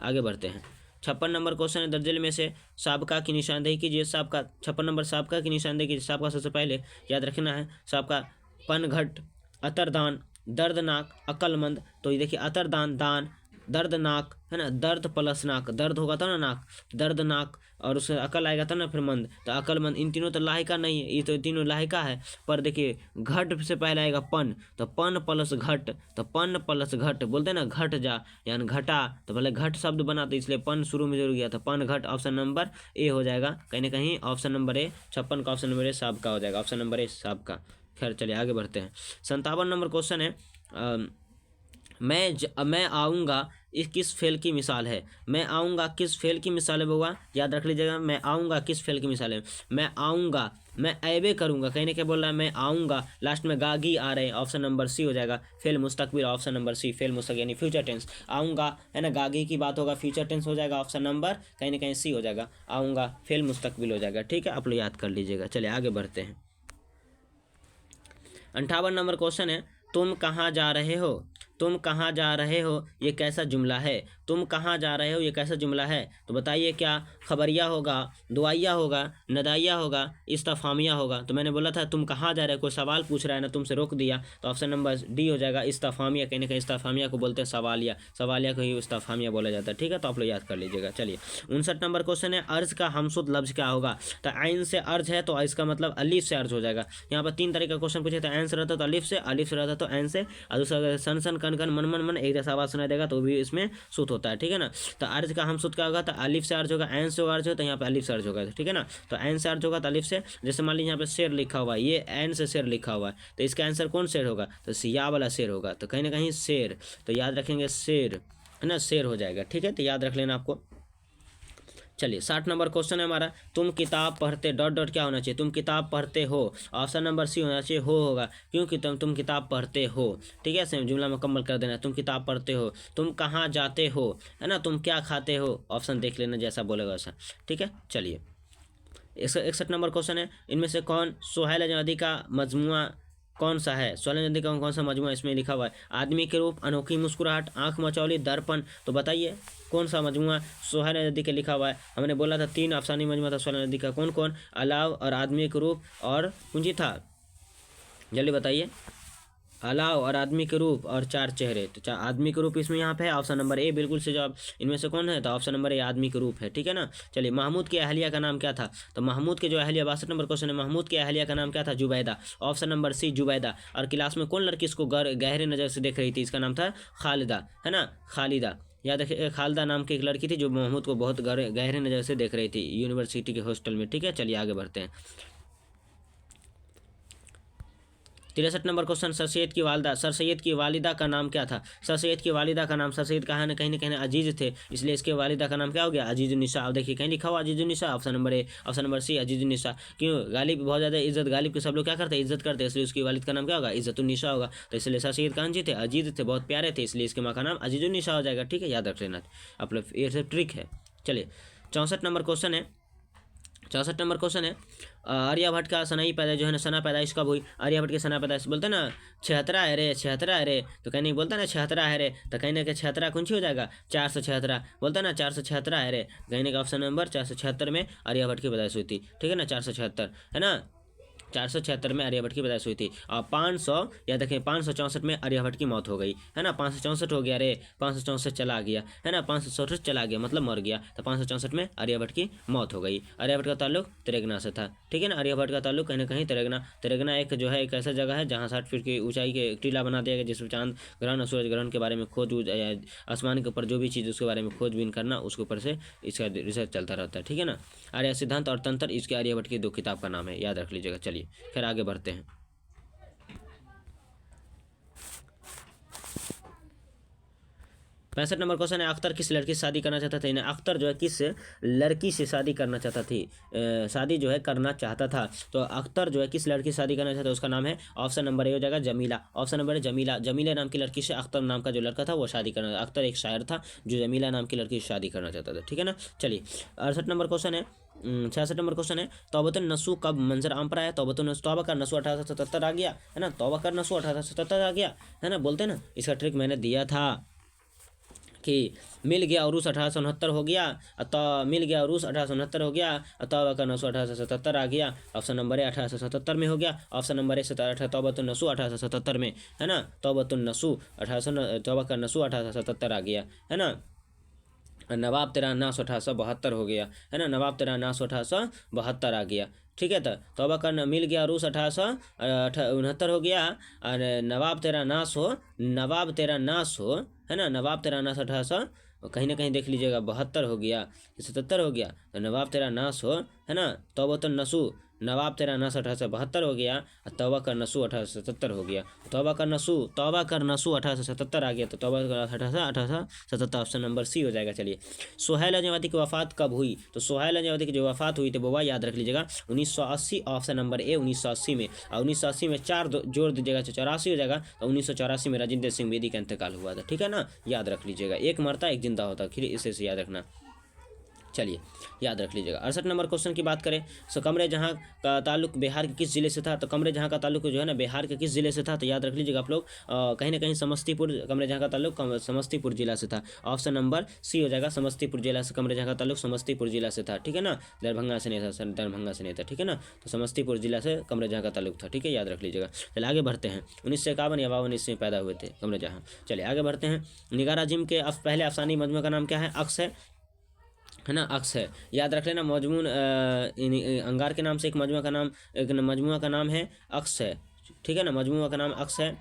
आगे बढ़ते हैं। 56 नंबर क्वेश्चन है, दर्जन में से साबका की निशानदेही कीजिए। साबका 56 नंबर, साबका की निशानदेही कीजिए। साबका सबसे पहले याद रखना है, साबका पनघट, अतरदान, दर्दनाक, अक्लमंद। तो ये देखिए अतरदान, दान, दर्दनाक है ना, दर्द प्लस नाक, दर्द होगा तो ना नाक, दर्दनाक, और उससे अकल आएगा तो ना फिर मंद, तो अकलमंद। इन तीनों तो लाहिका नहीं है, ये तो तीनों लाहिका है। पर देखिए घट से पहले आएगा पन, तो पन प्लस घट, तो पन प्लस घट बोलते हैं ना, घट जा यानी घटा, तो पहले घट शब्द बना, तो इसलिए पन शुरू में जुड़ गया, तो पन घट। ऑप्शन नंबर ए हो जाएगा कहीं ना कहीं, ऑप्शन नंबर ए 56 का ऑप्शन नंबर ए साबका हो जाएगा, ऑप्शन नंबर ए साबका। खैर चलिए आगे बढ़ते हैं। 57 नंबर क्वेश्चन है, मैं आऊँगा इस किस फेल की मिसाल है। मैं आऊँगा किस फेल की मिसाल है बउआ, याद रख लीजिएगा। मैं आऊँगा किस फेल की मिसाल है। मैं आऊँगा, मैं ऐबे करूँगा, कहीं ना क्या बोल रहा है, मैं आऊँगा, लास्ट में गागी आ रहे हैं, ऑप्शन नंबर सी हो जाएगा। फेल मुस्तकबिल, ऑप्शन नंबर सी, फेल मुस्तकबिल यानी फ्यूचर टेंस। आऊँगा है ना, गागी की बात होगा, फ्यूचर टेंस हो जाएगा, ऑप्शन नंबर कहीं ना कहीं सी हो जाएगा। आऊँगा फेल मुस्तकबिल हो जाएगा, ठीक है, आप लोग याद कर लीजिएगा। चलिए आगे बढ़ते हैं। 58 नंबर क्वेश्चन है, तुम कहाँ जा रहे हो। तुम कहाँ जा रहे हो ये कैसा जुमला है। तुम कहाँ जा रहे हो ये कैसा जुमला है, तो बताइए क्या खबरिया होगा, दुआइया होगा, नदाइया होगा, इस्तफामिया होगा। तो मैंने बोला था तुम कहाँ जा रहे हो, कोई सवाल पूछ रहा है ना, तुमसे रोक दिया, तो ऑप्शन नंबर डी हो जाएगा इस्तफामिया। कहीं ना कहीं इस्तफामिया को बोलते हैं सवालिया, सवालिया को ही इस्तफामिया बोला जाता है, ठीक है, तो आप लोग याद कर लीजिएगा। चलिए 59 नंबर क्वेश्चन है, अर्ज का हमसुद लफ्ज क्या होगा। तो आइन से अर्ज है तो इसका मतलब अलिफ से अर्ज हो जाएगा। यहाँ पर 3 तरह का क्वेश्चन पूछे, तो आइन से रहता तो अलिफ से, अलिफ से रहता तो आइन से, और दूसरा सन सन कन कन मन मन मन एक जैसा आवाज सुनाई देगा तो भी इसमें सूत होता है, ठीक है ना। तो अर्ज का हमसुद क्या होगा, तो अलिफ से अर्ज होगा, आइन से अर्ज हो तो यहाँ पे अलिफ से अर्ज होगा, ठीक है ना। तो आइन से अर्ज होगा तो अलिफ से, जैसे मान लीजिए यहाँ पे शेर लिखा हुआ है, ये आइन से शेर लिखा हुआ है, तो इसका आंसर कौन शेर होगा, तो सिया वाला शेर होगा, तो कहीं ना कहीं शेर, तो याद रखेंगे शेर है ना, शेर हो जाएगा, ठीक है, तो याद रख लेना आपको। चलिए 60 नंबर क्वेश्चन है हमारा, तुम किताब पढ़ते डॉट डॉट क्या होना चाहिए, तुम किताब पढ़ते हो, ऑप्शन नंबर सी होना चाहिए, हो होगा, क्योंकि तुम किताब पढ़ते हो, ठीक है, सेम जुमला मुकम्मल कर देना, तुम किताब पढ़ते हो। तुम कहाँ जाते हो है ना, तुम क्या खाते हो, ऑप्शन देख लेना जैसा बोलेगा वैसा, ठीक है। चलिए 61 नंबर क्वेश्चन है, इनमें से कौन सोहेल अजनबी का मजमुआ कौन सा है। सोहेल अजनबी का कौन सा मजमुआ इसमें लिखा हुआ है, आदमी के रूप, अनोखी मुस्कुराहट, आंख मचौली, दर्पण। तो बताइए कौन सा मजमुआ सोहेल अजनबी के लिखा हुआ है। हमने बोला था 3 अफसानी मजमुआ था सोहेल अजनबी का, कौन कौन, अलाव और आदमी के रूप और कुंजी था, जल्दी बताइए। अलाव और आदमी के रूप और 4 चेहरे, तो आदमी के रूप इसमें यहाँ पे है, ऑप्शन नंबर ए बिल्कुल से जवाब। इनमें से कौन है, तो ऑप्शन नंबर ए आदमी के रूप है, ठीक है ना। चलिए महमूद की अहलिया का नाम क्या था, तो महमूद के जो अहलिया, 62 नंबर क्वेश्चन है, महमूद की अहलिया का नाम क्या था, Zubaida, option number C Zubaida. और क्लास में कौन लड़की इसको गहरे नज़र से देख रही थी, इसका नाम था खालिदा, है ना, खालिदा। याद रखिए खालिदा नाम की एक लड़की थी जो महमूद को बहुत गहरे नज़र से देख रही थी यूनिवर्सिटी के हॉस्टल में, ठीक है। चलिए आगे बढ़ते हैं। 63 नंबर क्वेश्चन, सर सैयद की वालिदा, सर सैयद की वालिदा का नाम क्या था। सर सैयद की वालिदा का नाम, सर सैयद कहा ना कहीं अजीज़ थे, इसलिए इसके वालिदा का नाम क्या हो गया, अजीज़ुन्निसा। अब देखिए कहीं लिखा हुआ Azizunnisa, option number A, option number C Azizunnisa. क्यों, गालिब बहुत ज़्यादा इज्जत, गालिब के सब लोग क्या करते हैं, इज्जत करते हैं, इसलिए उसकी वालिद का नाम क्या होगा, इज्जतुन्निसा होगा। तो इसलिए सर सैयद कहाँ जी थे, अजीज़ थे, बहुत प्यारे थे, इसलिए इसके माँ का नाम अजीज़ुन्निसा हो जाएगा, ठीक है, याद रख लेना आप लोग, ये सब ट्रिक है। चलिए 64 नंबर क्वेश्चन है, 64 नंबर क्वेश्चन है, आर्यभट्ट का सनाई पैदाइश जो है ना, सना पैदाइश कब हुई। आर्यभट्ट के सना पैदाइश बोलते हैं ना, 76 है रे, 76 है रे, तो कहीं नहीं बोलता ना 76 है रे, तो कहीं ना कहीं 76 कौन सी हो जाएगा, 476 बोलता ना, 476 है रे, कहीं का ऑप्शन नंबर 476 में आर्यभट्ट की पैदाइश हुई थी, ठीक है ना, 476 है ना, 476 में आर्यभट्ट की पैदाइश हुई थी। और 500 याद रखें 564 में आर्यभट्ट की मौत हो गई, है ना, 564 हो गया रे, 564 चला गया, है ना, 564 चला गया मतलब मर गया, तो 564 में आर्यभट्ट की मौत हो गई। आर्यभट्ट का ताल्लुक तेलंगाना से था, ठीक है ना, आर्यभट्ट का ताल्लुक कहीं ना कहीं तेलंगाना एक जो है एक ऐसा जगह है जहाँ 60 फीट की ऊंचाई के टीला बना दिया गया, जिसमें चांद ग्रहण और सूरज ग्रहण के बारे में खोज, आसमान के ऊपर जो भी चीज़ उसके बारे में खोजबीन करना, उसके ऊपर से इसका रिसर्च चलता रहता है, ठीक है ना। आर्य सिद्धांत और तंत्र इसके आर्यभट्ट की 2 किताब का नाम है, याद रख लीजिएगा। चलिए फिर आगे बढ़ते हैं। 65 नंबर क्वेश्चन है, अख्तर किस लड़की से शादी करना चाहता था। इन्हें अख्तर जो है किस लड़की से शादी करना चाहता थी, शादी जो है करना चाहता था। तो अख्तर जो है किस लड़की से शादी करना चाहता है, उसका नाम है ऑप्शन नंबर ए हो जाएगा जमीला, ऑप्शन नंबर ए जमीला। जमीला नाम की लड़की से अख्तर नाम का जो लड़का था वो शादी करना, अख्तर एक शायर था जो जमीला नाम की लड़की से शादी करना चाहता था, ठीक है ना। चलिए 68 नंबर क्वेश्चन है, 66 नंबर क्वेश्चन है, तौबतुन नसू कब मंजर आम पर आया? तौबतुन नसू, तौबा कर नसू 1877 आ गया है ना, तौबा कर नसू 1877 आ गया है ना, बोलते हैं ना। इसका ट्रिक मैंने दिया था कि मिल गया उरूस 1869 हो गया, तो मिल गया उरूस 1869 हो गया, तौबा का नसू 1877 आ गया। ऑप्शन नंबर ए 1877 में हो गया। ऑप्शन नंबर ए तौबतुन नसू 1877 में है ना, तौबतुन नसू 1800, तौबा का नसू 1877 आ गया है ना। नवाब तेरा नास 1872 हो गया है ना, नवाब तेरा नास 1872 आ गया। ठीक है, तो तौबा का मिल गया रूस 1869 हो गया, और नवाब तेरा नास हो, नवाब तेरा नास हो है ना, नवाब तेरा नास 1800 कहीं ना कहीं देख लीजिएगा 72 हो गया, 77 हो गया, तो नवाब तेरा नास हो है ना, तौबतुन नसू नवाब तेरा नास 1872 हो गया, और तौबा कर नसू 1877 हो गया। तौबा कर नसू 1877 आ गया, तो तौबा कर 1877 ऑप्शन नंबर सी हो जाएगा। चलिए, सोहेल अजनवाती की वफ़ात कब हुई? तो सोहेल अजनवाती की जो वफ़ात हुई थी वो याद रख लीजिएगा 1980, ऑप्शन नंबर ए 1980 में। और 1980 में 4 जोड़ दीजिएगा तो 84 हो जाएगा, तो 1984 में राजेंद्र सिंह बेदी का इंतकाल हुआ था। ठीक है ना, याद रख लीजिएगा, एक मरता एक जिंदा होता, फिर इसे से याद रखना। चलिए, याद रख लीजिएगा। 68 नंबर क्वेश्चन की बात करें, सो कमरे जहाँ का ताल्लुक बिहार के किस जिले से था? तो कमरे जहाँ का ताल्लुक जो है ना बिहार के किस जिले से था? तो याद रख लीजिएगा आप लोग, कहीं ना कहीं समस्तीपुर, कमरे जहाँ का ताल्लुक समस्तीपुर जिला से था। ऑप्शन नंबर सी हो जाएगा, समस्तीपुर जिला से कमरे जहाँ का ताल्लुक समस्तीपुर जिला से था। ठीक है ना, दरभंगा से नहीं था, दरभंगा से नहीं था। ठीक है ना, तो समस्तीपुर जिला से कमरे जहाँ का ताल्लुक था। ठीक है, याद रख लीजिएगा। चलिए आगे बढ़ते हैं। 1951 या 52 ईस्वी में पैदा हुए थे कमरे जहाँ। चलिए आगे बढ़ते हैं। निगार आजिम के पहले अफसानी मजमू का नाम क्या है? अक्स है ना, अक्स है, याद रख लेना। मजमून अंगार के नाम से एक मजमुआ का नाम है अक्स है। ठीक है ना, मजमुआ का नाम अक्स है।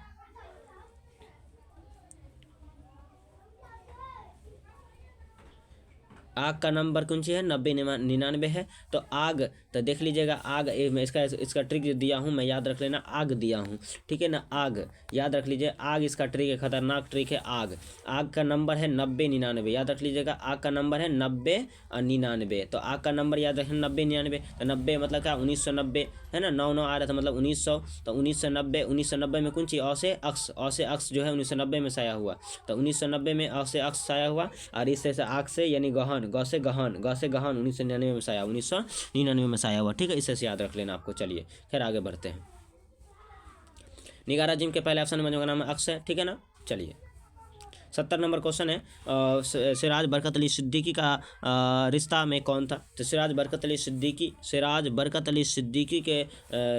आग का नंबर कौन सी है? 90 99 है। तो आग, तो देख लीजिएगा आग, मैं इसका ट्रिक दिया हूँ, मैं याद रख लेना, आग दिया हूँ। ठीक है ना, आग याद रख लीजिए, आग इसका ट्रिक है, खतरनाक ट्रिक है आग। आग का नंबर है 90 99, याद रख लीजिएगा, आग का नंबर है 90 और 99। तो आग का नंबर याद रखें 90 99। तो 90 मतलब क्या? 1990 है ना, 9 9 आ रहा था मतलब 1900, तो 1990 में कौन सी? औ से अक्स जो है 1990 में साया हुआ, तो 1990 में औ से अक्स साया हुआ, और इससे आग से यानी गहन, गौ से गहन 1999 में साया, 1999 में साया हुआ। ठीक है, इसे याद रख लेना आपको। चलिए खैर आगे बढ़ते हैं। निगारा जिम के पहले ऑप्शन में जो नाम अक्स है। ठीक है ना, चलिए 70 नंबर क्वेश्चन है, सिराज बरकत अली सिद्दीकी का रिश्ता में कौन था? तो सिराज बरकत अली सिद्दीकी के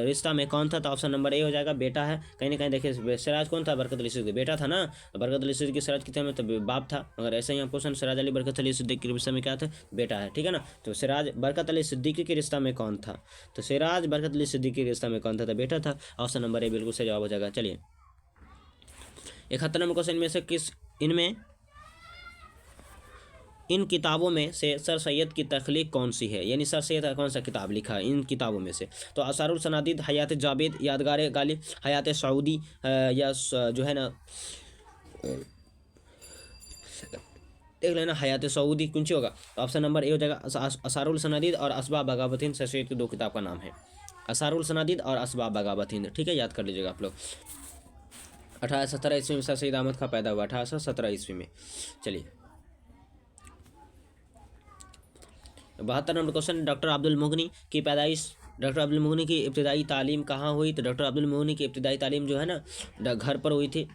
रिश्ता में कौन था? तो ऑप्शन नंबर ए हो जाएगा, बेटा है। कहीं ना कहीं देखिए, सिराज कौन था? बरकत अली सिद्दीकी बेटा था ना, तो बरकत अली सिद्दीकी सिराज कितने में? तो बाप था। मगर ऐसे ही क्वेश्चन, सिराज अली बरकत अली सिद्दीकी के रिश्ते में क्या था? बेटा है। ठीक है ना, तो सिराज बरकत अली सिद्दीकी के रिश्ता में कौन था? तो सिराज बरकत अली सिद्दीकी के रिश्ता में कौन था? तो बेटा था। ऑप्शन नंबर ए बिल्कुल सही जवाब हो जाएगा। चलिए 71 नंबर क्वेश्चन में से इन किताबों में से सर सैयद की तख्लीक कौन सी है? यानी सर सैयद कौन सा किताब लिखा है इन किताबों में से? तो असारुल सनादिद, हयात जावेद, यादगार गालिब, हयात सऊदी, या जो है ना देख लेना हयात सऊदी कौन सी होगा? तो ऑप्शन नंबर ए हो जाएगा, असारुल सनादिद और असबाब बगावत हिंद सर सैयद की 2 किताब का नाम है, असारुल सनादिद और असबाब बगावत हिंद। ठीक है, याद कर लीजिएगा आप लोग। 1817 ईस्वी में सर सैयद अहमद खां पैदा हुआ, 1817 ईस्वी में। चलिए 72 नंबर क्वेश्चन, डॉक्टर अब्दुल मुगनी की पैदाइश, डॉक्टर अब्दुल मुगनी की इब्तदाई तालीम कहाँ हुई? तो डॉक्टर अब्दुल मुगनी की इब्तदाई तालीम जो है ना घर पर हुई थी।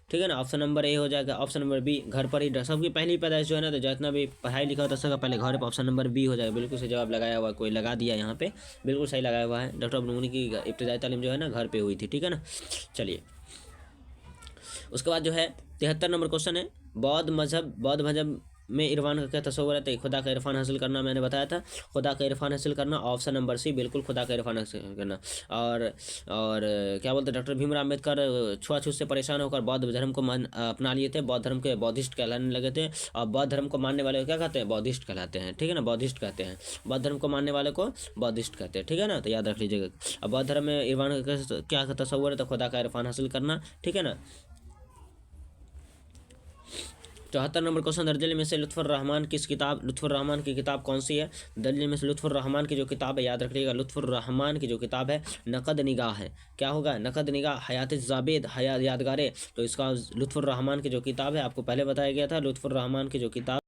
ठीक है ना, ऑप्शन नंबर ए हो जाएगा। ऑप्शन नंबर बी, घर पर ही। सबकी पहली पैदाइश जो है ना, तो जितना भी पढ़ाई लिखा होता है सबका पहले घर पर। ऑप्शन नंबर बी हो जाएगा, बिल्कुल सही जवाब लगाया हुआ, कोई लगा दिया यहाँ पे, बिल्कुल सही लगाया हुआ है। डॉक्टर अब्दुल मुगनी की इब्तदाई तालीम जो है ना घर पर हुई थी। ठीक है ना, चलिए उसके बाद जो है 73 नंबर क्वेश्चन है, बौद्ध मजहब में इरफान का क्या तस्वर है? तो खुदा का इरफान हासिल करना, मैंने बताया था, खुदा का इरफान हासिल करना। ऑप्शन नंबर सी, बिल्कुल खुदा का इरफान हासिल करना। और क्या बोलते हैं, डॉक्टर भीमराव अम्बेडकर छुआछूत से परेशान होकर बौद्ध धर्म को अपना लिए थे, बौद्ध धर्म के बौद्धिस्ट कहलाने लगे थे। और बौद्ध धर्म को मानने वाले को क्या कहते हैं? बौद्धिस्ट कहलाते हैं। ठीक है ना, बौद्धिस्ट कहते हैं, बौद्ध धर्म को मानने वाले को बौद्धिस्ट कहते हैं। ठीक है ना, तो याद रख लीजिएगा। अब बौद्ध धर्म में इरफान का क्या तस्वर है? तो खुदा का इरफान हासिल करना। ठीक है ना, 74 नंबर क्वेश्चन, दर्जे में से लुत्फुर रहमान की किताब कौन सी है? दर्जे में से लुत्फुर रहमान की जो किताब है, याद रखिएगा, लुत्फुर रहमान की जो किताब है नकद निगाह है। क्या होगा? नकद निगाह, हयात जावेद, यादगारे। तो इसका लुत्फुर रहमान की जो किताब है, आपको पहले बताया गया था, लुत्फुर रहमान की जो किताब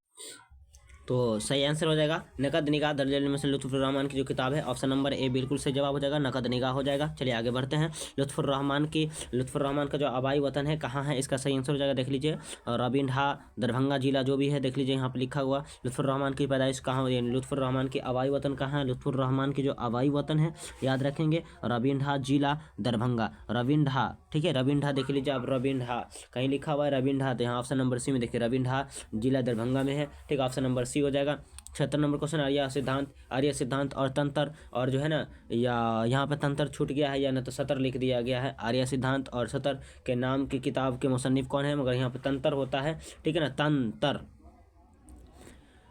तो सही आंसर हो जाएगा नकद निगाह दर्ज में से लुत्फुर रहमान की जो किताब है, ऑप्शन नंबर ए बिल्कुल सही जवाब हो जाएगा, नकद निगाह हो जाएगा। चलिए आगे बढ़ते हैं। लुत्फुर रहमान का जो आबाई वतन है कहाँ है, इसका सही आंसर हो जाएगा, देख लीजिए रविंढा दरभंगा जिला जो भी है, देख लीजिए यहाँ पर लिखा हुआ। लुत्फुर रहमान की पैदाइश कहाँ हुई, लुत्फुर रहमान की आबाई वतन कहाँ है, लुत्फुर रहमान की जो आबाई वतन है याद रखेंगे रविंढा जिला दरभंगा, रविंढा, ठीक है, रविंढा देख लीजिए आप, रविंढा कहीं लिखा हुआ है रविंढा, तो यहाँ ऑप्शन नंबर सी में देखिए रविंढा जिला दरभंगा में है, ठीक, ऑप्शन नंबर सी हो जाएगा। 76 नंबर क्वेश्चन, आर्य सिद्धांत और तंत्र, और जो है ना या यहाँ पे तंत्र छूट गया है या ना तो सतर लिख दिया गया है। आर्य सिद्धांत और सतर के नाम की किताब के मुसन्निफ कौन है, मगर यहाँ पे तंत्र होता है, ठीक है ना, तंत्र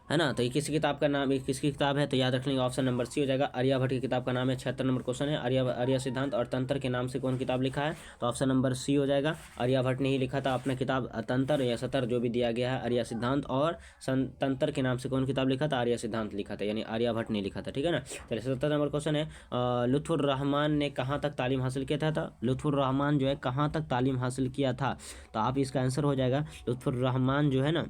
है ना। तो ये किसी किताब का नाम, ये किसकी किताब है, तो याद रख लेंगे ऑप्शन नंबर सी हो जाएगा, आर्यभट्ट की किताब का नाम है। 76 नंबर क्वेश्चन है, आर्य सिद्धांत और तंत्र के नाम से कौन किताब लिखा है, तो ऑप्शन नंबर सी हो जाएगा, आर्यभट्ट ने ही लिखा था अपना किताब तंत्र या सतर जो भी दिया गया है, आर्य सिद्धांत और तंत्र के नाम से कौन किताब लिखा था, आर्य सिद्धांत लिखा था, यानी आर्यभट्ट ने लिखा था, ठीक है ना। चलिए 77 नंबर क्वेश्चन है, लुत्फुर रहमान ने कहाँ तक तालीम हासिल किया था, लुत्फुर रहमान जो है कहाँ तक तालीम हासिल किया था, तो आप इसका आंसर हो जाएगा लुत्फुर रहमान जो है ना,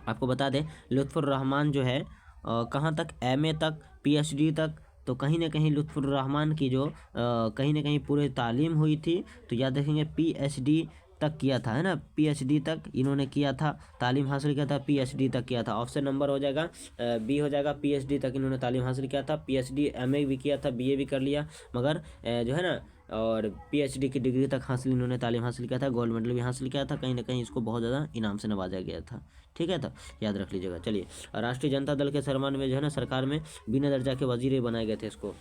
आपको बता दें लुत्फुर रहमान जो है कहाँ तक, एमए तक, पीएचडी तक, तो कहीं ना कहीं लुत्फुर रहमान की जो कहीं ना कहीं पूरी तालीम हुई थी, तो याद रखेंगे पीएचडी तक किया था, है ना, पीएचडी तक इन्होंने किया था, तालीम हासिल किया था, पीएचडी तक किया था, ऑप्शन नंबर हो जाएगा बी हो जाएगा, पीएचडी तक इन्होंने तालीम हासिल किया था, पीएचडी एमए भी किया था, बीए भी कर लिया, मगर जो है ना और पीएचडी की डिग्री तक हासिल इन्होंने तालीम हासिल किया था, गोल्ड मेडल भी हासिल किया था, कहीं ना कहीं इसको बहुत ज़्यादा इनाम से नवाजा गया था, ठीक है, तो याद रख लीजिएगा। चलिए राष्ट्रीय जनता दल के सरमान में जो है ना सरकार में बिना दर्जा के वजीर बनाए गए थे इसको,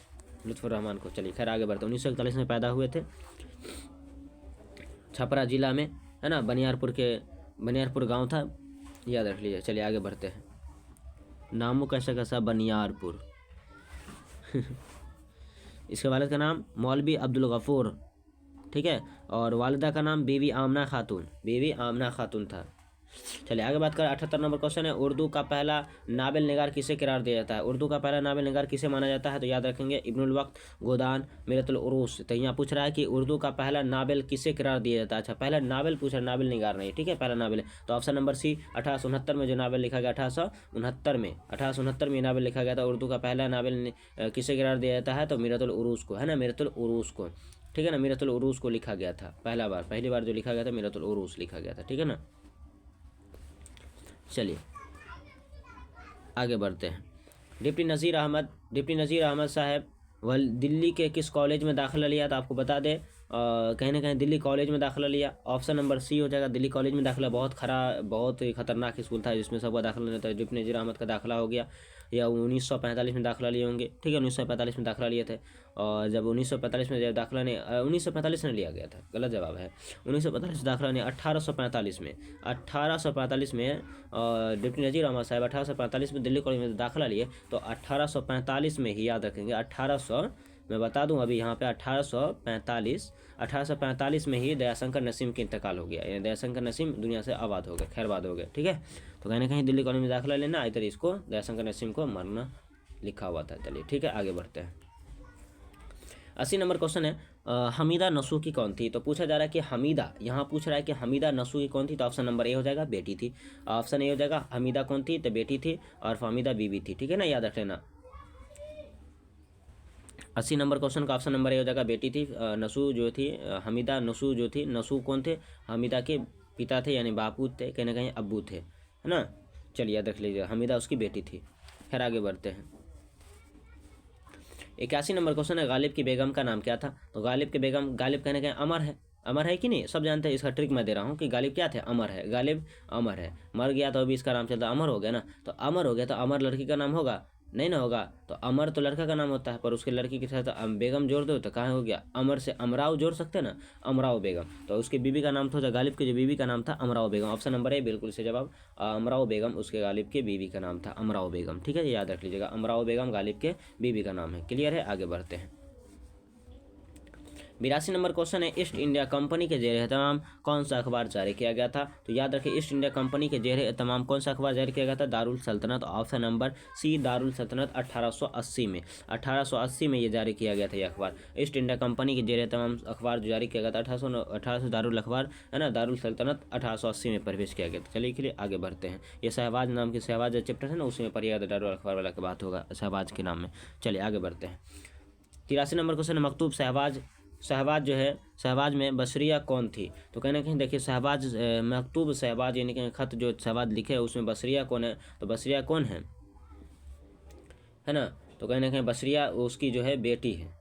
लुत्फुर रहमान को। चलिए खैर आगे बढ़ते, 1941 में पैदा हुए थे, छपरा जिला में, है ना, बनियारपुर गांव था, याद रख लीजिए। चलिए आगे बढ़ते हैं, नामों कैसा कैसा बनियारपुर इसके वालिद का नाम मौलवी अब्दुल गफूर, ठीक है, और वालिदा का नाम बीवी आमना खातून था। चलिए आगे बात करें, 78 नंबर क्वेश्चन है, उर्दू का पहला नावल निगार किसे करार दिया जाता है, उर्दू का पहला नावल निगार किसे माना जाता है, तो याद रखेंगे इब्नुल वक्त, गोदान, मिरतुल उरूस। तो यहाँ पूछ रहा है कि उर्दू का पहला नावल किसे करार दिया जाता है, अच्छा पहला नावल पूछ रहा है, नावल निगार नहीं, ठीक है, पहला नावल है, तो ऑप्शन नंबर सी 1869 में जो नावल लिखा गया, 1869 में नावल लिखा गया था, उर्दू का पहला नावल किसे करार दिया जाता है, तो मिरतुल उरूस को, है ना, मिरतुल उरूस को, ठीक है ना, मिरतुल उरूस को लिखा गया था, पहली बार जो लिखा गया था मिरतुल उरूस लिखा गया था, ठीक है ना। चलिए आगे बढ़ते हैं, डिप्टी नज़ीर अहमद साहब वह दिल्ली के किस कॉलेज में दाखिला लिया, तो आपको बता दें कहीं ना कहीं दिल्ली कॉलेज में दाखिला लिया, ऑप्शन नंबर सी हो जाएगा, दिल्ली कॉलेज में दाखिला, बहुत ही खतरनाक स्कूल था जिसमें सबका दाखिला लेता है, डिप्टी नज़ीर अहमद का दाखिला हो गया, या 1945 में दाखिला लिए होंगे, ठीक है, 1945 में दाखिला लिए थे, और जब 1945 में जब दाखिला नहीं 1945 में लिया गया था, गलत जवाब है, 1945 दाखिला नहीं 1845 में डिप्टी नज़ीर अहमद साहब 1845 में दिल्ली कॉलेज में दाखिला लिए, तो 1845 में ही याद रखेंगे, 1800 मैं बता दूं अभी यहाँ पे 1845 में ही दयाशंकर नसीम की इंतकाल हो गया, यानी दयाशंकर नसीम दुनिया से आबाद हो गए, खैरबाद हो गए, ठीक है, तो कहीं ना कहीं दिल्ली कॉलेज में दाखिला लेना, इधर इसको दयाशंकर नसीम को मरना लिखा हुआ था। चलिए ठीक है आगे बढ़ते हैं, 80 नंबर क्वेश्चन है, हमीदा नसूकी कौन थी, तो पूछा जा रहा है कि हमीदा, यहाँ पूछ रहा है कि हमीदा नसूकी कौन थी, तो ऑप्शन नंबर ए हो जाएगा, बेटी थी, ऑप्शन ए हो जाएगा, हमीदा कौन थी, तो बेटी थी, और हमीदा बीवी थी, ठीक है ना, याद रख लेना। 80 नंबर क्वेश्चन का ऑप्शन नंबर ए हो जाएगा, बेटी थी, नसू जो थी, हमीदा नसू जो थी, नसू कौन थे, हमीदा के पिता थे, यानी बापू थे, कहीं ना कहीं अब्बू थे, है ना। चलिए याद रख लीजिए, हमीदा उसकी बेटी थी। खैर आगे बढ़ते हैं, 81 नंबर क्वेश्चन है, गालिब की बेगम का नाम क्या था, तो गालिब की बेगम, गालिब कहने कहीं अमर है कि नहीं, सब जानते हैं, इसका ट्रिक मैं दे रहा हूँ कि गालिब क्या थे, अमर है, गालिब अमर है, मर गया तो अभी इसका नाम चलता अमर हो गया ना, तो अमर हो गया तो अमर लड़की का नाम होगा नहीं ना होगा, तो अमर तो लड़का का नाम होता है, पर उसके लड़की के साथ बेगम जोड़ दो तो कहाँ हो गया, अमर से अमराव जोड़ सकते हैं ना, अमराव बेगम, तो उसकी बीवी का नाम था, गालिब की जो बीवी का नाम था अमराव बेगम, ऑप्शन नंबर ए बिल्कुल से जवाब, अमराव बेगम उसके गालिब के बीवी का नाम था, अमराव बेगम, ठीक है, याद रख लीजिएगा, अमराव बेगम गालिब के बीवी का नाम है। क्लियर है, आगे बढ़ते हैं, 82 नंबर क्वेश्चन है, ईस्ट इंडिया कंपनी के जेर तमाम कौन सा अखबार जारी किया गया था? तो याद रखिए, ईस्ट इंडिया कंपनी के जेर तमाम कौन सा अखबार जारी किया गया था? दारुल सल्तनत। ऑप्शन नंबर सी दारुल सल्तनत 1880 में, 1880 में ये जारी किया गया था ये अखबार। ईस्ट इंडिया कंपनी के जेर तमाम अखबार जो जारी किया गया था 1800 दारुल अखबार है ना, दारुल सल्तनत 1880 में प्रवेश किया गया था। चलिए के लिए आगे बढ़ते हैं। ये शहबाज नाम की शहबाज चैप्टर है ना, उसमें पढ़िएगा तो दारुल अखबार वाला की बात होगा शहबाज के नाम में। चलिए आगे बढ़ते हैं। 83 नंबर क्वेश्चन है, मकतूब शहबाज, शहबाज जो है शहबाज में बसरिया कौन थी? तो कहीं ना कहीं देखिए शहबाज मकतूब शहबाज यानी कि खत जो शहबाज लिखे है उसमें बसरिया कौन है? तो बसरिया कौन है ना? तो कहीं ना कहीं बसरिया उसकी जो है बेटी है।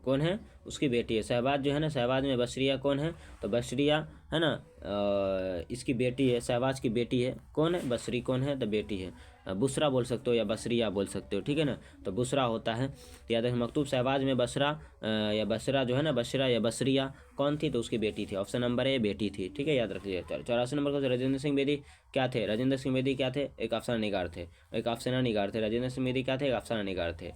कौन है? उसकी बेटी है। शहबाज जो है ना, शहबाज में बसरिया कौन है? तो बसरिया है ना इसकी बेटी है, शहबाज की बेटी है। कौन है? बसरी कौन है? तो बेटी है। बुसरा बोल सकते हो या बसरिया बोल सकते हो, ठीक है ना। तो बुसरा होता है। तो याद रखें, मकतूब शहबाज में बसरा या बसरा जो है ना, बसरा या बसरिया कौन थी? तो उसकी बेटी थी। ऑप्शन नंबर ए बेटी थी, ठीक है, याद रखिए। 84 नंबर को राजेंद्र सिंह बेदी क्या थे? राजेंद्र सिंह बेदी क्या थे? एक अफसाना निगार थे, एक अफसाना निगार थे। राजेंद्र सिंह बेदी क्या थे? एक अफसाना निगार थे।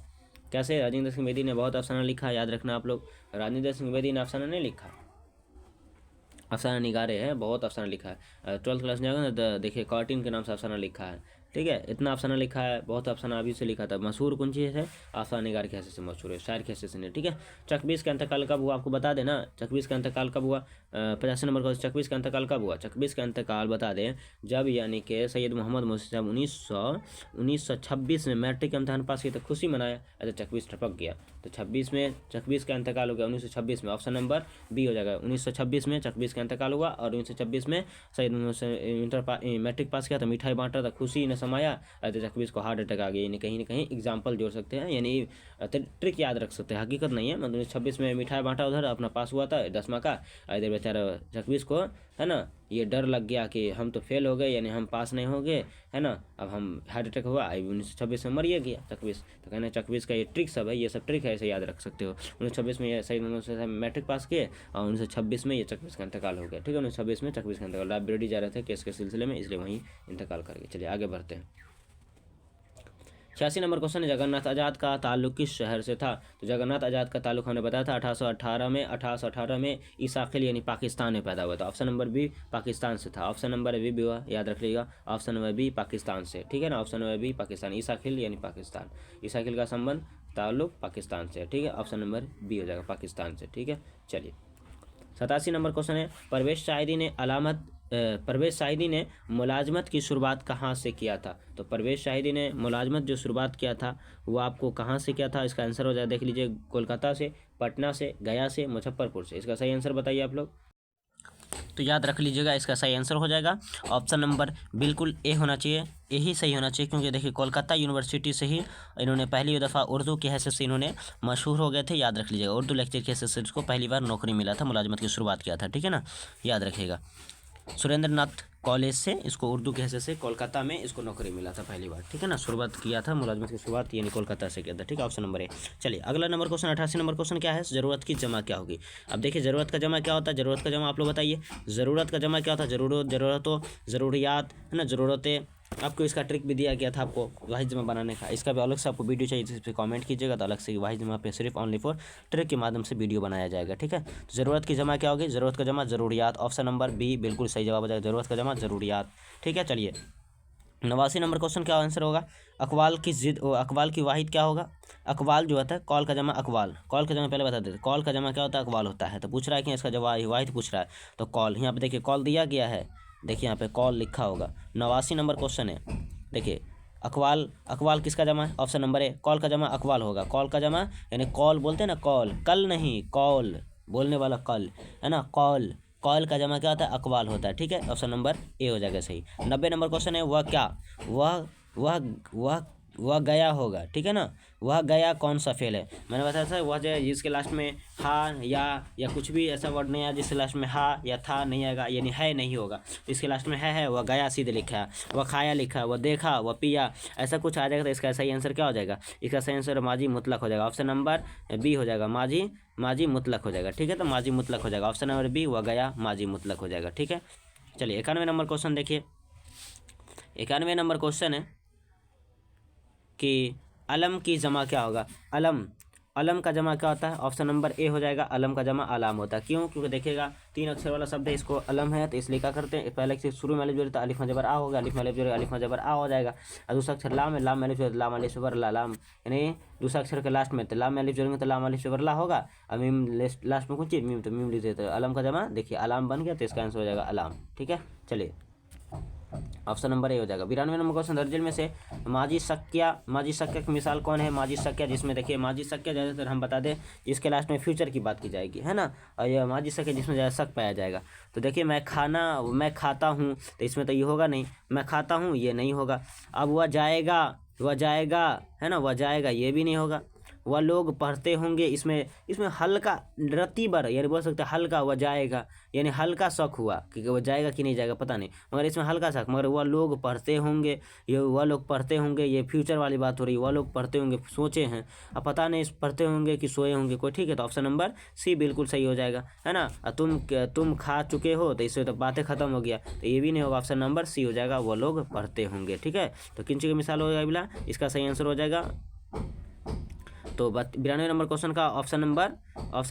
कैसे? राजेंद्र सिंह बेदी ने बहुत अफसाना लिखा, याद रखना आप लोग। राजेंद्र सिंह बेदी ने अफसाना नहीं लिखा, अफसाना निगारे है, बहुत अफसाना लिखा है। 12th क्लास में जाएगा ना, देखिए कार्टून के नाम से अफसाना लिखा है, ठीक है। इतना अफसाना लिखा है, बहुत अफसाना अभी से लिखा था। मशहूर कौन चीज़ है? अफसाना निगार के हैसियत से मशहूर है, शायर के हैसियत से नहीं, ठीक है। चकबीस का इंतकाल कब हुआ? आपको बता देना चकबीस का इंतकाल कब हुआ। 85 नंबर का चकबीस का इंतकाल कब हुआ? चकबीस का इंतकाल बता दें जब यानी कि सैयद मोहम्मद मुर्शी साहब 1926 में मैट्रिक का इम्तहान पास किया तो खुशी मनाया, ऐसे चकबीस टपक गया। तो 26 में चकबीस का इंतकाल हो गया, 1926 में। ऑप्शन नंबर बी हो जाएगा। 1926 में चकबीस का इंतकाल हुआ और 1926 में सैयद मैट्रिक पास किया तो मिठाई बांटा था, खुशी ने समाया, तो चकबीस को हार्ट अटैक आ गया। यानी कहीं ना कहीं एग्जाम्पल जोड़ सकते हैं, यानी ट्रिक याद रख सकते हैं, हकीकत नहीं है। मतलब 26 में मिठाई बांटा, उधर अपना पास हुआ था 10वां का, इधर बेचारा चकबीस को है ना ये डर लग गया कि हम तो फेल हो गए, यानी हम पास नहीं हो गए है ना, अब हम हार्ट अटैक हुआ, 1926 में मर गया चकबीस। तो कहना चकबीस का ये ट्रिक सब है, ये सब ट्रिक है, ऐसे याद रख सकते हो। 1926 में ये सही मैट्रिक पास किए और 1926 में ये चकबीस का इंतकाल हो गया, ठीक है। 1926 में चकबीस का इंतकाल, लाइब्रेरी जा रहे थे केस के सिलसिले में, इसलिए वहीं इंतकाल कर गए। चलिए आगे बढ़ते हैं। 86 नंबर क्वेश्चन है, जगन्नाथ आज़ाद का ताल्लुक किस शहर से था? तो जगन्नाथ आज़ाद का ताल्लुक हमने बताया था 1818 में ईसाखिल यानी पाकिस्तान में पैदा हुआ था। ऑप्शन नंबर बी पाकिस्तान से था। ऑप्शन नंबर बी भी हुआ, याद रख लीजिएगा, ऑप्शन नंबर बी पाकिस्तान से, ठीक है ना। ऑप्शन नंबर बी पाकिस्तान, ईसाखिल यानी पाकिस्तान, ईसाखिल का संबंध ताल्लुक पाकिस्तान से, ठीक है। ऑप्शन नंबर बी हो जाएगा, पाकिस्तान से, ठीक है। चलिए 87 नंबर क्वेश्चन है, परवेश साहिदी ने मुलाजमत की शुरुआत कहाँ से किया था? तो परवेश साहिदी ने मुलाजमत जो शुरुआत किया था वो आपको कहाँ से किया था? इसका आंसर हो जाए, देख लीजिए, कोलकाता से, पटना से, गया से, मुजफ्फरपुर से। इसका सही आंसर बताइए आप लोग। तो याद रख लीजिएगा, इसका सही आंसर हो जाएगा ऑप्शन नंबर बिल्कुल ए होना चाहिए, यही सही होना चाहिए, क्योंकि देखिए कोलकाता यूनिवर्सिटी से ही इन्होंने पहली दफ़ा उर्दू की हैसियत से इन्होंने मशहूर हो गए थे। याद रख लीजिएगा, उर्दू लेक्चर की हैसियत से इसको पहली बार नौकरी मिला था, मुलाजमत की शुरुआत किया था, ठीक है ना, याद रखिएगा। सुरेंद्र नाथ कॉलेज से इसको उर्दू के हैसियत से कोलकाता में इसको नौकरी मिला था पहली बार, ठीक है ना। शुरुआत किया था मुलाजमत की शुरुआत यानी कोलकाता से किया था, ठीक है। ऑप्शन नंबर ए। चलिए अगला नंबर क्वेश्चन 88 नंबर क्वेश्चन क्या है? ज़रूरत की जमा क्या होगी? अब देखिए ज़रूरत का जमा क्या होता है? ज़रूरत का जमा आप लोग बताइए, ज़रूरत का जमा क्या होता है? ज़रूरतों, ज़रूरियात है ना, ज़रूरतें। आपको इसका ट्रिक भी दिया गया था आपको वाहिद जमा बनाने का, इसका भी अलग से आपको वीडियो चाहिए जिस पर कमेंट कीजिएगा, तो अलग से वाहिद जमा पे सिर्फ ओनली फॉर ट्रिक के माध्यम से वीडियो बनाया जाएगा, ठीक है। तो ज़रूरत की जमा क्या होगी? ज़रूरत का जमा ज़रूरियात। ऑप्शन नंबर बी बिल्कुल सही जवाब हो जाएगा, ज़रूरत का जमा ज़रूरियात, ठीक है। चलिए 89 नंबर क्वेश्चन क्या आंसर होगा? अकवाल की वाहिद क्या होगा? अकवाल जो होता है, कॉल का जमा अकवाल, कॉल का जमा पहले बता देते, कॉल का जमा क्या होता है? अकवाल होता है। तो पूछ रहा है कि इसका जवाब वाहिद पूछ रहा है, तो कॉल, यहाँ पे देखिए कॉल दिया गया है, देखिए यहाँ पे कॉल लिखा होगा। 89 नंबर क्वेश्चन है, देखिए अकवाल किसका जमा है? ऑप्शन नंबर ए कॉल का जमा अकवाल होगा। कॉल का जमा यानी कॉल बोलते हैं ना, कॉल, कल नहीं, कॉल बोलने वाला कल है ना, कॉल, कॉल का जमा क्या होता है? अकवाल होता है, ठीक है। ऑप्शन नंबर ए हो जाएगा सही। 90 नंबर क्वेश्चन है, वह क्या, वह वह वह वह गया होगा, ठीक है ना। वह गया कौन सा फेल है? मैंने बताया था वह जो है जिसके लास्ट में हा या कुछ भी ऐसा वर्ड नहीं आया जिसके लास्ट में हा या था नहीं आएगा, यानी है नहीं होगा, इसके लास्ट में है, वह गया सीधे लिखा है, वह खाया लिखा है, वह देखा, वह पिया, ऐसा कुछ आ जाएगा। तो इसका सही आंसर क्या हो जाएगा? इसका सही आंसर माजी मुतलक हो जाएगा। ऑप्शन नंबर बी हो जाएगा, माजी मुतलक हो जाएगा, ठीक है। तो माजी मुतलक हो जाएगा, ऑप्शन नंबर बी, वह गया माजी मुतलक हो जाएगा, ठीक है। चलिए 91 नंबर क्वेश्चन देखिए, 91 नंबर क्वेश्चन है कि अलम की जमा क्या होगा? अलम, अलम का जमा क्या होता है? ऑप्शन नंबर ए हो जाएगा, अलम का जमा अलाम होता है। क्यों? क्योंकि देखिएगा 3 अक्षर वाला शब्द है, इसको अलम है तो इसलिए क्या करते हैं, पहले अक्षर शुरू में अलिफ जोड़े तो अलिफ में जबर आ होगा, अलिफ में अलिफ जोड़े अलिफ में जबर आ हो जाएगा। और दूसरा अक्षर लाम है, लाम में अलिफ जोड़े लाम अलिफ जबर ला, लाम यानी दूसरा अक्षर के लास्ट में तो लाम में अलिफ जोड़ेंगे तो लाम अलिफ जबर ला होगा। और मीम लास्ट में कुछ चीज मीम, तो मीम लिख देते, अलम का जमा देखिए अलाम बन गया, तो इसका आंसर हो जाएगा अलाम। ठीक है, चलिए ऑप्शन नंबर ए हो जाएगा। 92 नंबर क्वेश्चन, दर्जन में से माजी शक्या की मिसाल कौन है? माजी शक्या, जिसमें देखिए माजी शक्या ज़्यादातर हम बता दें इसके लास्ट में फ्यूचर की बात की जाएगी, है ना। और यह माजी शक्या जिसमें ज़्यादा शक पाया जाएगा। तो देखिए मैं खाता हूँ, तो इसमें तो ये होगा नहीं, मैं खाता हूँ ये नहीं होगा। अब वह जाएगा है ना, वह जाएगा ये भी नहीं होगा। वह लोग पढ़ते होंगे, इसमें हल्का रतीबर यानी बोल सकते हैं हल्का, वह जाएगा यानी हल्का शक हुआ कि वह जाएगा कि नहीं जाएगा पता नहीं, मगर इसमें हल्का शक। मगर वह लोग पढ़ते होंगे, ये फ्यूचर वाली बात हो रही है, वह लोग पढ़ते होंगे सोचे हैं, अब पता नहीं पढ़ते होंगे कि सोए होंगे कोई। ठीक है, तो ऑप्शन नंबर सी बिल्कुल सही हो जाएगा, है ना। तुम खा चुके हो, तो इससे तो बातें खत्म हो गया, तो ये भी नहीं होगा, ऑप्शन नंबर सी हो जाएगा, वह लोग पढ़ते होंगे। ठीक है, तो किन चीज़ की मिसाल हो जाएगा, इसका सही आंसर हो जाएगा। तो 92 नंबर क्वेश्चन का ऑप्शन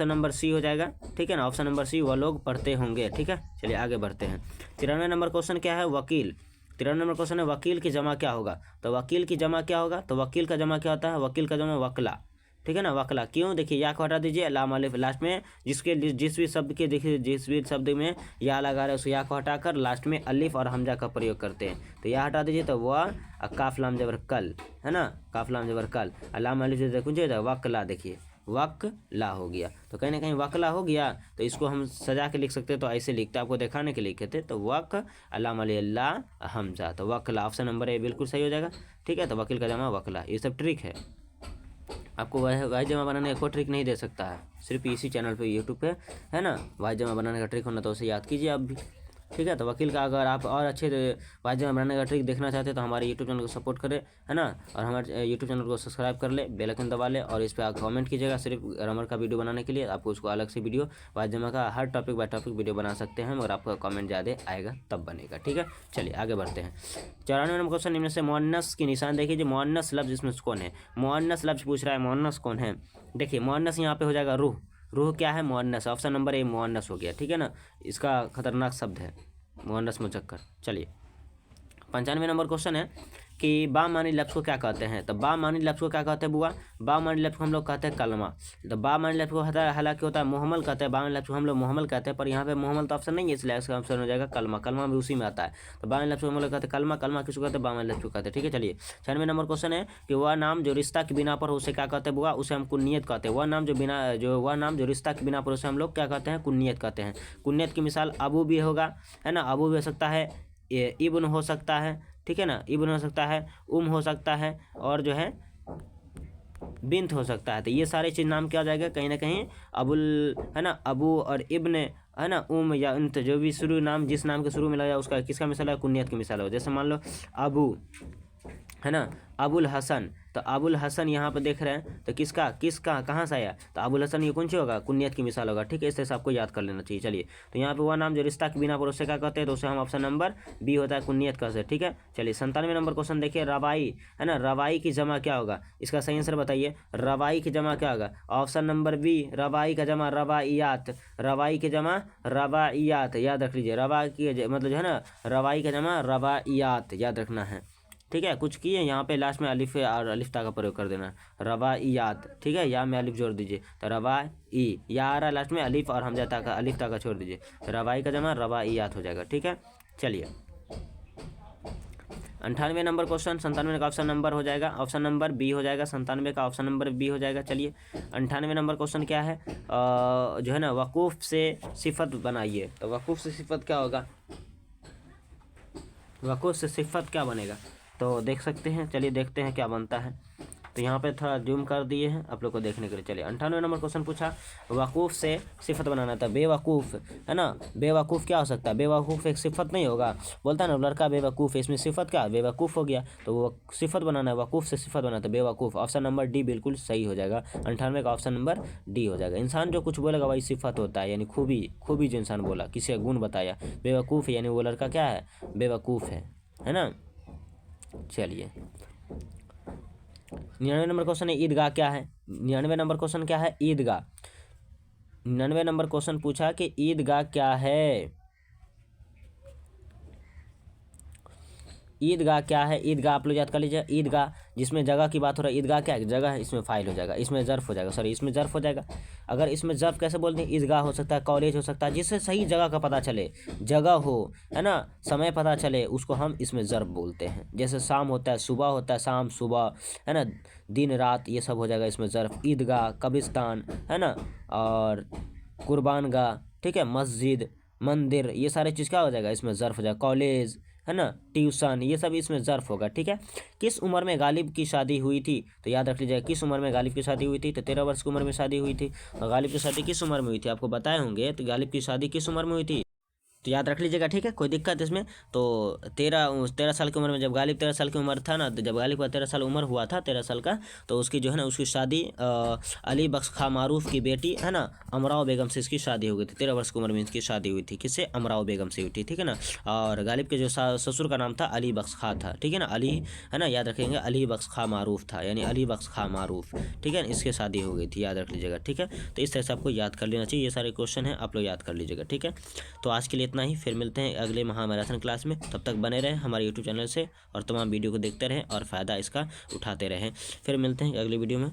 नंबर सी हो जाएगा। ठीक है ना, ऑप्शन नंबर सी, वह लोग पढ़ते होंगे। ठीक है, चलिए आगे बढ़ते हैं। 93 नंबर क्वेश्चन क्या है? वकील। 93 नंबर क्वेश्चन है वकील की जमा क्या होगा? तो वकील की जमा क्या होगा? तो वकील का जमा क्या होता है? वकील का जमा वकला। ठीक है ना, वकला। क्यों? देखिए या को हटा दीजिए, लाम अलिफ लास्ट में जिस भी शब्द के देखिए जिस भी शब्द में या लगा रहे हैं उस या को हटाकर लास्ट में अलिफ और हमजा का प्रयोग करते हैं। तो या हटा दीजिए तो वह काफ लाम जबर कल, है ना, काफ लाम जबर कल, लाम अलिफ देखिए वकला, देखिए वकला हो गया। तो कहीं ना कहीं वकला हो गया, तो इसको हम सजा के लिख सकते हैं, तो ऐसे लिखते आपको दिखाने के लिए लिखे थे, तो वक अलाम अल्लाह हमजा, तो वकला ऑप्शन नंबर ए बिल्कुल सही हो जाएगा। ठीक है, तो वकील का जमा वकला। ये सब ट्रिक है, आपको वाही जमा बनाने का कोई ट्रिक नहीं दे सकता है, सिर्फ इसी चैनल पे यूट्यूब पे, है ना। वाही जमा बनाने का ट्रिक होना तो उसे याद कीजिए आप भी। ठीक है, तो वकील का अगर आप और अच्छे वाही जमा बनाने का ट्रिक देखना चाहते हैं तो हमारे यूट्यूब चैनल को सपोर्ट करें, है ना, और हमारे यूट्यूब चैनल को सब्सक्राइब कर ले, बेल आइकन दबा ले, और इस पर आप कमेंट कीजिएगा सिर्फ ग्रामर का वीडियो बनाने के लिए। आपको उसको अलग से वीडियो वाही जमा का हर टॉपिक बाय टॉपिक वीडियो बना सकते हैं, मगर आपका कमेंट ज़्यादा आएगा तब बनेगा। ठीक है, चलिए आगे बढ़ते हैं। 94 नंबर क्वेश्चन, निम्न से मुअन्नस की निशान देखिए, जो मुअन्नस लफ्ज़ इसमें कौन है? मुअन्नस लफ्ज़ पूछ रहा है, मुअन्नस कौन है? देखिए मुअन्नस यहाँ पे हो जाएगा रूह क्या है? मुअन्नस, ऑप्शन नंबर ए मुअन्नस हो गया। ठीक है ना, इसका खतरनाक शब्द है मुअन्नस मुज़क्कर। चलिए 95 नंबर क्वेश्चन है कि बा मानी लफ्ज़ को क्या कहते हैं? तो बा मानी लफ्ज़ को क्या कहते हैं बुआ? बा मानी लफ्ज़ को हम लोग कहते हैं कलमा। तो बा मानी लफ्ज़ को हालांकि होता है मुहम्मल कहते हैं, बा मानी लफ्ज़ को हम लोग मुहम्मल कहते हैं, पर यहाँ पे मुहम्मल तो ऑप्शन नहीं है, इसलिए इसका ऑप्शन हो जाएगा कलमा। कलमा भी उसी में आता है, तो बा मानी लफ्ज़ को हम लोग कहते हैं कलमा, कलमा किसको कहते हैं? बा मानी लफ्ज़ को कहते हैं। ठीक है, चलिए 96 नंबर क्वेश्चन है कि वह नाम जो रिश्ता की बिना पर उसे क्या कहते हैं बुआ? उसे हम कुन्नियत कहते हैं। वह नाम जो रिश्ता की बिना पर उसे हम लोग क्या कहते हैं? कुन्नियत कहते हैं। कुन्नियत की मिसाल अबू भी होगा, है ना, अबू भी हो सकता है, इब्न हो सकता है, ठीक है ना, इब्न हो सकता है, हो सकता है, और जो है बिन्त हो सकता है। तो ये सारे चीज़ नाम क्या हो जाएगा? कहीं ना कहीं अबुल, है ना, अबू और इब्न, है ना, या अंत, जो भी शुरू नाम जिस नाम के शुरू में लगा उसका किसका मिसाल है? कुन्नियत की मिसाल हो। जैसे मान लो अबू, है ना, अबुल हसन, तो अबुल हसन यहाँ पे देख रहे हैं, तो किसका कहाँ से आया? तो अबुल हसन ये कौन सी होगा? कुन्नियत की मिसाल होगा। ठीक है, इस तरह से आपको याद कर लेना चाहिए। चलिए, तो यहाँ पे वह नाम जो रिश्ता के बिना पर उससे क्या कहते हैं? तो उसे हम ऑप्शन नंबर बी होता है कुन्नियत कहते हैं। ठीक है, चलिए 97 नंबर क्वेश्चन देखिए, रवाई, है ना, रवाई की जमा क्या होगा? इसका सही आंसर बताइए, रवाई की जमा क्या होगा? ऑप्शन नंबर बी, रवाई का जमा रवाइयात, रवाई की जमा रवाइयात, याद रख लीजिए, रवा की मतलब जो है ना, रवाई का जमा रवाइयात, याद रखना है। ठीक है, कुछ किए यहाँ पे लास्ट में अलिफ और अलिफ्ता का प्रयोग कर देना, रवाइयात। ठीक है, या में अलिफ जोड़ दीजिए, तो रवाई, या आ रहा है लास्ट में अलिफ और हमजा ता का, अलिफ ता का छोड़ दीजिए, रवाई का जमा रवाइयात हो जाएगा। ठीक है, चलिए 98 नंबर क्वेश्चन, 97 का ऑप्शन नंबर हो जाएगा, ऑप्शन नंबर बी हो जाएगा, 97 का ऑप्शन नंबर बी हो जाएगा। चलिए 98 नंबर क्वेश्चन क्या है? जो है ना, वकूफ़ से सिफत बनाइए। तो वकूफ़ से सिफत क्या होगा? वकूफ़ से सिफत क्या बनेगा? तो देख सकते हैं, चलिए देखते हैं क्या बनता है। तो यहाँ पे थोड़ा जूम कर दिए हैं आप लोग को देखने के लिए। चलिए 98 नंबर क्वेश्चन पूछा, वकूफ़ से सिफत बनाना था। बेवकूफ़, है ना, बेवकूफ़ क्या हो सकता है? बेवकूफ़ एक सिफत नहीं होगा, बोलता है ना लड़का बेवकूफ़, इसमें सिफत क्या? बेवकूफ़ हो गया, तो वो सिफत बनाना है, वकूफ़ से सिफत बनाना था, बेवकूफ़। ऑप्शन नंबर डी बिल्कुल सही हो जाएगा, 98 का ऑप्शन नंबर डी हो जाएगा। इंसान जो कुछ बोलेगा वही सिफत होता है, यानी खूबी जो इंसान बोला, किसी का गुण बताया, बेवकूफ़ यानी वो लड़का क्या है? बेवकूफ़ है ना। चलिए 99 नंबर क्वेश्चन है ईदगाह क्या है। 99 नंबर क्वेश्चन क्या है, ईदगाह। 99 नंबर क्वेश्चन पूछा कि ईदगाह क्या है। ईदगाह क्या है, ईदगाह आप लोग याद कर लीजिए। ईदगाह जिसमें जगह की बात हो रहा है, ईदगाह क्या है, जगह है, इसमें फाइल हो जाएगा, इसमें ज़र्फ हो जाएगा, सॉरी इसमें ज़र्फ हो जाएगा। अगर इसमें ज़र्फ कैसे बोलते हैं, ईदगाह हो सकता है, कॉलेज हो सकता है, जिससे सही जगह का पता चले, जगह हो, है ना, समय पता चले, उसको हम इसमें ज़र्फ बोलते हैं। जैसे शाम होता है, सुबह होता है, शाम सुबह, है ना, दिन रात, ये सब हो जाएगा इसमें ज़र्फ। ईदगाह, कब्रिस्तान, है ना, और कुर्बानगाह, ठीक है, मस्जिद, मंदिर, ये सारे चीज़ क्या हो जाएगा, इसमें ज़र्फ हो जाएगा। कॉलेज, है ना, ट्यूशन, ये सब इसमें ज़र्फ होगा, ठीक है। किस उम्र में गालिब की शादी हुई थी, तो याद रख लीजिएगा किस उम्र में गालिब की शादी हुई थी, तो 13 वर्ष की उम्र में शादी हुई थी। और गालिब की शादी किस उम्र में हुई थी, आपको बताए होंगे, तो गालिब की शादी किस उम्र में हुई थी, तो याद रख लीजिएगा, ठीक है, कोई दिक्कत इसमें। तो 13 साल की उम्र में, जब गालिब 13 साल की उम्र था ना, तो जब गालिब का 13 साल उम्र हुआ था, 13 साल का, तो उसकी जो है ना, उसकी शादी अली बख्श खां मारूफ की बेटी, है ना, अमराव बेगम से इसकी शादी हो गई थी। 13 वर्ष की उम्र में इसकी शादी हुई थी, किससे, अमराव बेगम से हुई थी, ठीक है ना। और गालिब के जो ससुर का नाम था अली बख्श खां था, ठीक है ना, अली, है ना, याद रखेंगे, अली बख्श खां मारूफ था, यानी अली बख्श खां मारूफ, ठीक है, इसकी शादी हो गई थी, याद रख लीजिएगा, ठीक है। तो इस तरह से आपको याद कर लेना चाहिए, ये सारे क्वेश्चन हैं, आप लोग याद कर लीजिएगा, ठीक है। तो आज के लिए इतना ही, फिर मिलते हैं अगले महामैराथन क्लास में। तब तक बने रहें हमारे यूट्यूब चैनल से और तमाम वीडियो को देखते रहें और फ़ायदा इसका उठाते रहें। फिर मिलते हैं अगली वीडियो में।